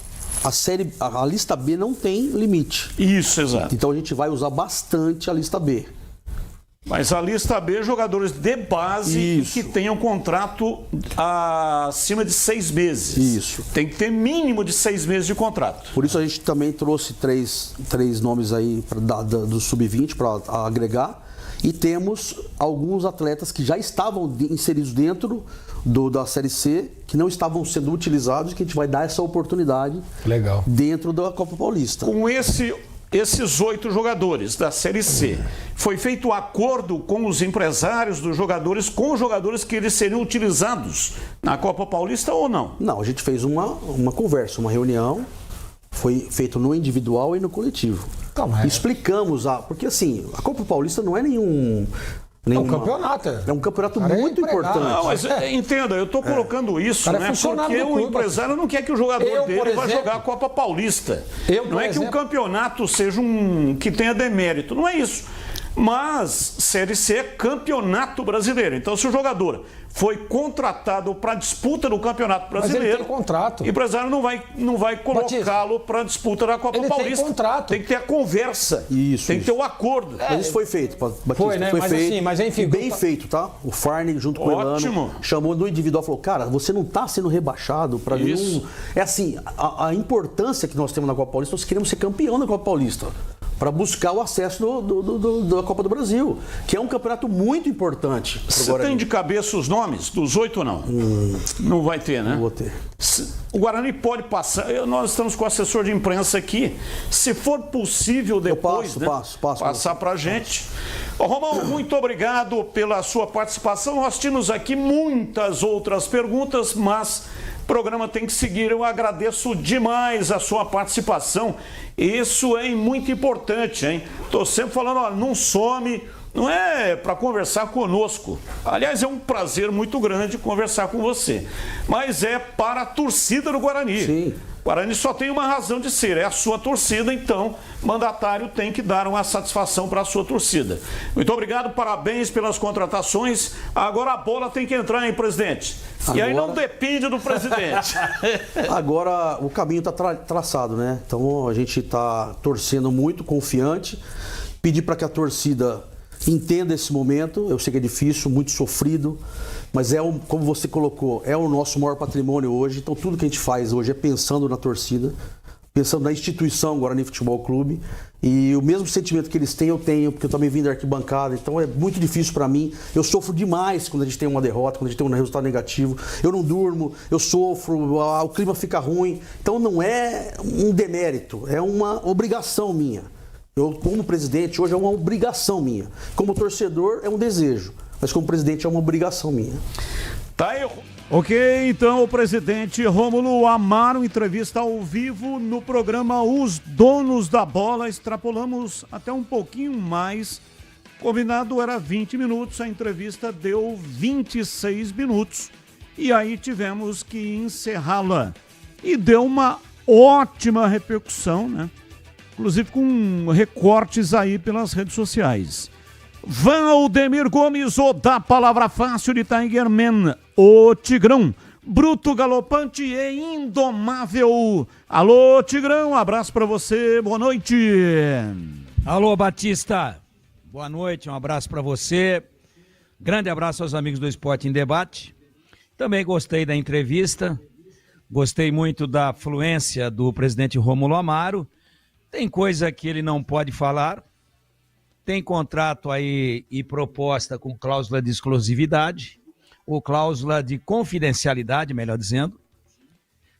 Speaker 24: lista B não tem limite.
Speaker 3: Isso, exato.
Speaker 24: Então a gente vai usar bastante a lista B.
Speaker 3: Mas a lista B, jogadores de base e que tenham contrato acima de 6 meses.
Speaker 24: Isso.
Speaker 3: Tem que ter mínimo de 6 meses de contrato.
Speaker 24: Por isso a gente também trouxe três nomes aí do Sub-20 para agregar. E temos alguns atletas que já estavam inseridos dentro da Série C, que não estavam sendo utilizados, que a gente vai dar essa oportunidade dentro da Copa Paulista.
Speaker 3: Com esses 8 jogadores da Série C, foi feito acordo com os empresários dos jogadores, com os jogadores que eles seriam utilizados na Copa Paulista ou não?
Speaker 24: Não, a gente fez uma conversa, uma reunião, foi feito no individual e no coletivo. Explicamos, porque assim, a Copa Paulista não é nenhum
Speaker 13: campeonato.
Speaker 24: É um campeonato muito importante.
Speaker 3: Não, mas entenda, eu estou colocando isso, né? Porque o empresário não quer que o jogador dele vá jogar a Copa Paulista. Não é que um campeonato seja que tenha demérito, não é isso. Mas Série C é campeonato brasileiro. Então, se o jogador foi contratado para disputa do Campeonato Brasileiro,
Speaker 13: mas ele tem contrato.
Speaker 3: O empresário não vai colocá-lo para disputa da Copa Paulista.
Speaker 13: Tem contrato.
Speaker 3: Tem que ter a conversa.
Speaker 24: Isso.
Speaker 3: Tem que ter o acordo.
Speaker 24: Mas isso foi feito, Batista.
Speaker 13: Foi, né?
Speaker 24: Foi
Speaker 13: mas
Speaker 24: feito.
Speaker 13: Assim, mas enfim,
Speaker 24: bem feito, tá? O Farney, junto com o Elano, chamou no individual e falou, cara, você não está sendo rebaixado para nenhum... É assim, a importância que nós temos na Copa Paulista, nós queremos ser campeão da Copa Paulista, para buscar o acesso da Copa do Brasil, que é um campeonato muito importante.
Speaker 3: Você tem de cabeça os nomes dos 8 ou não? Não vai ter, né?
Speaker 24: Não vou ter.
Speaker 3: O Guarani pode passar, nós estamos com o assessor de imprensa aqui, se for possível depois, passar para a gente. Romão, muito obrigado pela sua participação. Nós tínhamos aqui muitas outras perguntas, mas o programa tem que seguir. Eu agradeço demais a sua participação. Isso é muito importante, hein? Estou sempre falando, ó, não some, não é para conversar conosco. Aliás, é um prazer muito grande conversar com você. Mas é para a torcida do Guarani.
Speaker 24: Sim.
Speaker 3: O Guarani só tem uma razão de ser, é a sua torcida, então o mandatário tem que dar uma satisfação para a sua torcida. Muito obrigado, parabéns pelas contratações. Agora a bola tem que entrar, hein, presidente? E aí não depende do presidente.
Speaker 24: Agora o caminho está traçado, né? Então a gente está torcendo muito, confiante. Pedir para que a torcida entenda esse momento. Eu sei que é difícil, muito sofrido, mas como você colocou, é o nosso maior patrimônio hoje. Então tudo que a gente faz hoje é pensando na torcida, pensando na instituição Guarani Futebol Clube. E o mesmo sentimento que eles têm, eu tenho, porque eu também vim da arquibancada. Então é muito difícil para mim. Eu sofro demais quando a gente tem uma derrota, quando a gente tem um resultado negativo. Eu não durmo, eu sofro, o clima fica ruim. Então não é um demérito, é uma obrigação minha. Eu, como presidente, hoje é uma obrigação minha. Como torcedor, é um desejo. Mas como presidente, é uma obrigação minha.
Speaker 3: Tá aí. Ok, então o presidente Rômulo Amaro, entrevista ao vivo no programa Os Donos da Bola. Extrapolamos até um pouquinho mais. Combinado era 20 minutos, a entrevista deu 26 minutos. E aí tivemos que encerrá-la. E deu uma ótima repercussão, né? inclusive com recortes aí pelas redes sociais. Valdemir Gomes, o da palavra fácil de Tiger Man, o Tigrão, bruto, galopante e indomável. Alô, Tigrão, um abraço pra você, boa noite.
Speaker 14: Alô, Batista, boa noite, um abraço pra você. Grande abraço aos amigos do Esporte em Debate. Também gostei da entrevista, gostei muito da fluência do presidente Rômulo Amaro. Tem coisa que ele não pode falar, tem contrato aí e proposta com cláusula de exclusividade, ou cláusula de confidencialidade, melhor dizendo.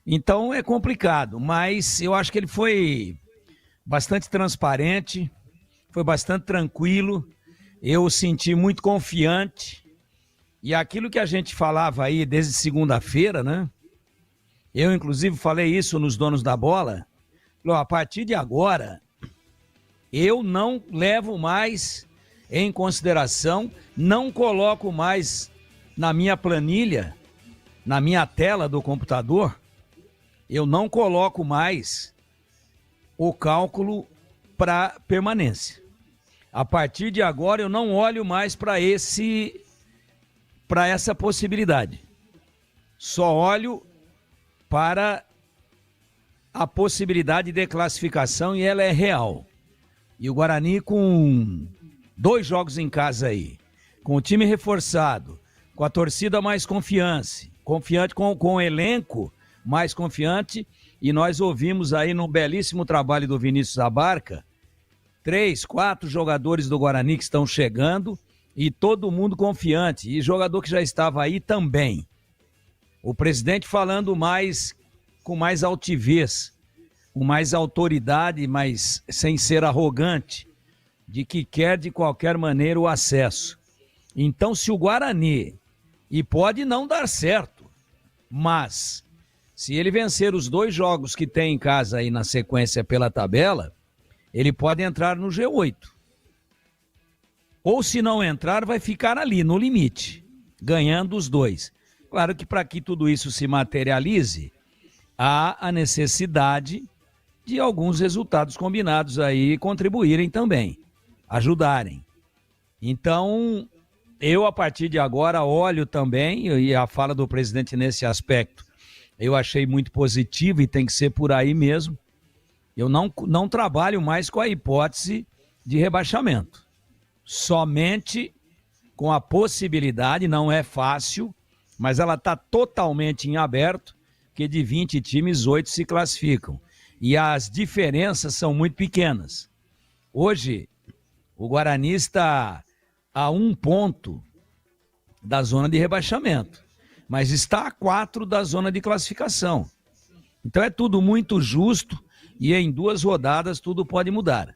Speaker 14: Então é complicado, mas eu acho que ele foi bastante transparente, foi bastante tranquilo, eu o senti muito confiante, e aquilo que a gente falava aí desde segunda-feira, né? Eu inclusive falei isso nos Donos da Bola, a partir de agora, eu não levo mais em consideração, não coloco mais na minha planilha, na minha tela do computador, eu não coloco mais o cálculo para permanência. A partir de agora eu não olho mais para essa possibilidade. Só olho para a possibilidade de classificação e ela é real. E o Guarani com 2 jogos em casa aí, com o time reforçado, com a torcida mais confiante, com o elenco mais confiante, e nós ouvimos aí no belíssimo trabalho do Vinícius Abarca, 3, 4 jogadores do Guarani que estão chegando e todo mundo confiante, e jogador que já estava aí também. O presidente falando com mais altivez, com mais autoridade, mas sem ser arrogante, de que quer de qualquer maneira o acesso. Então, se o Guarani, e pode não dar certo, mas se ele vencer os 2 jogos que tem em casa aí na sequência pela tabela, ele pode entrar no G8. Ou se não entrar, vai ficar ali, no limite, ganhando os 2. Claro que para que tudo isso se materialize, há a necessidade de alguns resultados combinados aí contribuírem também, ajudarem. Então, eu a partir de agora olho também, e a fala do presidente nesse aspecto, eu achei muito positivo e tem que ser por aí mesmo. Eu não trabalho mais com a hipótese de rebaixamento. Somente com a possibilidade, não é fácil, mas ela está totalmente em aberto, que de 20 times, 8 se classificam. E as diferenças são muito pequenas. Hoje, o Guarani está a 1 ponto da zona de rebaixamento, mas está a 4 da zona de classificação. Então é tudo muito justo e em 2 rodadas tudo pode mudar.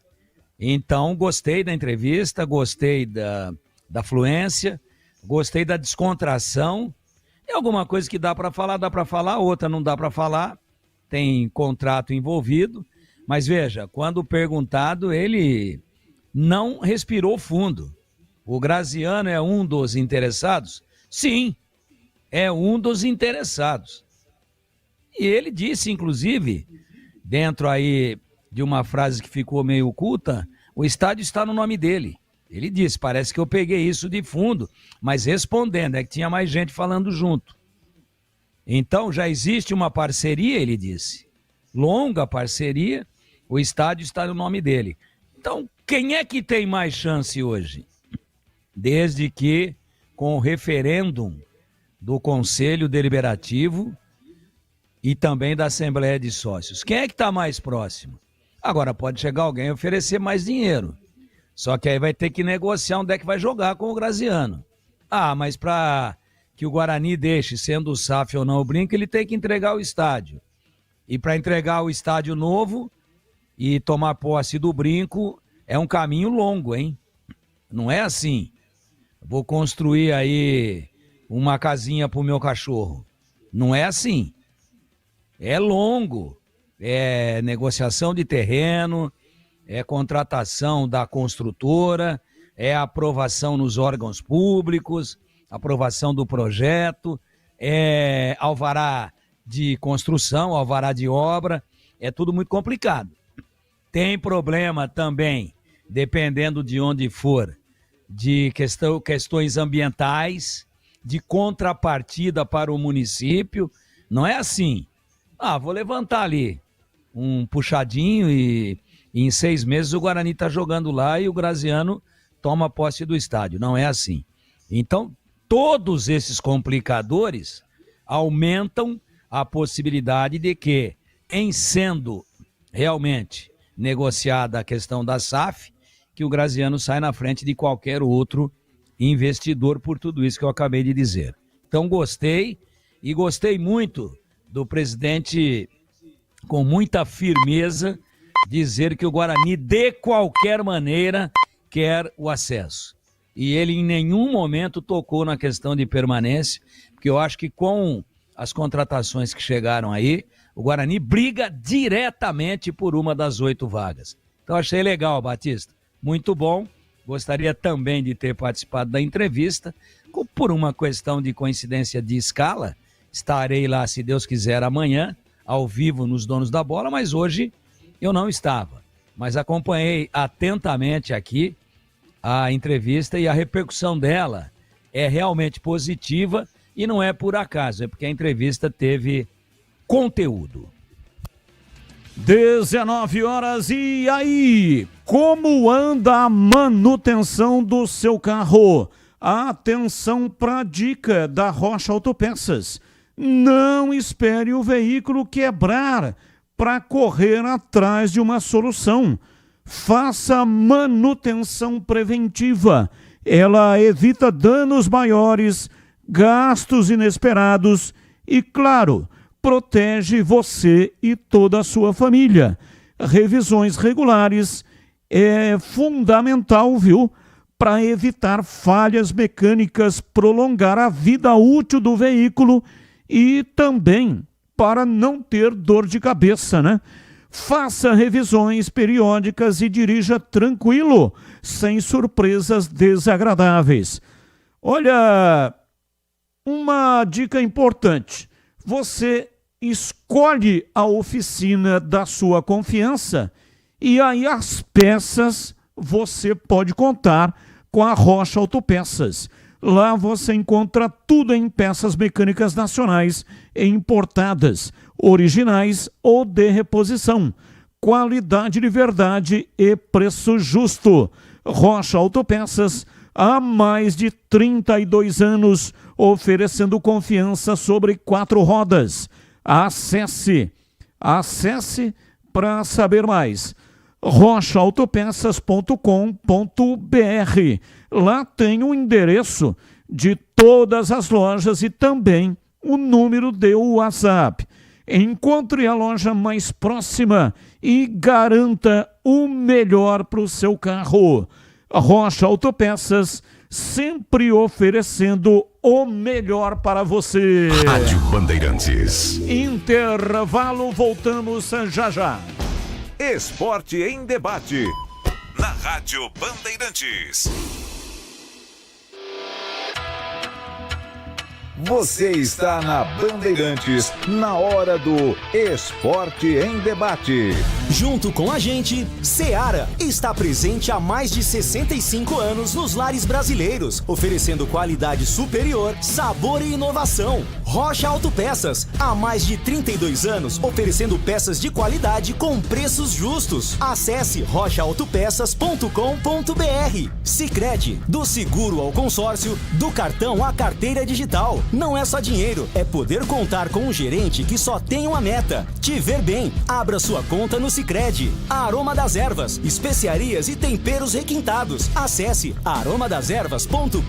Speaker 14: Então gostei da entrevista, gostei da fluência, gostei da descontração. Tem alguma coisa que dá para falar, outra não dá para falar, tem contrato envolvido, mas veja, quando perguntado, ele não respirou fundo. O Graziano é um dos interessados? Sim, é um dos interessados. E ele disse, inclusive, dentro aí de uma frase que ficou meio oculta, o estádio está no nome dele. Ele disse, parece que eu peguei isso de fundo, mas respondendo, é que tinha mais gente falando junto. Então já existe uma parceria, ele disse, longa parceria, o estádio está no nome dele. Então, quem é que tem mais chance hoje? Desde que, com o referêndum do Conselho Deliberativo e também da Assembleia de Sócios, quem é que está mais próximo? Agora pode chegar alguém e oferecer mais dinheiro. Só que aí vai ter que negociar onde é que vai jogar com o Graziano. Ah, mas para que o Guarani deixe, sendo o SAF ou não o Brinco, ele tem que entregar o estádio. E para entregar o estádio novo e tomar posse do Brinco, é um caminho longo, hein? Não é assim. Vou construir aí uma casinha pro meu cachorro. Não é assim. É longo. É negociação de terreno, é contratação da construtora, é aprovação nos órgãos públicos, aprovação do projeto, é alvará de construção, alvará de obra, é tudo muito complicado. Tem problema também, dependendo de onde for, de questões ambientais, de contrapartida para o município. Não é assim, vou levantar ali um puxadinho e em 6 meses o Guarani está jogando lá e o Graziano toma posse do estádio. Não é assim. Então, todos esses complicadores aumentam a possibilidade de que, em sendo realmente negociada a questão da SAF, que o Graziano sai na frente de qualquer outro investidor por tudo isso que eu acabei de dizer. Então gostei, e gostei muito do presidente, com muita firmeza, dizer que o Guarani, de qualquer maneira, quer o acesso. E ele em nenhum momento tocou na questão de permanência, porque eu acho que com as contratações que chegaram aí, o Guarani briga diretamente por uma das 8 vagas. Então achei legal, Batista. Muito bom. Gostaria também de ter participado da entrevista. Por uma questão de coincidência de escala, estarei lá, se Deus quiser, amanhã, ao vivo nos Donos da Bola, mas hoje eu não estava. Mas acompanhei atentamente aqui a entrevista e a repercussão dela é realmente positiva e não é por acaso, é porque a entrevista teve conteúdo.
Speaker 3: 19 horas, e aí? Como anda a manutenção do seu carro? Atenção para a dica da Rocha Autopeças. Não espere o veículo quebrar para correr atrás de uma solução. Faça manutenção preventiva. Ela evita danos maiores, gastos inesperados e, claro, protege você e toda a sua família. Revisões regulares é fundamental, viu? Para evitar falhas mecânicas, prolongar a vida útil do veículo e também para não ter dor de cabeça, né? Faça revisões periódicas e dirija tranquilo, sem surpresas desagradáveis. Olha, uma dica importante. Você escolhe a oficina da sua confiança e aí as peças você pode contar com a Rocha Autopeças. Lá você encontra tudo em peças mecânicas nacionais e importadas, originais ou de reposição. Qualidade de verdade e preço justo. Rocha Autopeças, há mais de 32 anos, oferecendo confiança sobre 4 rodas. Acesse para saber mais. rochaautopeças.com.br. Lá tem o endereço de todas as lojas e também o número de WhatsApp. Encontre a loja mais próxima e garanta o melhor para o seu carro. Rocha Autopeças, sempre oferecendo o melhor para você.
Speaker 4: Rádio Bandeirantes.
Speaker 3: Intervalo, voltamos já já.
Speaker 4: Esporte em debate. Na Rádio Bandeirantes. Você está na Bandeirantes, na hora do Esporte em Debate.
Speaker 1: Junto com a gente, Seara está presente há mais de 65 anos nos lares brasileiros, oferecendo qualidade superior, sabor e inovação. Rocha Autopeças, há mais de 32 anos, oferecendo peças de qualidade com preços justos. Acesse rochaautopeças.com.br. Sicredi, do seguro ao consórcio, do cartão à carteira digital. Não é só dinheiro, é poder contar com um gerente que só tem uma meta: te ver bem. Abra sua conta no Sicredi. Aroma das Ervas, especiarias e temperos requintados. Acesse aromadeservas.com.br.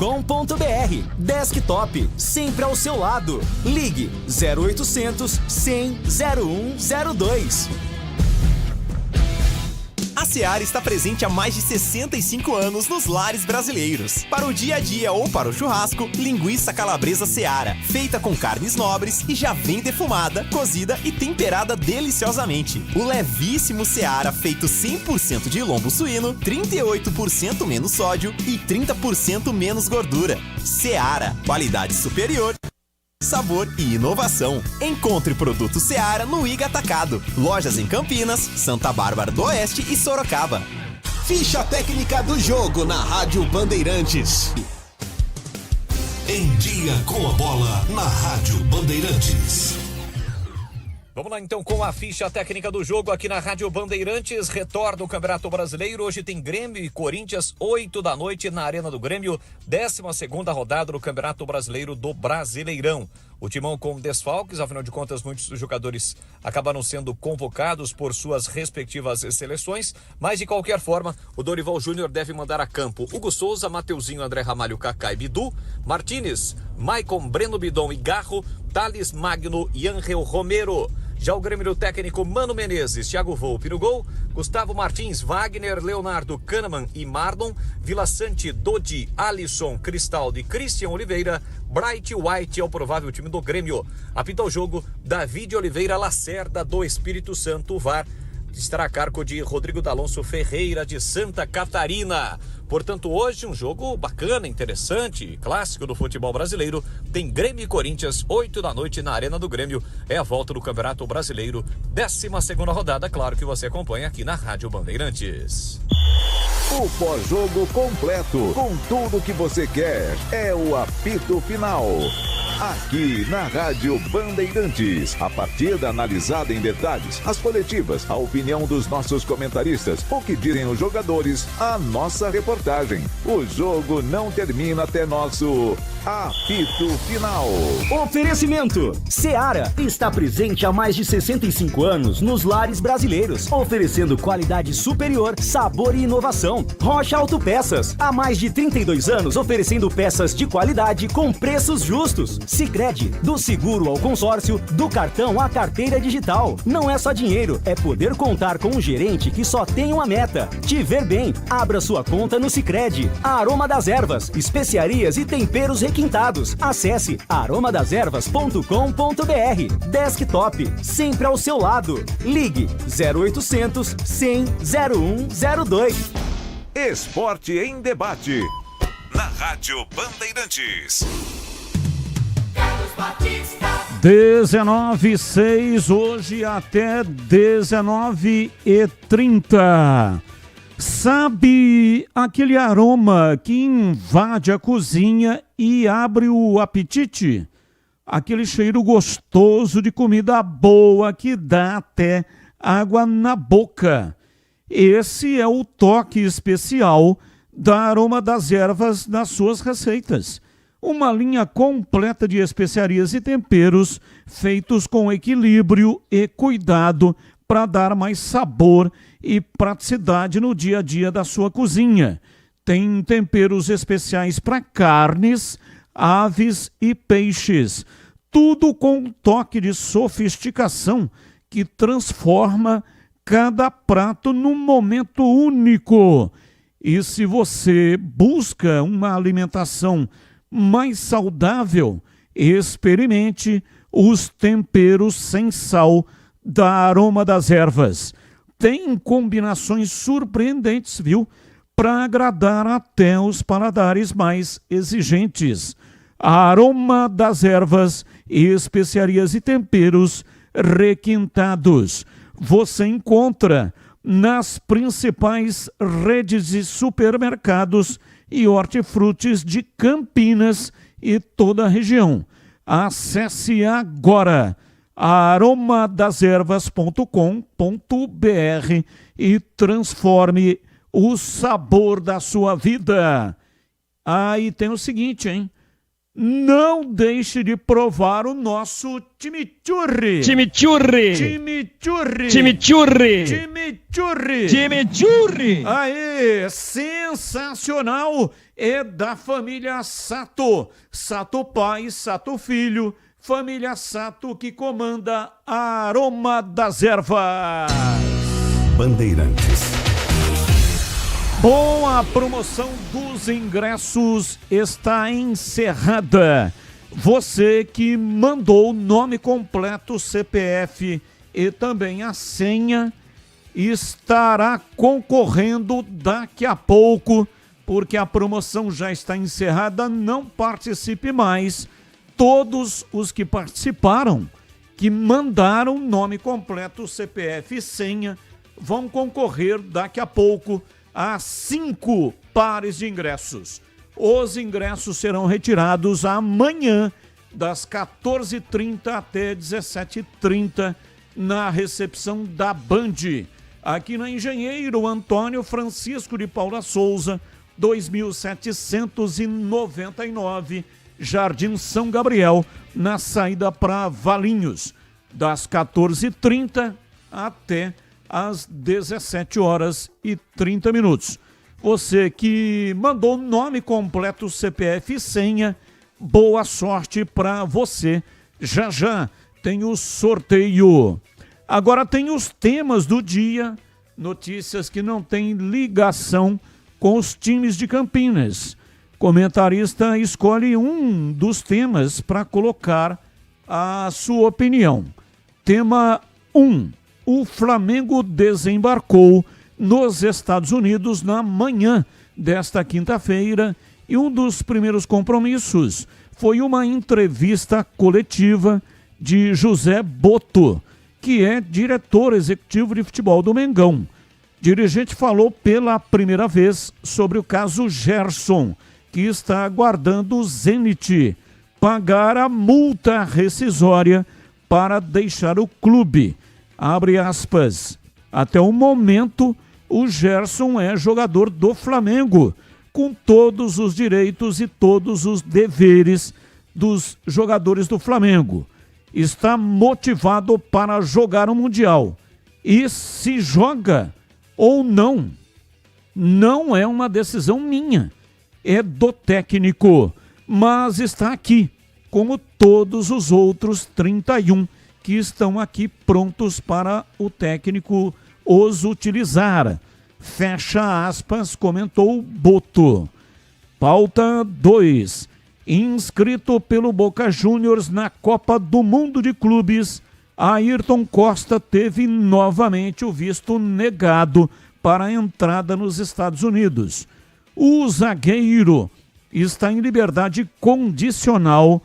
Speaker 1: Desktop, sempre ao seu lado. Ligue 0800 100 0102.
Speaker 19: A Seara está presente há mais de 65 anos nos lares brasileiros. Para o dia a dia ou para o churrasco, linguiça calabresa Seara, feita com carnes nobres e já vem defumada, cozida e temperada deliciosamente. O levíssimo Seara, feito 100% de lombo suíno, 38% menos sódio e 30% menos gordura. Seara, qualidade superior. sabor e inovação. Encontre produtos Seara no Iga Atacado. Lojas em Campinas, Santa Bárbara do Oeste e Sorocaba.
Speaker 20: Ficha técnica do jogo na Rádio Bandeirantes. Em dia com a bola na Rádio Bandeirantes.
Speaker 21: Vamos lá então com a ficha técnica do jogo aqui na Rádio Bandeirantes. Retorna o Campeonato Brasileiro. Hoje tem Grêmio e Corinthians, 8 da noite na Arena do Grêmio. 12ª rodada do Campeonato Brasileiro do Brasileirão. O Timão com desfalques, afinal de contas muitos dos jogadores acabaram sendo convocados por suas respectivas seleções, mas de qualquer forma o Dorival Júnior deve mandar a campo Hugo Souza, Mateuzinho, André Ramalho, Kaká e Bidu, Martínez, Maicon, Breno Bidon e Garro, Thales Magno e Ángel Romero. Já o Grêmio técnico Mano Menezes, Thiago Volpi no gol, Gustavo Martins, Wagner, Leonardo, Kahneman e Mardon, Vila Sante, Dodi, Alisson, Cristaldo e Christian Oliveira, Bright White é o provável time do Grêmio. Apita o jogo David Oliveira Lacerda do Espírito Santo, VAR estará a cargo de Rodrigo D'Alonso Ferreira de Santa Catarina. Portanto, hoje um jogo bacana, interessante, clássico do futebol brasileiro. Tem Grêmio e Corinthians, 8 da noite na Arena do Grêmio. É a volta do Campeonato Brasileiro, 12ª rodada, claro que você acompanha aqui na Rádio Bandeirantes.
Speaker 4: O pós-jogo completo, com tudo que você quer, é o apito final. Aqui na Rádio Bandeirantes, a partida analisada em detalhes, as coletivas, a opinião dos nossos comentaristas, o que dizem os jogadores, a nossa reportagem. O jogo não termina até nosso apito final.
Speaker 1: Oferecimento: Seara está presente há mais de 65 anos nos lares brasileiros, oferecendo qualidade superior, sabor e inovação. Rocha Autopeças, há mais de 32 anos oferecendo peças de qualidade com preços justos. Sicredi, do seguro ao consórcio, do cartão à carteira digital. Não é só dinheiro, é poder contar com um gerente que só tem uma meta: te ver bem. Abra sua conta no Sicredi. Aroma das Ervas, especiarias e temperos requintados. Acesse aromadeservas.com.br. Desktop, sempre ao seu lado. Ligue 0800 100 0102.
Speaker 4: Esporte em debate. Na Rádio Bandeirantes.
Speaker 3: 19h06, hoje até 19h30. Sabe aquele aroma que invade a cozinha e abre o apetite? Aquele cheiro gostoso de comida boa que dá até água na boca. Esse é o toque especial da Aroma das Ervas nas suas receitas. Uma linha completa de especiarias e temperos feitos com equilíbrio e cuidado para dar mais sabor e praticidade no dia a dia da sua cozinha. Tem temperos especiais para carnes, aves e peixes. Tudo com um toque de sofisticação que transforma cada prato num momento único. E se você busca uma alimentação mais saudável, experimente os temperos sem sal da Aroma das Ervas. Tem combinações surpreendentes, viu? Para agradar até os paladares mais exigentes. A Aroma das Ervas, especiarias e temperos requintados. Você encontra nas principais redes de supermercados e hortifrutis de Campinas e toda a região. Acesse agora aromadeservas.com.br e transforme o sabor da sua vida. E tem o seguinte, hein? Não deixe de provar o nosso chimichurri.
Speaker 14: Chimichurri.
Speaker 3: Chimichurri.
Speaker 14: Chimichurri.
Speaker 3: Chimichurri.
Speaker 14: Chimichurri.
Speaker 3: Aê, sensacional. É da família Sato. Sato pai, Sato filho. Família Sato que comanda a Aroma das Ervas.
Speaker 20: Bandeirantes.
Speaker 3: Bom, a promoção dos ingressos está encerrada. Você que mandou o nome completo, CPF e também a senha, estará concorrendo daqui a pouco, porque a promoção já está encerrada. Não participe mais. todos os que participaram, que mandaram nome completo, CPF e senha, vão concorrer daqui a pouco a 5 pares de ingressos. Os ingressos serão retirados amanhã, das 14h30 até 17h30, na recepção da Band, aqui na Engenheiro Antônio Francisco de Paula Souza, 2799, Jardim São Gabriel, na saída para Valinhos, das 14h30 até às 17h30. Você que mandou nome completo, CPF e senha, boa sorte para você. Já já tem o sorteio. Agora tem os temas do dia, notícias que não têm ligação com os times de Campinas. Comentarista escolhe um dos temas para colocar a sua opinião. Tema 1. O Flamengo desembarcou nos Estados Unidos na manhã desta quinta-feira e um dos primeiros compromissos foi uma entrevista coletiva de José Boto, que é diretor executivo de futebol do Mengão. O dirigente falou pela primeira vez sobre o caso Gerson, que está aguardando o Zenit pagar a multa rescisória para deixar o clube. Abre aspas. Até o momento, o Gerson é jogador do Flamengo, com todos os direitos e todos os deveres dos jogadores do Flamengo. Está motivado para jogar o Mundial. E se joga ou não, não é uma decisão minha, é do técnico. Mas está aqui, como todos os outros 31 que estão aqui prontos para o técnico os utilizar. Fecha aspas, comentou Boto. Pauta 2. Inscrito pelo Boca Juniors na Copa do Mundo de Clubes, Ayrton Costa teve novamente o visto negado para a entrada nos Estados Unidos. O zagueiro está em liberdade condicional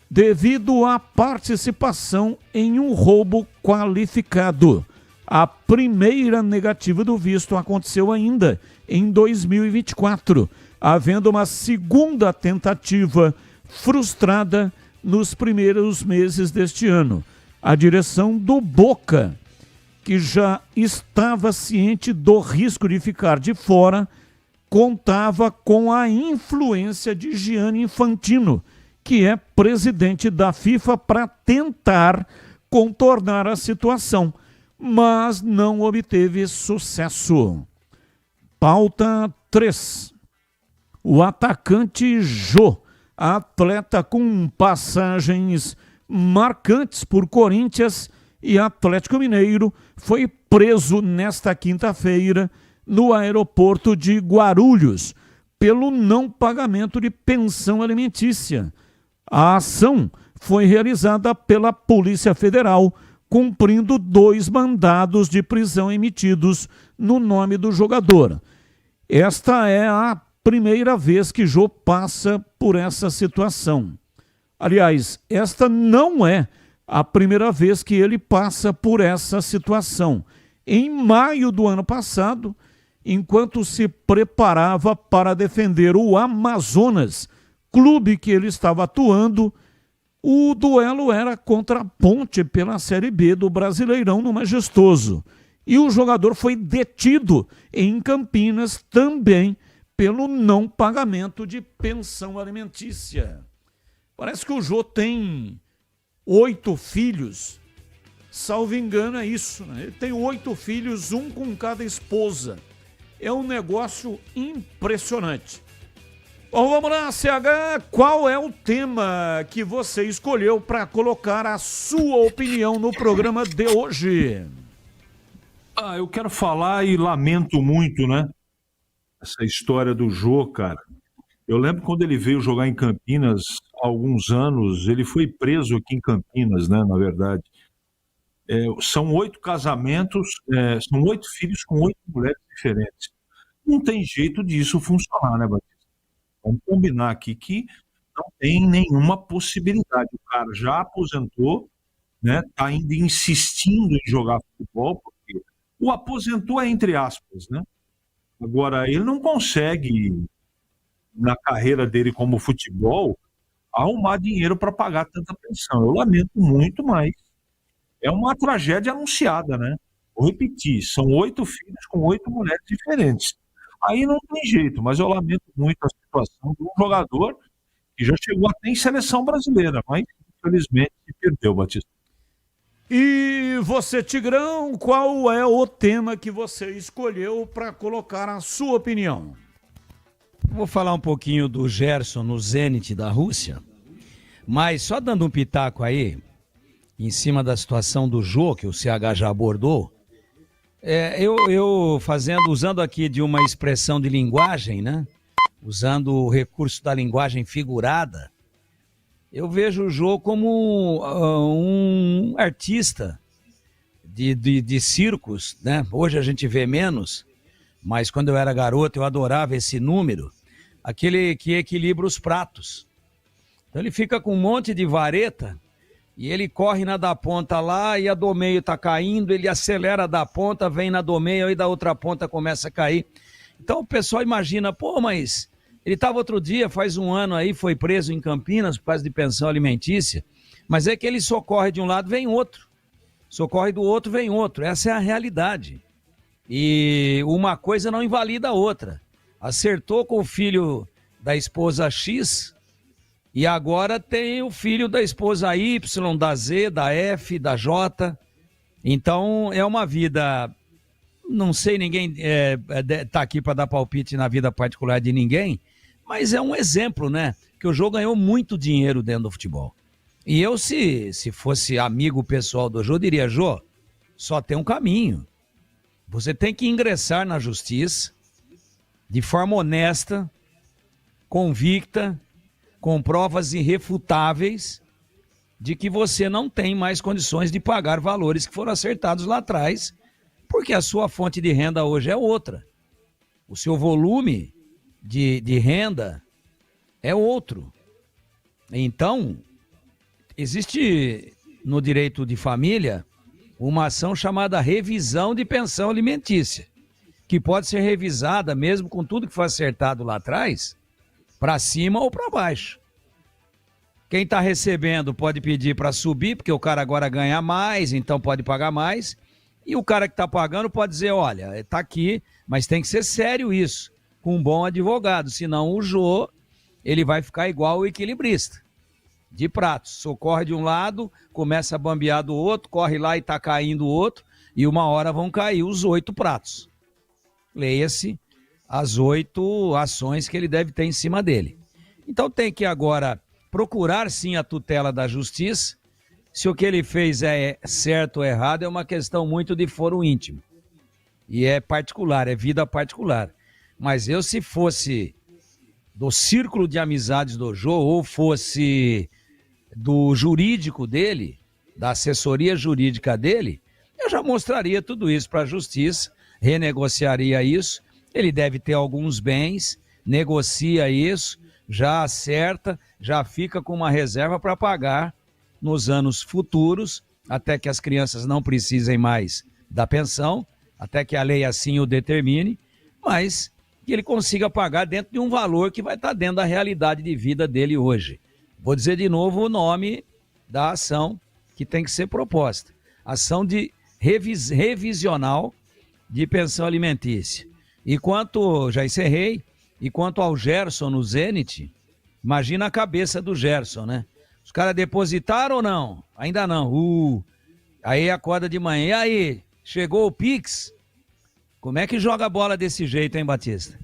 Speaker 3: devido à participação em um roubo qualificado. A primeira negativa do visto aconteceu ainda em 2024, havendo uma segunda tentativa frustrada nos primeiros meses deste ano. A direção do Boca, que já estava ciente do risco de ficar de fora, contava com a influência de Gianni Infantino, que é presidente da FIFA, para tentar contornar a situação, mas não obteve sucesso. Pauta 3. O atacante Jô, atleta com passagens marcantes por Corinthians e Atlético Mineiro, foi preso nesta quinta-feira no aeroporto de Guarulhos pelo não pagamento de pensão alimentícia. A ação foi realizada pela Polícia Federal, cumprindo 2 mandados de prisão emitidos no nome do jogador. Esta é a primeira vez que Jô passa por essa situação. Aliás, esta não é a primeira vez que ele passa por essa situação. Em maio do ano passado, enquanto se preparava para defender o Amazonas, clube que ele estava atuando, o duelo era contra a Ponte pela Série B do Brasileirão no Majestoso. E o jogador foi detido em Campinas também pelo não pagamento de pensão alimentícia. Parece que o Jô tem 8 filhos. Salvo engano é isso, né? Ele tem 8 filhos, um com cada esposa. É um negócio impressionante. Bom, vamos lá, CH, qual é o tema que você escolheu para colocar a sua opinião no programa de hoje?
Speaker 18: Eu quero falar e lamento muito, né? Essa história do Jô, cara. Eu lembro quando ele veio jogar em Campinas há alguns anos, ele foi preso aqui em Campinas, né? Na verdade. São 8 casamentos, são 8 filhos com 8 mulheres diferentes. Não tem jeito disso funcionar, né, Batista? Vamos combinar aqui que não tem nenhuma possibilidade. O cara já aposentou, né? Tá ainda insistindo em jogar futebol, porque o aposentou é entre aspas, né? Agora, ele não consegue, na carreira dele como futebol, arrumar dinheiro para pagar tanta pensão. Eu lamento muito, mas é uma tragédia anunciada, né? Vou repetir, são 8 filhos com 8 mulheres diferentes. Aí não tem jeito, mas eu lamento muito a situação de um jogador que já chegou até em seleção brasileira, mas infelizmente perdeu, Batista.
Speaker 3: E você, Tigrão, qual é o tema que você escolheu para colocar a sua opinião?
Speaker 14: Vou falar um pouquinho do Gerson no Zenit da Rússia, mas só dando um pitaco aí, em cima da situação do Jô, que o CH já abordou, usando aqui de uma expressão de linguagem, né? Usando o recurso da linguagem figurada, eu vejo o Jô como um artista de circos, né? Hoje a gente vê menos, mas quando eu era garoto eu adorava esse número, aquele que equilibra os pratos. Então ele fica com um monte de vareta e ele corre na da ponta lá e a do meio tá caindo, ele acelera da ponta, vem na do meio e da outra ponta começa a cair. Então o pessoal imagina, pô, mas ele estava outro dia, faz um ano aí, foi preso em Campinas por causa de pensão alimentícia, mas é que ele socorre de um lado, vem outro. Socorre do outro, vem outro. Essa é a realidade. E uma coisa não invalida a outra. Acertou com o filho da esposa X e agora tem o filho da esposa Y, da Z, da F, da J. Então é uma vida... Não sei, ninguém tá aqui para dar palpite na vida particular de ninguém, mas é um exemplo, né? Que o Jô ganhou muito dinheiro dentro do futebol. E eu, se fosse amigo pessoal do Jô, diria, Jô, só tem um caminho. Você tem que ingressar na justiça de forma honesta, convicta, com provas irrefutáveis de que você não tem mais condições de pagar valores que foram acertados lá atrás, porque a sua fonte de renda hoje é outra. O seu volume de renda é outro. Então, existe no direito de família uma ação chamada revisão de pensão alimentícia, que pode ser revisada mesmo com tudo que foi acertado lá atrás, para cima ou para baixo. Quem está recebendo pode pedir para subir, porque o cara agora ganha mais, então pode pagar mais. E o cara que está pagando pode dizer, olha, está aqui, mas tem que ser sério isso, com um bom advogado, senão o Jô, ele vai ficar igual o equilibrista, de pratos, socorre de um lado, começa a bambear do outro, corre lá e está caindo o outro, e uma hora vão cair os 8 pratos. Leia-se as 8 ações que ele deve ter em cima dele. Então tem que agora procurar sim a tutela da justiça. Se o que ele fez é certo ou errado, é uma questão muito de foro íntimo. E é particular, é vida particular. Mas eu, se fosse do círculo de amizades do Jô, ou fosse do jurídico dele, da assessoria jurídica dele, eu já mostraria tudo isso para a justiça, renegociaria isso. Ele deve ter alguns bens, negocia isso, já acerta, já fica com uma reserva para pagar nos anos futuros, até que as crianças não precisem mais da pensão, até que a lei assim o determine, mas que ele consiga pagar dentro de um valor que vai estar dentro da realidade de vida dele hoje. Vou dizer de novo o nome da ação que tem que ser proposta. Ação de revisional de pensão alimentícia. E quanto, já encerrei, e quanto ao Gerson no Zenit, imagina a cabeça do Gerson, né? Os caras depositaram ou não? Ainda não. Aí acorda de manhã. E aí, chegou o Pix? Como é que joga a bola desse jeito, hein, Batista?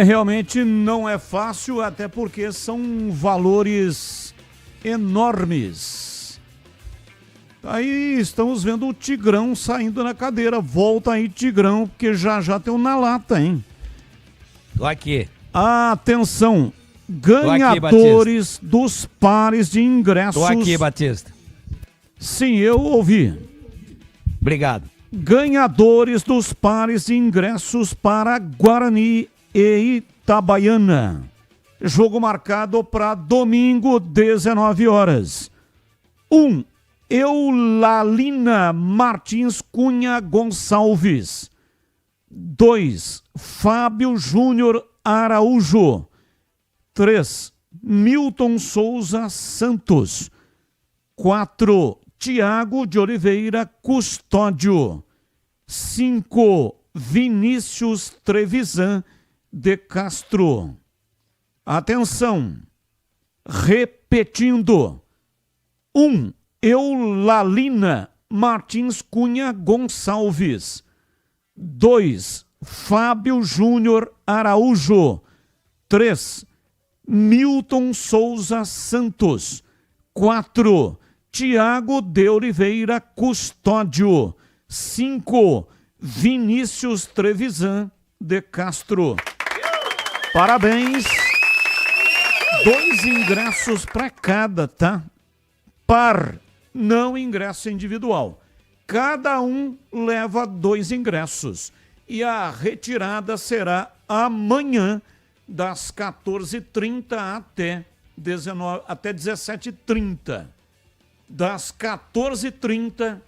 Speaker 3: Realmente não é fácil, até porque são valores enormes. Aí estamos vendo o Tigrão saindo na cadeira. Volta aí, Tigrão, porque já tem um na lata, hein?
Speaker 14: Tô aqui.
Speaker 3: Atenção! Ganhadores dos pares de ingressos.
Speaker 14: Tô aqui, Batista.
Speaker 3: Sim, eu ouvi.
Speaker 14: Obrigado.
Speaker 3: Ganhadores dos pares de ingressos para Guarani e Itabaiana. Jogo marcado para domingo, 19 horas. 1. Eulalina Martins Cunha Gonçalves. 2. Fábio Júnior Araújo. 3. Milton Souza Santos. 4. Tiago de Oliveira Custódio. 5. Vinícius Trevisan de Castro. Atenção. Repetindo. 1. Eulalina Martins Cunha Gonçalves. 2. Fábio Júnior Araújo. 3. Milton Souza Santos. 4. Tiago de Oliveira Custódio. 5. Vinícius Trevisan de Castro. Parabéns. 2 ingressos para cada, tá? Par, não ingresso individual. Cada um leva 2 ingressos. E a retirada será amanhã, das 14h30 até 17h30. Das 14h30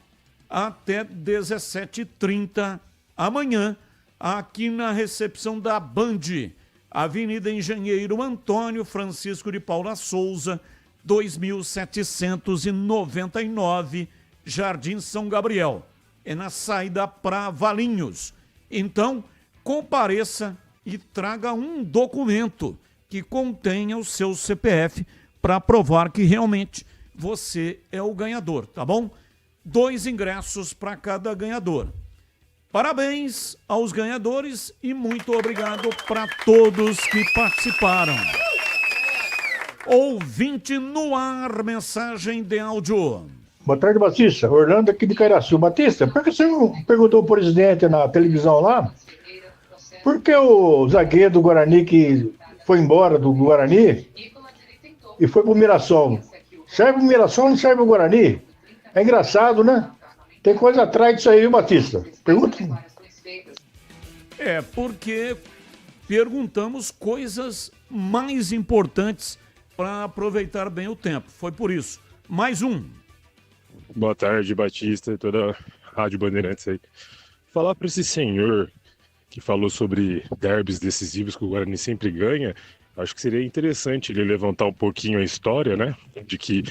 Speaker 3: até 17h30 amanhã, aqui na recepção da Band, Avenida Engenheiro Antônio Francisco de Paula Souza, 2799, Jardim São Gabriel. É na saída para Valinhos. Então, compareça e traga um documento que contenha o seu CPF para provar que realmente você é o ganhador, tá bom? 2 ingressos para cada ganhador. Parabéns aos ganhadores e muito obrigado para todos que participaram. Ouvinte no ar, mensagem de áudio.
Speaker 9: Boa tarde, Batista. Orlando aqui de Caraçu. Batista, por que você não perguntou ao presidente na televisão lá? Por que o zagueiro do Guarani que foi embora do Guarani e foi pro Mirassol? Serve o Mirassol, não serve o Guarani? É engraçado, né? Tem coisa atrás disso aí, viu, Batista? Pergunta.
Speaker 3: É, porque perguntamos coisas mais importantes para aproveitar bem o tempo. Foi por isso. Mais um.
Speaker 15: Boa tarde, Batista e toda a Rádio Bandeirantes aí. Falar para esse senhor que falou sobre derbys decisivos que o Guarani sempre ganha, acho que seria interessante ele levantar um pouquinho a história, né? De que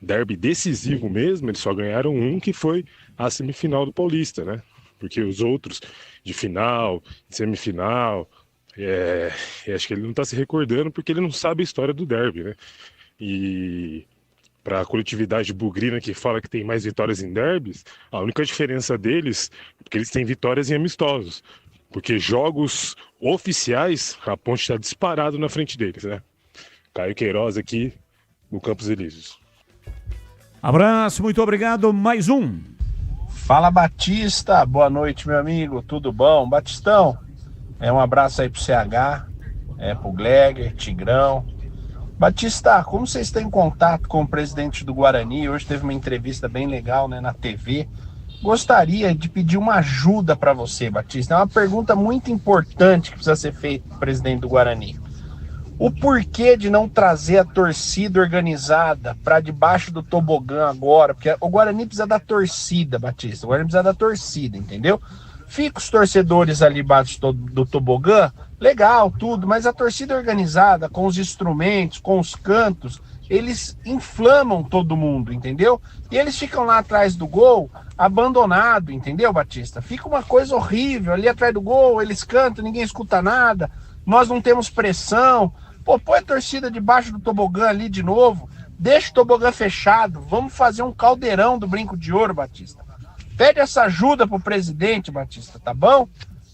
Speaker 15: derby decisivo mesmo, eles só ganharam um, que foi a semifinal do Paulista, né? Porque os outros de final, de semifinal, acho que ele não está se recordando porque ele não sabe a história do derby, né? E para a coletividade bugrina que fala que tem mais vitórias em derbys, a única diferença deles é que eles têm vitórias em amistosos. Porque jogos oficiais, a Ponte está disparado na frente deles, né? Caio Queiroz aqui no Campos Elíseos.
Speaker 3: Abraço, muito obrigado. Mais um.
Speaker 16: Fala, Batista. Boa noite, meu amigo. Tudo bom? Batistão, um abraço aí pro CH, pro Gleger, Tigrão. Batista, como vocês estão em contato com o presidente do Guarani? Hoje teve uma entrevista bem legal, né, na TV. Gostaria de pedir uma ajuda para você, Batista. É uma pergunta muito importante que precisa ser feita para o presidente do Guarani. O porquê de não trazer a torcida organizada para debaixo do tobogã agora? Porque o Guarani precisa da torcida, Batista. O Guarani precisa da torcida, entendeu? Fica os torcedores ali embaixo do tobogã, legal, tudo, mas a torcida organizada, com os instrumentos, com os cantos, eles inflamam todo mundo, entendeu? E eles ficam lá atrás do gol, abandonado, entendeu, Batista? Fica uma coisa horrível, ali atrás do gol, eles cantam, ninguém escuta nada, nós não temos pressão. Pô, põe a torcida debaixo do tobogã ali de novo, deixa o tobogã fechado, vamos fazer um caldeirão do Brinco de Ouro, Batista. Pede essa ajuda pro presidente, Batista, tá bom?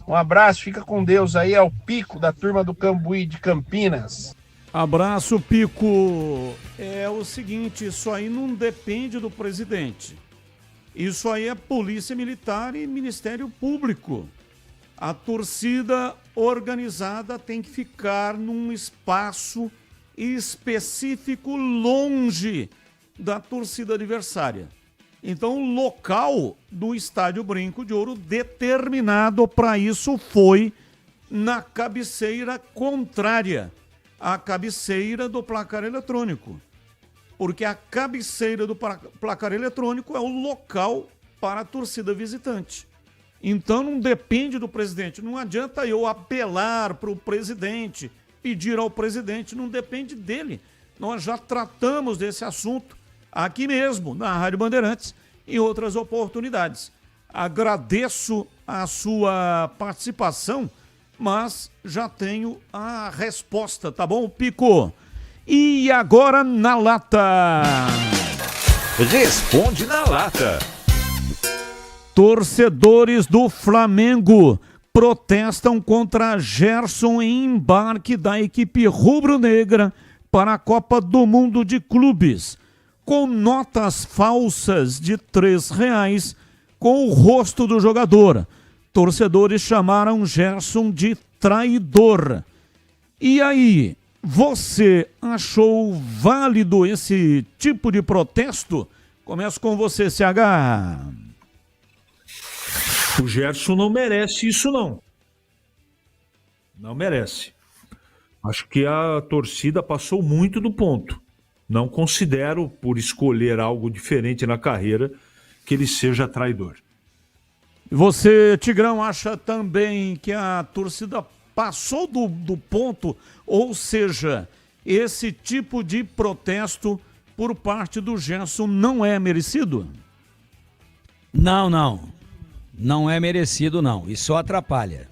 Speaker 16: Um abraço, fica com Deus aí, é o Pico da turma do Cambuí de Campinas.
Speaker 3: Abraço, Pico. É o seguinte, isso aí não depende do presidente. Isso aí é Polícia Militar e Ministério Público. A torcida organizada tem que ficar num espaço específico longe da torcida adversária. Então, o local do Estádio Brinco de Ouro determinado para isso foi na cabeceira contrária a cabeceira do placar eletrônico. Porque a cabeceira do placar eletrônico é o local para a torcida visitante. Então não depende do presidente. Não adianta eu apelar para o presidente, pedir ao presidente, não depende dele. Nós já tratamos desse assunto aqui mesmo, na Rádio Bandeirantes, em outras oportunidades. Agradeço a sua participação, mas já tenho a resposta, tá bom, Pico? E agora na lata.
Speaker 5: Responde na lata.
Speaker 3: Torcedores do Flamengo protestam contra Gerson em embarque da equipe rubro-negra para a Copa do Mundo de Clubes, com notas falsas de R$3 com o rosto do jogador. Torcedores chamaram Gerson de traidor. E aí, você achou válido esse tipo de protesto? Começo com você, CH.
Speaker 18: O Gerson não merece isso, não. Não merece. Acho que a torcida passou muito do ponto. Não considero, por escolher algo diferente na carreira, que ele seja traidor.
Speaker 3: Você, Tigrão, acha também que a torcida passou do ponto? Ou seja, esse tipo de protesto por parte do Gerson não é merecido?
Speaker 14: Não. Não é merecido, não. E só atrapalha.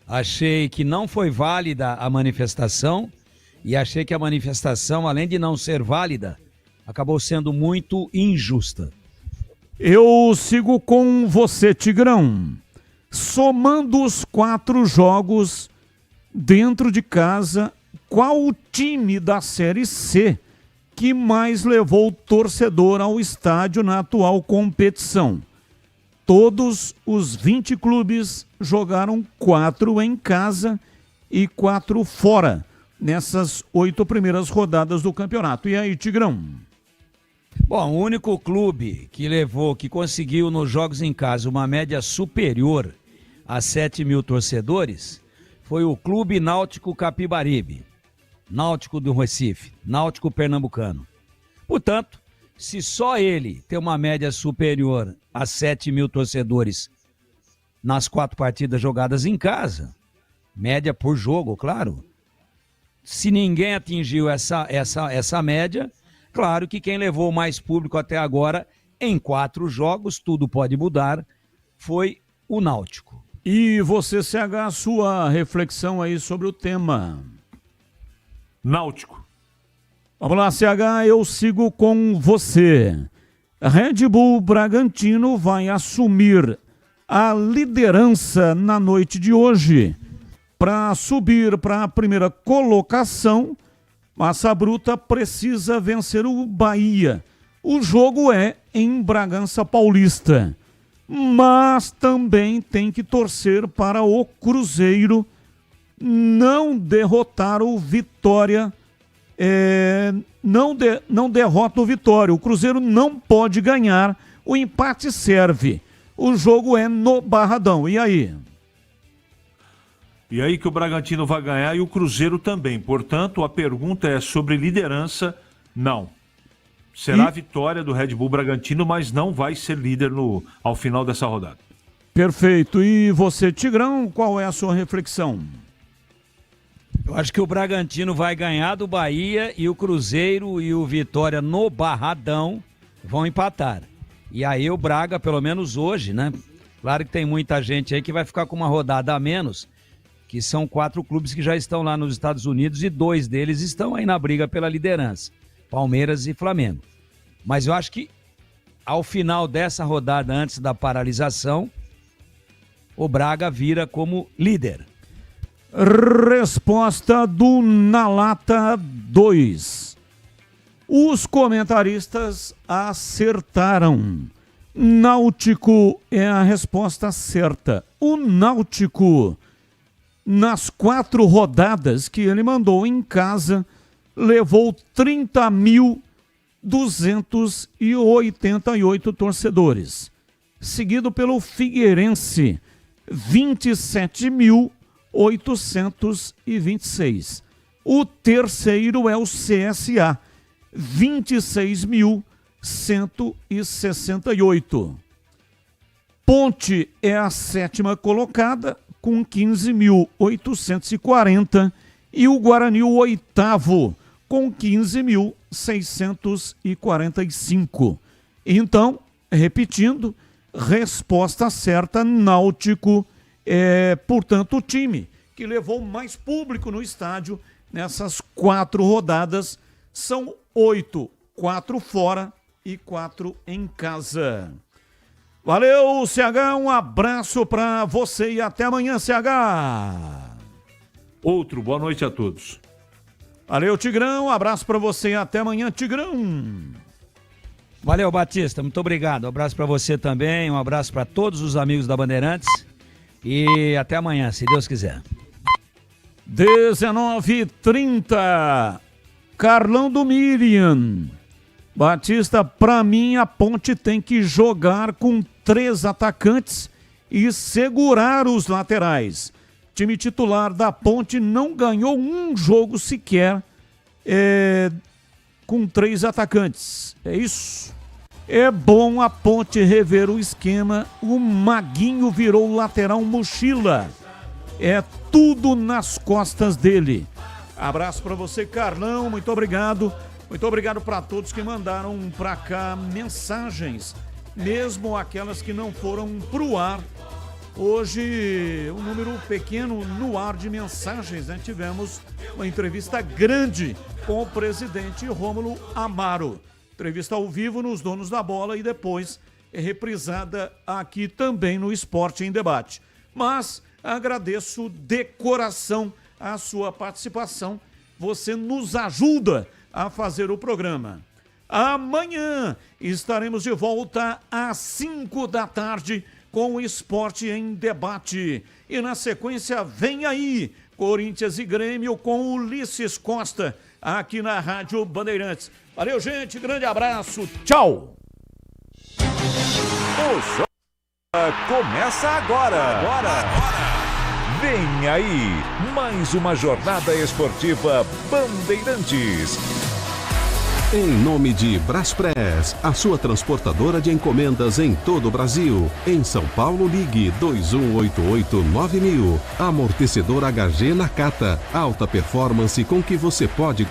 Speaker 14: Achei que não foi válida a manifestação e achei que a manifestação, além de não ser válida, acabou sendo muito injusta.
Speaker 3: Eu sigo com você, Tigrão. Somando os 4 jogos dentro de casa, qual o time da Série C que mais levou o torcedor ao estádio na atual competição? Todos os 20 clubes jogaram 4 em casa e 4 fora, nessas 8 primeiras rodadas do campeonato. E aí, Tigrão?
Speaker 14: Bom, o único clube que conseguiu nos jogos em casa uma média superior a 7 mil torcedores foi o Clube Náutico Capibaribe, Náutico do Recife, Náutico Pernambucano. Portanto, se só ele tem uma média superior a 7 mil torcedores nas 4 partidas jogadas em casa, média por jogo, claro, se ninguém atingiu essa média, claro que quem levou mais público até agora, em 4 jogos, tudo pode mudar, foi o Náutico.
Speaker 3: E você, CH, a sua reflexão aí sobre o tema?
Speaker 18: Náutico.
Speaker 3: Vamos lá, CH, eu sigo com você. Red Bull Bragantino vai assumir a liderança na noite de hoje. Para subir para a primeira colocação, Massa Bruta precisa vencer o Bahia. O jogo é em Bragança Paulista. Mas também tem que torcer para o Cruzeiro não derrotar o Vitória. Não derrota o Vitória. O Cruzeiro não pode ganhar. O empate serve. O jogo é no Barradão. E aí?
Speaker 18: E aí que o Bragantino vai ganhar e o Cruzeiro também. Portanto, a pergunta é sobre liderança. Não. Será a vitória do Red Bull Bragantino, mas não vai ser líder ao final dessa rodada.
Speaker 3: Perfeito. E você, Tigrão, qual é a sua reflexão?
Speaker 14: Eu acho que o Bragantino vai ganhar do Bahia e o Cruzeiro e o Vitória no Barradão vão empatar. E aí o Braga, pelo menos hoje, né? Claro que tem muita gente aí que vai ficar com uma rodada a menos, que são 4 clubes que já estão lá nos Estados Unidos e 2 deles estão aí na briga pela liderança, Palmeiras e Flamengo. Mas eu acho que ao final dessa rodada, antes da paralisação, o Braga vira como líder.
Speaker 3: Resposta do Na Lata 2. Os comentaristas acertaram. Náutico é a resposta certa. O Náutico, nas 4 rodadas que ele mandou em casa, levou 30.288 torcedores. Seguido pelo Figueirense, 27.826. O terceiro é o CSA, 26.168. Ponte é a sétima colocada, com 15.840. E o Guarani, o oitavo, com 15.645. Então, repetindo, resposta certa, Náutico portanto, o time que levou mais público no estádio nessas 4 rodadas. São 8, 4 fora e 4 em casa. Valeu, CH, um abraço para você e até amanhã, CH.
Speaker 18: Outro, boa noite a todos.
Speaker 3: Valeu, Tigrão, um abraço para você e até amanhã, Tigrão.
Speaker 14: Valeu, Batista, muito obrigado. Um abraço para você também, um abraço para todos os amigos da Bandeirantes e até amanhã, se Deus quiser.
Speaker 3: 19h30, Carlão do Miriam. Batista, para mim a Ponte tem que jogar com 3 atacantes e segurar os laterais. Time titular da Ponte não ganhou um jogo sequer com 3 atacantes. É isso. É bom a Ponte rever o esquema. O Maguinho virou lateral mochila. É tudo nas costas dele. Abraço para você, Carlão. Muito obrigado. Muito obrigado para todos que mandaram para cá mensagens, mesmo aquelas que não foram pro ar. Hoje, um número pequeno no ar de mensagens, né? Tivemos uma entrevista grande com o presidente Rômulo Amaro. Entrevista ao vivo nos Donos da Bola e depois é reprisada aqui também no Esporte em Debate. Mas agradeço de coração a sua participação. Você nos ajuda a fazer o programa. Amanhã estaremos de volta às 5 da tarde com o Esporte em Debate. E na sequência vem aí Corinthians e Grêmio com Ulisses Costa aqui na Rádio Bandeirantes. Valeu, gente, grande abraço, tchau!
Speaker 4: O show começa agora. Vem aí, mais uma jornada esportiva Bandeirantes.
Speaker 5: Em nome de Braspress, a sua transportadora de encomendas em todo o Brasil. Em São Paulo, ligue 2188-9000. Amortecedor HG Nakata, alta performance com que você pode